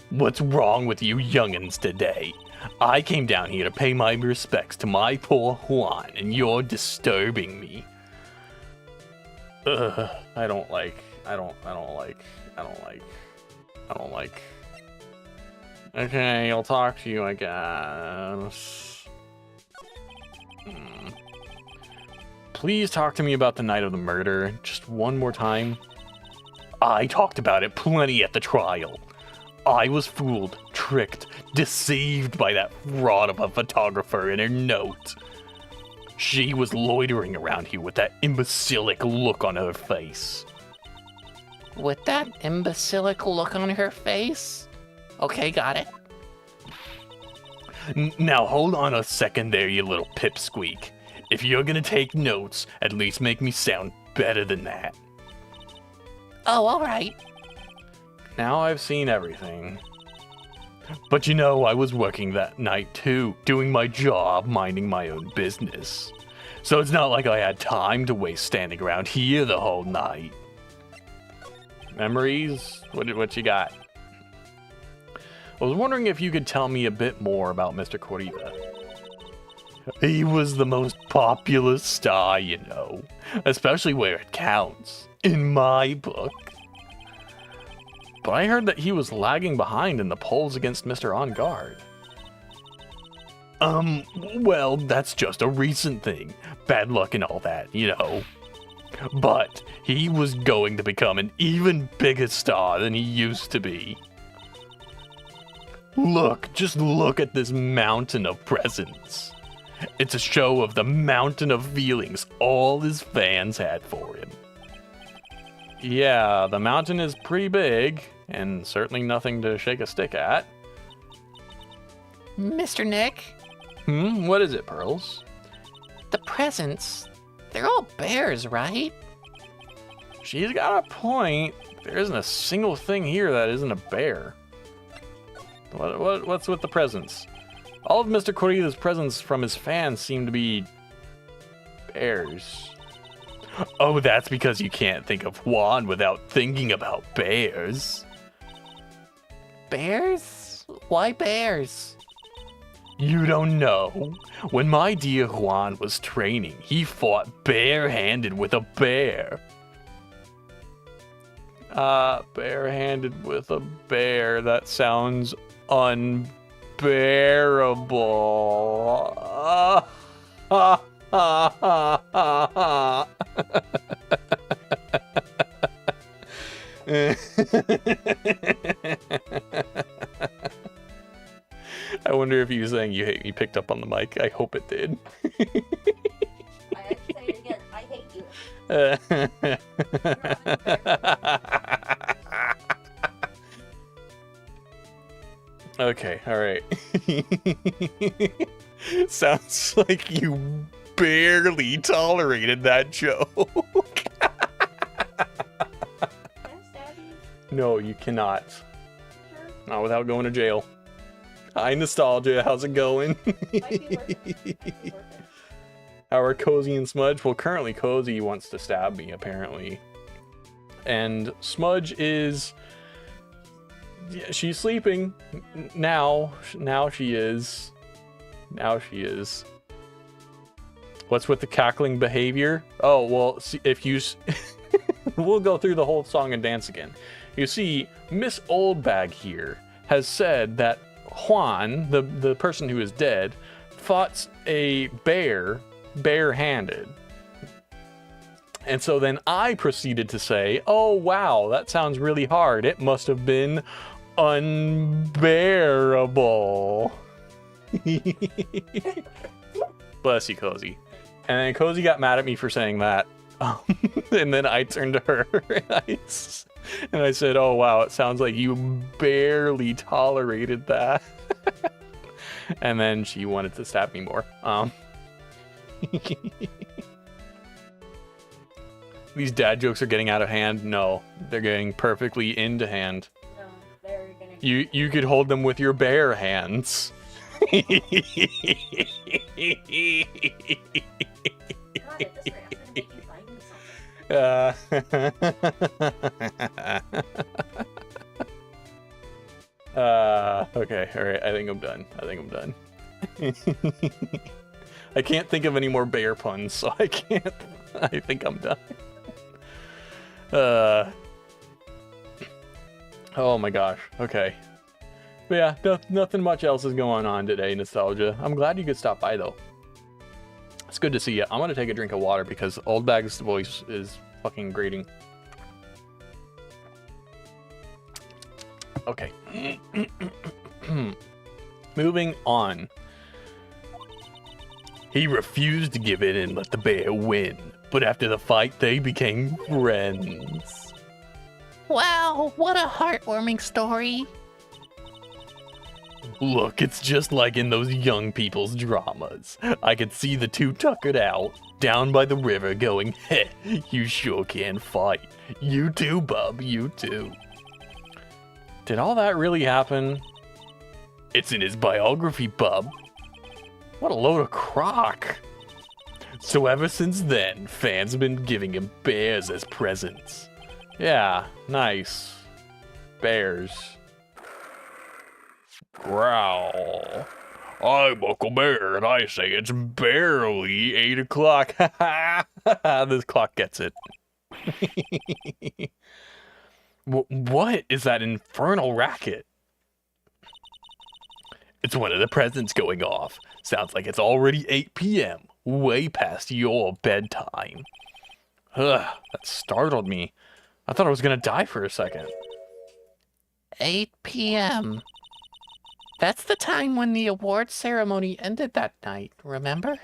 What's wrong with you youngins today? I came down here to pay my respects to my poor Juan, and you're disturbing me. I don't like. Okay, I'll talk to you, I guess. Please talk to me about the night of the murder, just one more time. I talked about it plenty at the trial. I was fooled, tricked, deceived by that fraud of a photographer in her note. She was loitering around here with that imbecilic look on her face. With that imbecilic look on her face? Okay, got it. Now hold on a second there, you little pipsqueak. If you're gonna take notes, at least make me sound better than that. Oh, alright. Now I've seen everything. But you know, I was working that night too, doing my job, minding my own business. So it's not like I had time to waste standing around here the whole night. Memories? What you got? I was wondering if you could tell me a bit more about Mr. Corrida. He was the most popular star, you know. Especially where it counts. In my book. But I heard that he was lagging behind in the polls against Mr. Enguarde. Well, that's just a recent thing. Bad luck and all that, you know. But he was going to become an even bigger star than he used to be. Look, just look at this mountain of presents. It's a show of the mountain of feelings all his fans had for him. Yeah, the mountain is pretty big, and certainly nothing to shake a stick at. Mr. Nick, What is it, Pearls? the presents, they're all bears, right? She's got a point. There isn't a single thing here that isn't a bear. What's with the presents? All of Mr. Corrida's presents from his fans seem to be bears. Oh, that's because you can't think of Juan without thinking about bears. Bears? Why bears? You don't know. When my dear Juan was training, he fought barehanded with a bear. Barehanded with a bear. That sounds unbearable. I wonder if you saying you hate me picked up on the mic. I hope it did. I have to say it again. I hate you. Okay, alright. Sounds like you barely tolerated that joke. Can I stab you? No, you cannot. Sure. Not without going to jail. Hi, Nostalgia. How's it going? Might be worth it. Might be worth it. How are Cozy and Smudge? Well, currently Cozy wants to stab me, apparently. And Smudge is... Yeah, she's sleeping. Now she is. Now she is. What's with the cackling behavior? Oh, well, see, if you... We'll go through the whole song and dance again. You see, Miss Oldbag here has said that Juan, the person who is dead, fought a bear barehanded. And so then I proceeded to say, oh wow, that sounds really hard. It must have been unbearable. Bless you, Cozy. And then Cozy got mad at me for saying that. And then I turned to her and I said, oh wow, it sounds like you barely tolerated that. And then she wanted to stab me more. These dad jokes are getting out of hand. No, they're getting perfectly into hand. No, they're gonna. You could hold them with your bare hands. God, at this rate, I'm gonna make you find me something. Okay, alright, I think I'm done. I can't think of any more bear puns, so I can't. I think I'm done. Oh my gosh, okay. But yeah, nothing much else is going on today, Nostalgia. I'm glad you could stop by, though. It's good to see you. I'm gonna take a drink of water because Oldbag's voice is fucking grating. Okay. Moving on. He refused to give in and let the bear win, but after the fight, they became friends. Wow, what a heartwarming story. Look, it's just like in those young people's dramas. I could see the two tuckered out, down by the river going, heh, you sure can fight. You too, bub, you too. Did all that really happen? It's in his biography, bub. What a load of crock. So ever since then, fans have been giving him bears as presents. Yeah, nice. Bears. Growl. I'm Uncle Bear, and I say it's barely 8 o'clock. This clock gets it. What is that infernal racket? It's one of the presents going off. Sounds like it's already 8 p.m., way past your bedtime. Ugh, that startled me. I thought I was gonna die for a second. 8 p.m. That's the time when the award ceremony ended that night, remember?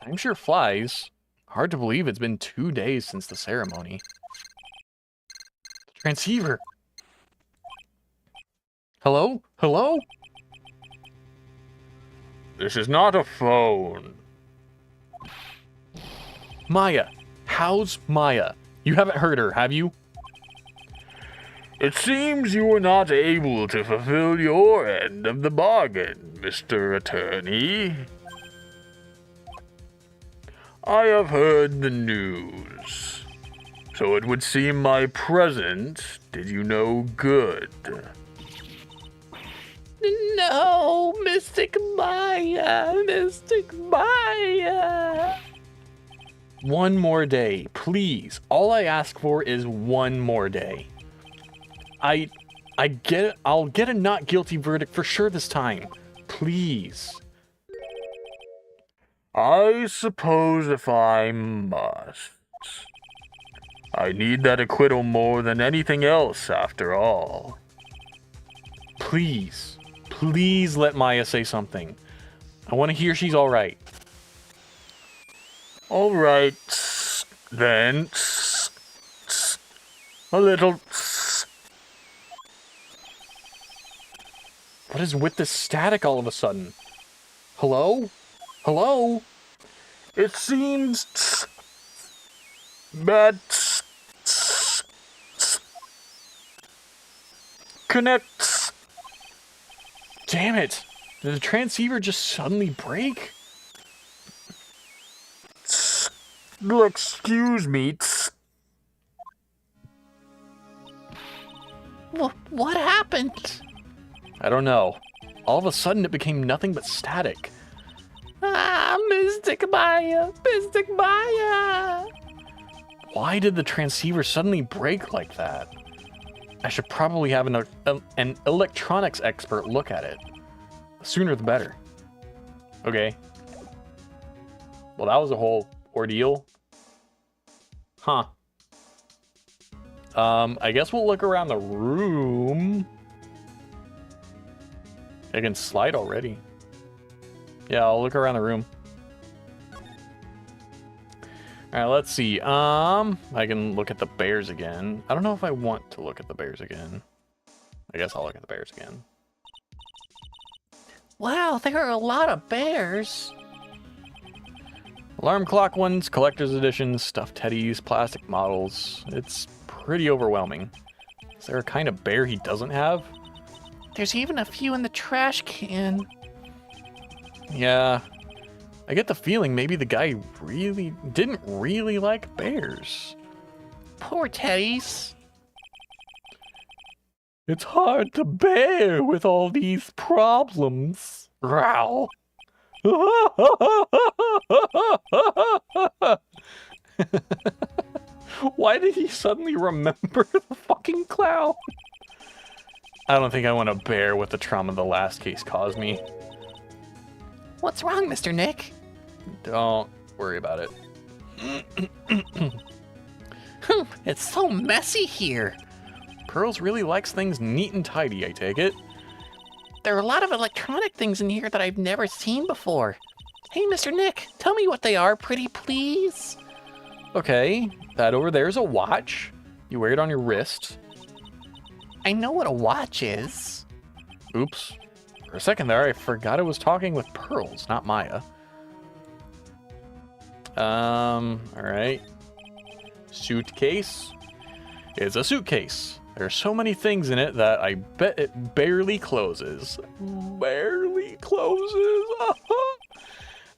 Time sure flies. Hard to believe it's been 2 days since the ceremony. The transceiver. Hello? Hello? This is not a phone. Maya. How's Maya? You haven't heard her, have you? It seems you were not able to fulfill your end of the bargain, Mr. Attorney. I have heard the news. So it would seem my presence did you no good. No, Mystic Maya, Mystic Maya. One more day, please. All I ask for is one more day. I'll get a not guilty verdict for sure this time. Please. I suppose if I must. I need that acquittal more than anything else, after all. Please. Please let Maya say something. I want to hear she's alright. Alright, then. A little. What is with this static all of a sudden? Hello? Hello? It seems bad. Connects. Damn it. Did the transceiver just suddenly break? Excuse me. What happened? I don't know. All of a sudden it became nothing but static. Ah, Mystic Maya, Mystic Maya. Why did the transceiver suddenly break like that? I should probably have an electronics expert look at it. The sooner the better. Okay. Well, that was a whole ordeal. Huh. I guess we'll look around the room. I can slide already. Yeah, I'll look around the room. Alright, let's see. I can look at the bears again. I don't know if I want to look at the bears again. I guess I'll look at the bears again. Wow, there are a lot of bears. Alarm clock ones, collector's editions, stuffed teddies, plastic models. It's pretty overwhelming. Is there a kind of bear he doesn't have? There's even a few in the trash can. Yeah. I get the feeling maybe the guy didn't really like bears. Poor teddies. It's hard to bear with all these problems. Growl. Why did he suddenly remember the fucking clown? I don't think I want to bear what the trauma the last case caused me. What's wrong, Mr. Nick? Don't worry about it. It's so messy here. Pearls really likes things neat and tidy, I take it. There are a lot of electronic things in here that I've never seen before. Hey, Mr. Nick, tell me what they are, pretty please. Okay, that over there is a watch. You wear it on your wrist. I know what a watch is. Oops. For a second there, I forgot I was talking with Pearls, not Maya. Alright. Suitcase. It's a suitcase. There's so many things in it that I bet it barely closes. Barely closes.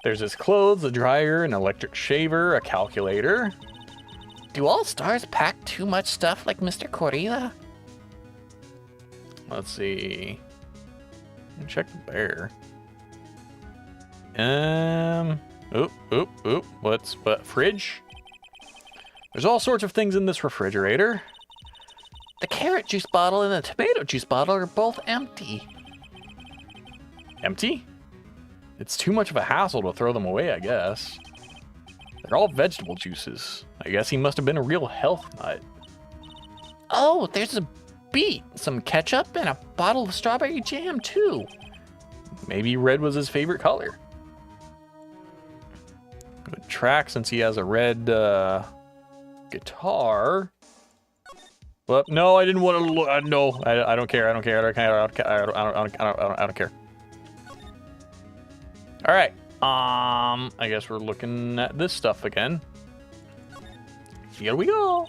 There's his clothes, a dryer, an electric shaver, a calculator. Do all stars pack too much stuff like Mr. Corilla? Let's see. Check the bear. What? Fridge? There's all sorts of things in this refrigerator. The carrot juice bottle and the tomato juice bottle are both empty. Empty? It's too much of a hassle to throw them away, I guess. They're all vegetable juices. I guess he must have been a real health nut. Oh, there's a beet, some ketchup, and a bottle of strawberry jam, too. Maybe red was his favorite color. Good track since he has a red guitar. Well, no, I didn't want to look. No, I don't care. I don't care. I don't care. I don't care. All right. I guess we're looking at this stuff again. Here we go.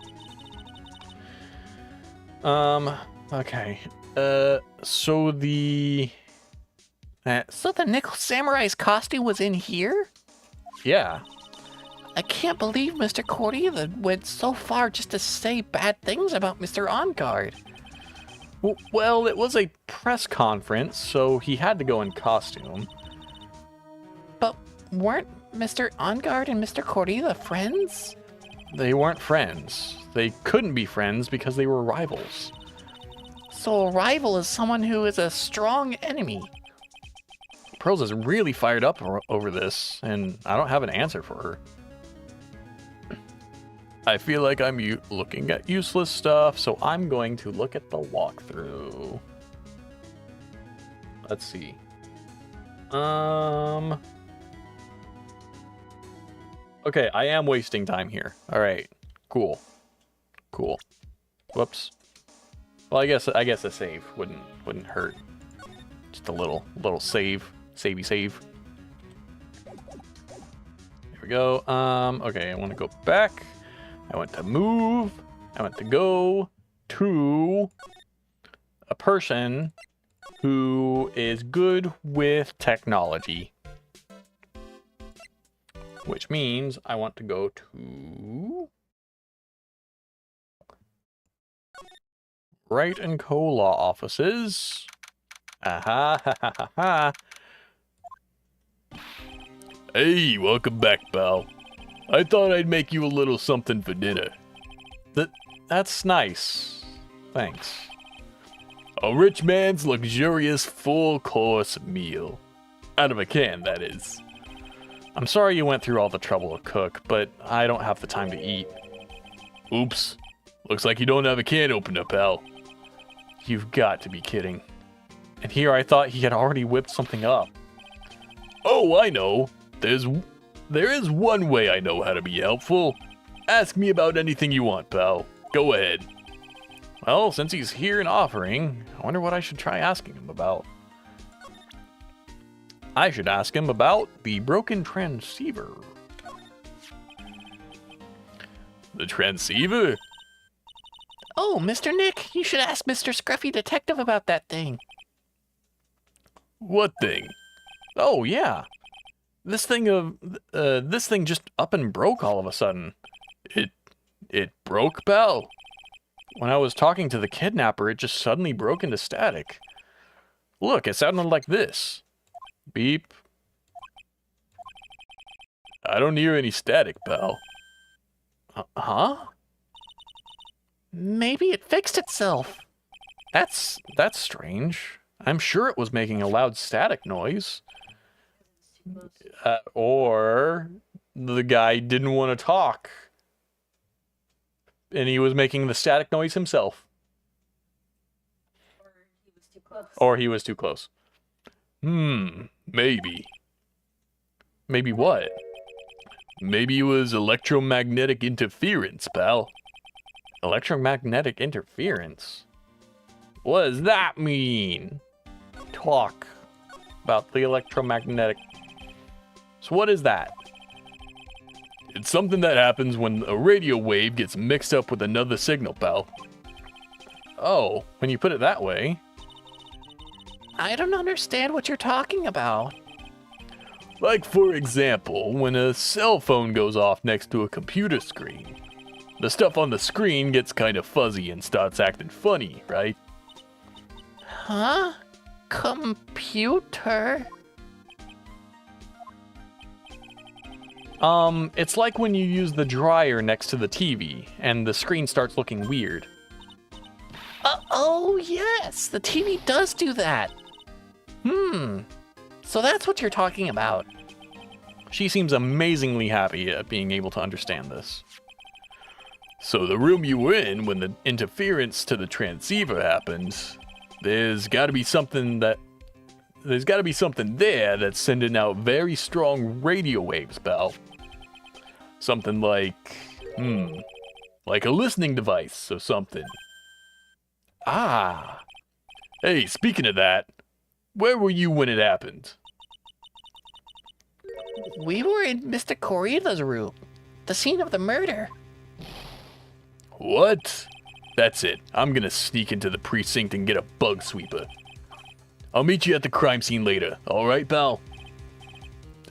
Okay. So the Nickel Samurai's costume was in here? yeah. I can't believe Mr. Cordy went so far just to say bad things about Mr. OnGuard. Well, it was a press conference, so he had to go in costume. But weren't Mr. OnGuard and Mr. Cordy the friends? They weren't friends. They couldn't be friends because they were rivals. So a rival is someone who is a strong enemy. Pearls is really fired up over this, and I don't have an answer for her. I feel like I'm looking at useless stuff, so I'm going to look at the walkthrough. Let's see. Okay, I am wasting time here. All right, cool. Whoops. Well, I guess a save wouldn't hurt. Just a little save. Savey save. Here we go. Okay, I want to go back. I want to move. I want to go to a person who is good with technology. Which means I want to go to Wright & Co. Law Offices. Aha, ha, ha, ha, ha. Hey, welcome back, pal. I thought I'd make you a little something for dinner. That's nice. Thanks. A rich man's luxurious full-course meal. Out of a can, that is. I'm sorry you went through all the trouble to cook, but I don't have the time to eat. Oops. Looks like you don't have a can opener, pal. You've got to be kidding. And here I thought he had already whipped something up. Oh, I know. There is one way I know how to be helpful. Ask me about anything you want, pal. Go ahead. Well, since he's here and offering, I wonder what I should try asking him about. I should ask him about the broken transceiver. The transceiver? Oh, Mr. Nick, you should ask Mr. Scruffy Detective about that thing. What thing? Oh, yeah. This thing just up and broke all of a sudden. It broke, pal? When I was talking to the kidnapper, it just suddenly broke into static. Look, it sounded like this. Beep. I don't hear any static, pal. Huh? Maybe it fixed itself. That's strange. I'm sure it was making a loud static noise. Or the guy didn't want to talk. And he was making the static noise himself. Or he was too close. Or he was too close. Maybe. Maybe what? Maybe it was electromagnetic interference, pal. Electromagnetic interference? What does that mean? Talk about the electromagnetic. So what is that? It's something that happens when a radio wave gets mixed up with another signal, pal. Oh, when you put it that way. I don't understand what you're talking about. Like, for example, when a cell phone goes off next to a computer screen. The stuff on the screen gets kind of fuzzy and starts acting funny, right? Huh? Computer? It's like when you use the dryer next to the TV, and the screen starts looking weird. Oh, yes, the TV does do that. So that's what you're talking about. She seems amazingly happy at being able to understand this. So the room you were in when the interference to the transceiver happened, there's gotta be something there that's sending out very strong radio waves, pal. Something like a listening device or something. Ah. Hey, speaking of that, where were you when it happened? We were in Mr. Corrida's room. The scene of the murder. What? That's it. I'm gonna sneak into the precinct and get a bug sweeper. I'll meet you at the crime scene later, alright, pal?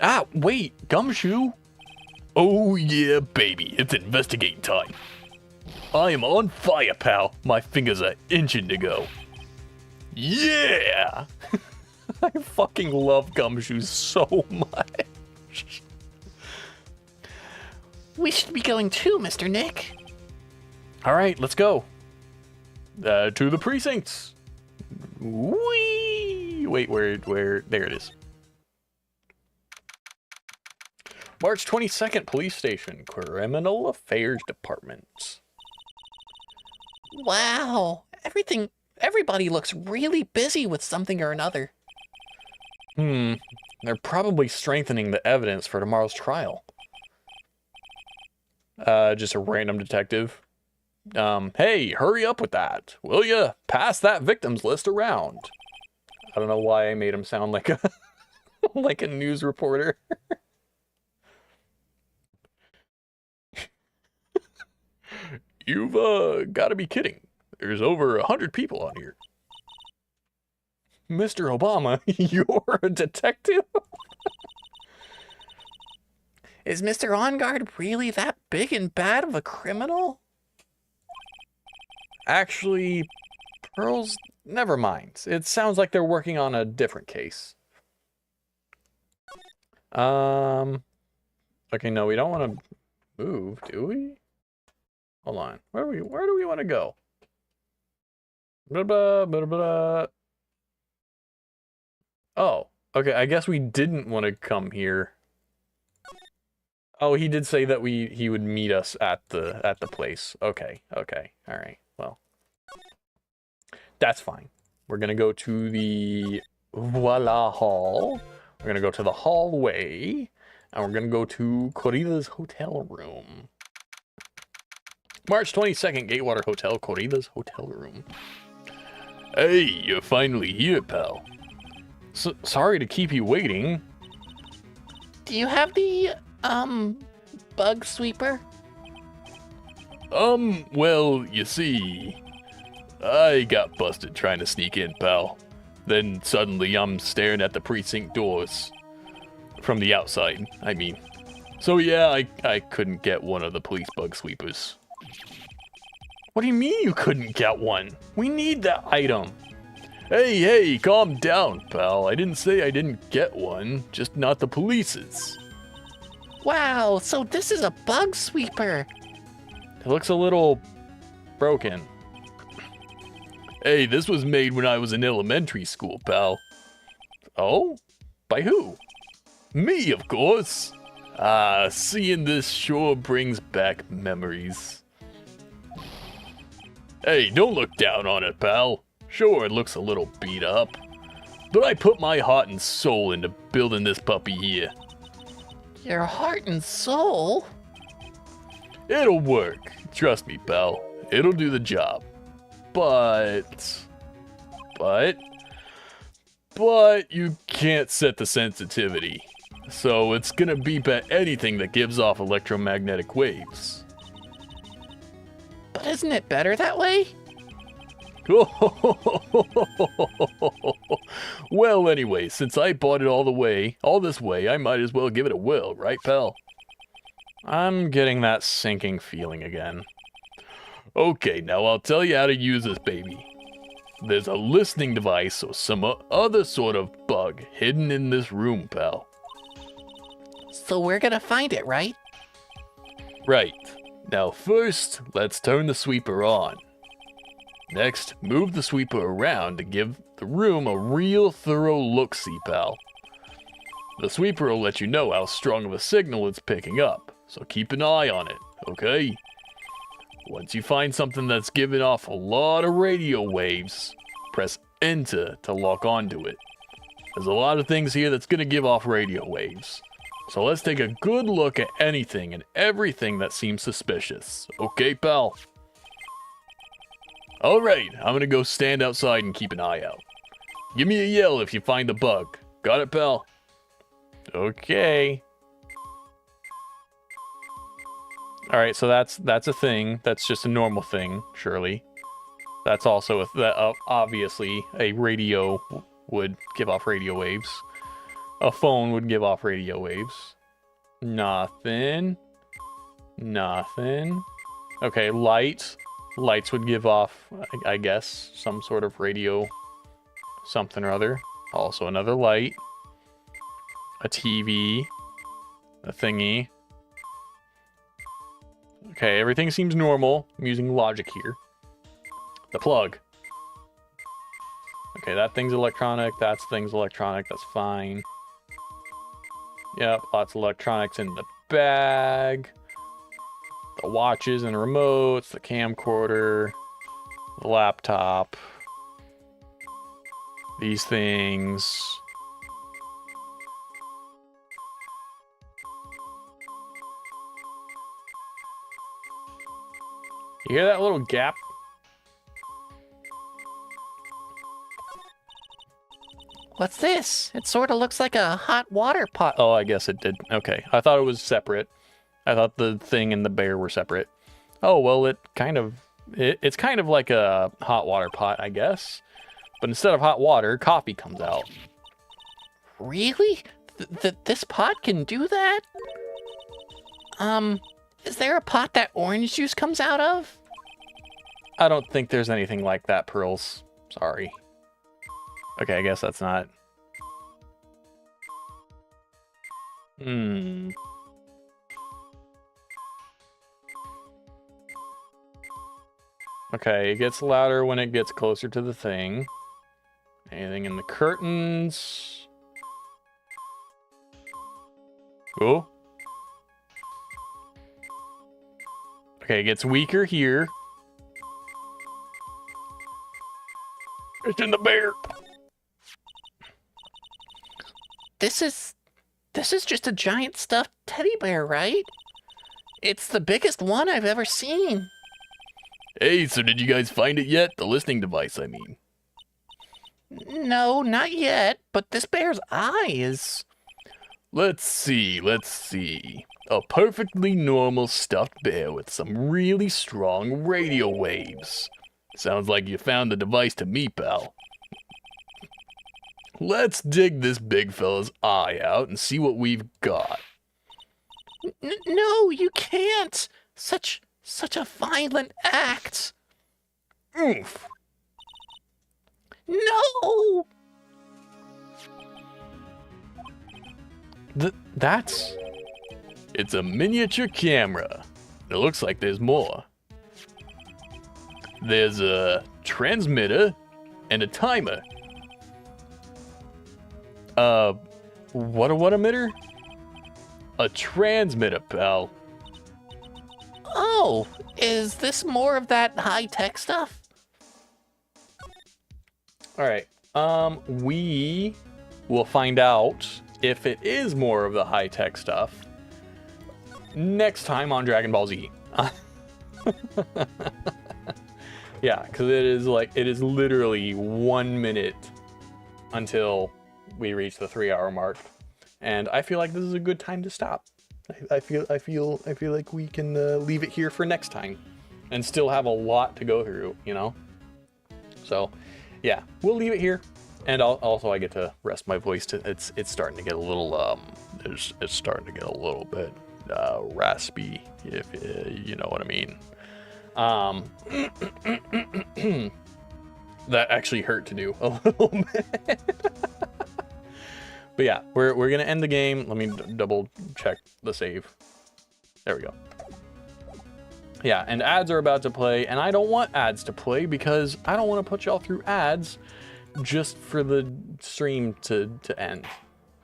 Ah, wait, Gumshoe? Oh yeah, baby, it's investigating time. I am on fire, pal. My fingers are itching to go. Yeah! I fucking love Gumshoe so much. We should be going too, Mr. Nick. Alright, let's go. To the precincts. Whee! Wait, where, there it is. March 22nd, Police Station, Criminal Affairs Department. Wow, everybody looks really busy with something or another. They're probably strengthening the evidence for tomorrow's trial. Just a random detective. Hey, hurry up with that, will ya? Pass that victims list around. I don't know why I made him sound like a like a news reporter. You've got to be kidding. There's over 100 people on here. Mr. Obama, you're a detective? Is Mr. OnGuard really that big and bad of a criminal? Actually, Pearls, never mind. It sounds like they're working on a different case. Okay, no, we don't want to move, do we? Hold on. Where do we want to go? Blah, blah, blah, blah. Oh, okay, I guess we didn't want to come here. Oh, he did say that he would meet us at the place. Okay, all right. Well, that's fine. We're gonna go to the Voila Hall. We're gonna go to the hallway, and we're gonna go to Corrida's hotel room. March 22nd, Gatewater Hotel, Corrida's hotel room. Hey, you're finally here, pal. Sorry to keep you waiting. Do you have the, bug sweeper? Well, you see, I got busted trying to sneak in, pal. Then suddenly I'm staring at the precinct doors. From the outside, I mean. So yeah, I couldn't get one of the police bug sweepers. What do you mean you couldn't get one? We need that item. Hey, calm down, pal. I didn't say I didn't get one, just not the police's. Wow, so this is a bug sweeper. It looks a little broken. Hey, this was made when I was in elementary school, pal. Oh? By who? Me, of course. Ah, seeing this sure brings back memories. Hey, don't look down on it, pal. Sure, it looks a little beat up, but I put my heart and soul into building this puppy here. Your heart and soul? It'll work. Trust me, pal. It'll do the job. But you can't set the sensitivity. So it's gonna beep at anything that gives off electromagnetic waves. But isn't it better that way? Well, anyway, since I bought it all this way, I might as well give it a whirl, right, pal? I'm getting that sinking feeling again. Okay, now I'll tell you how to use this baby. There's a listening device or some other sort of bug hidden in this room, pal. So we're gonna find it, right? Right. Now first, let's turn the sweeper on. Next, move the sweeper around to give the room a real thorough look-see, pal. The sweeper will let you know how strong of a signal it's picking up, so keep an eye on it, okay? Once you find something that's giving off a lot of radio waves, press Enter to lock onto it. There's a lot of things here that's gonna give off radio waves. So let's take a good look at anything and everything that seems suspicious. Okay, pal? Alright, I'm gonna go stand outside and keep an eye out. Give me a yell if you find a bug. Got it, pal? Okay. Alright, so that's a thing. That's just a normal thing, surely. That's also, obviously, a radio would give off radio waves. A phone would give off radio waves. Nothing. Nothing. Okay, lights. Lights would give off, I guess, some sort of radio something or other. Also another light. A TV. A thingy. Okay, everything seems normal. I'm using logic here. The plug. Okay, that thing's electronic. That's electronic. That's fine. Yep, lots of electronics in the bag. The watches and remotes, the camcorder, the laptop. These things. You hear that little gap? What's this? It sort of looks like a hot water pot. Oh, I guess it did. Okay. I thought it was separate. I thought the thing and the bear were separate. Oh, well, it's kind of like a hot water pot, I guess. But instead of hot water, coffee comes out. Really? This pot can do that? Is there a pot that orange juice comes out of? I don't think there's anything like that, Pearls. Sorry. Okay, I guess that's not. Okay, it gets louder when it gets closer to the thing. Anything in the curtains? Oh. Okay, it gets weaker here. It's in the bear. This is just a giant stuffed teddy bear, right? It's the biggest one I've ever seen. Hey, so did you guys find it yet? The listening device, I mean. No, not yet, but this bear's eye is... Let's see. A perfectly normal stuffed bear with some really strong radio waves. Sounds like you found the device to me, pal. Let's dig this big fella's eye out and see what we've got. No, you can't. Such a violent act. Oof. No. It's a miniature camera. It looks like there's more. There's a transmitter and a timer. What emitter? A transmitter, pal. Oh, is this more of that high-tech stuff? Alright, we will find out if it is more of the high-tech stuff next time on Dragon Ball Z. Yeah, because it is literally 1 minute until we reach the 3-hour mark, and I feel like this is a good time to stop. I feel like we can leave it here for next time, and still have a lot to go through, you know. So, yeah, we'll leave it here, and also I get to rest my voice. It's starting to get a little it's starting to get a little bit raspy, if you know what I mean. That actually hurt to do a little bit. But yeah, we're gonna end the game. Let me double check the save. There we go. Yeah, and ads are about to play, and I don't want ads to play because I don't want to put y'all through ads just for the stream to end.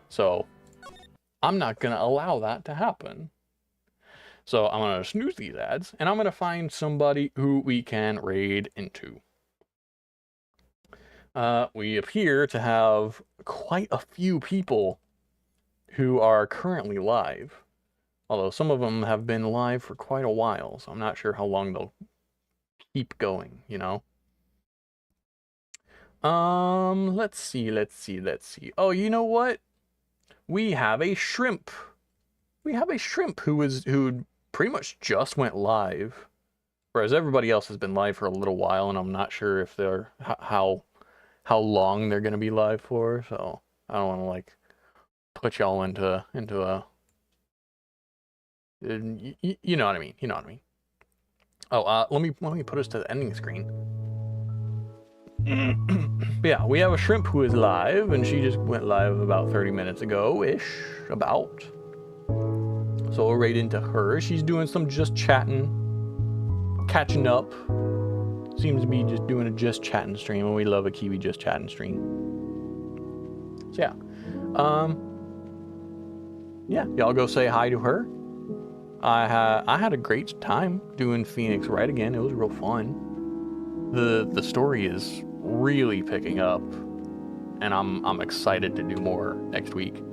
So I'm not going to allow that to happen. So I'm going to snooze these ads, and I'm going to find somebody who we can raid into. We appear to have quite a few people who are currently live. Although some of them have been live for quite a while, so I'm not sure how long they'll keep going, you know? Let's see. Oh, you know what? We have a shrimp. Who pretty much just went live. Whereas everybody else has been live for a little while, and I'm not sure if they're how long they're gonna be live for, so I don't wanna like put y'all into a you know what I mean. Oh, let me put us to the ending screen. Yeah, we have a shrimp who is live, and she just went live about 30 minutes ago-ish, about. So we'll raid into her. She's doing some just chatting, catching up. Seems to be just doing a just chatting stream, and we love a Kiwi just chatting stream. So yeah. Yeah, y'all go say hi to her. I had a great time doing Phoenix Wright again. It was real fun. The story is really picking up, and I'm excited to do more next week.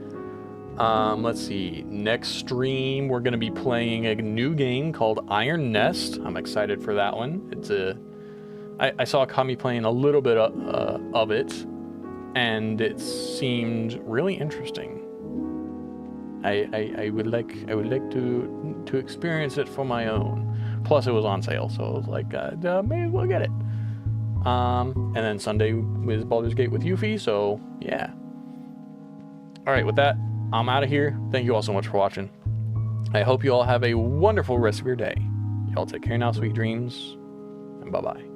Let's see. Next stream we're gonna be playing a new game called Iron Nest. I'm excited for that one. It's I saw Kami playing a little bit of it, and it seemed really interesting. I would like to experience it for my own. Plus, it was on sale, so I was like, may as well get it. And then Sunday with Baldur's Gate with Yuffie, so yeah. All right, with that, I'm out of here. Thank you all so much for watching. I hope you all have a wonderful rest of your day. Y'all take care now, sweet dreams, and bye-bye.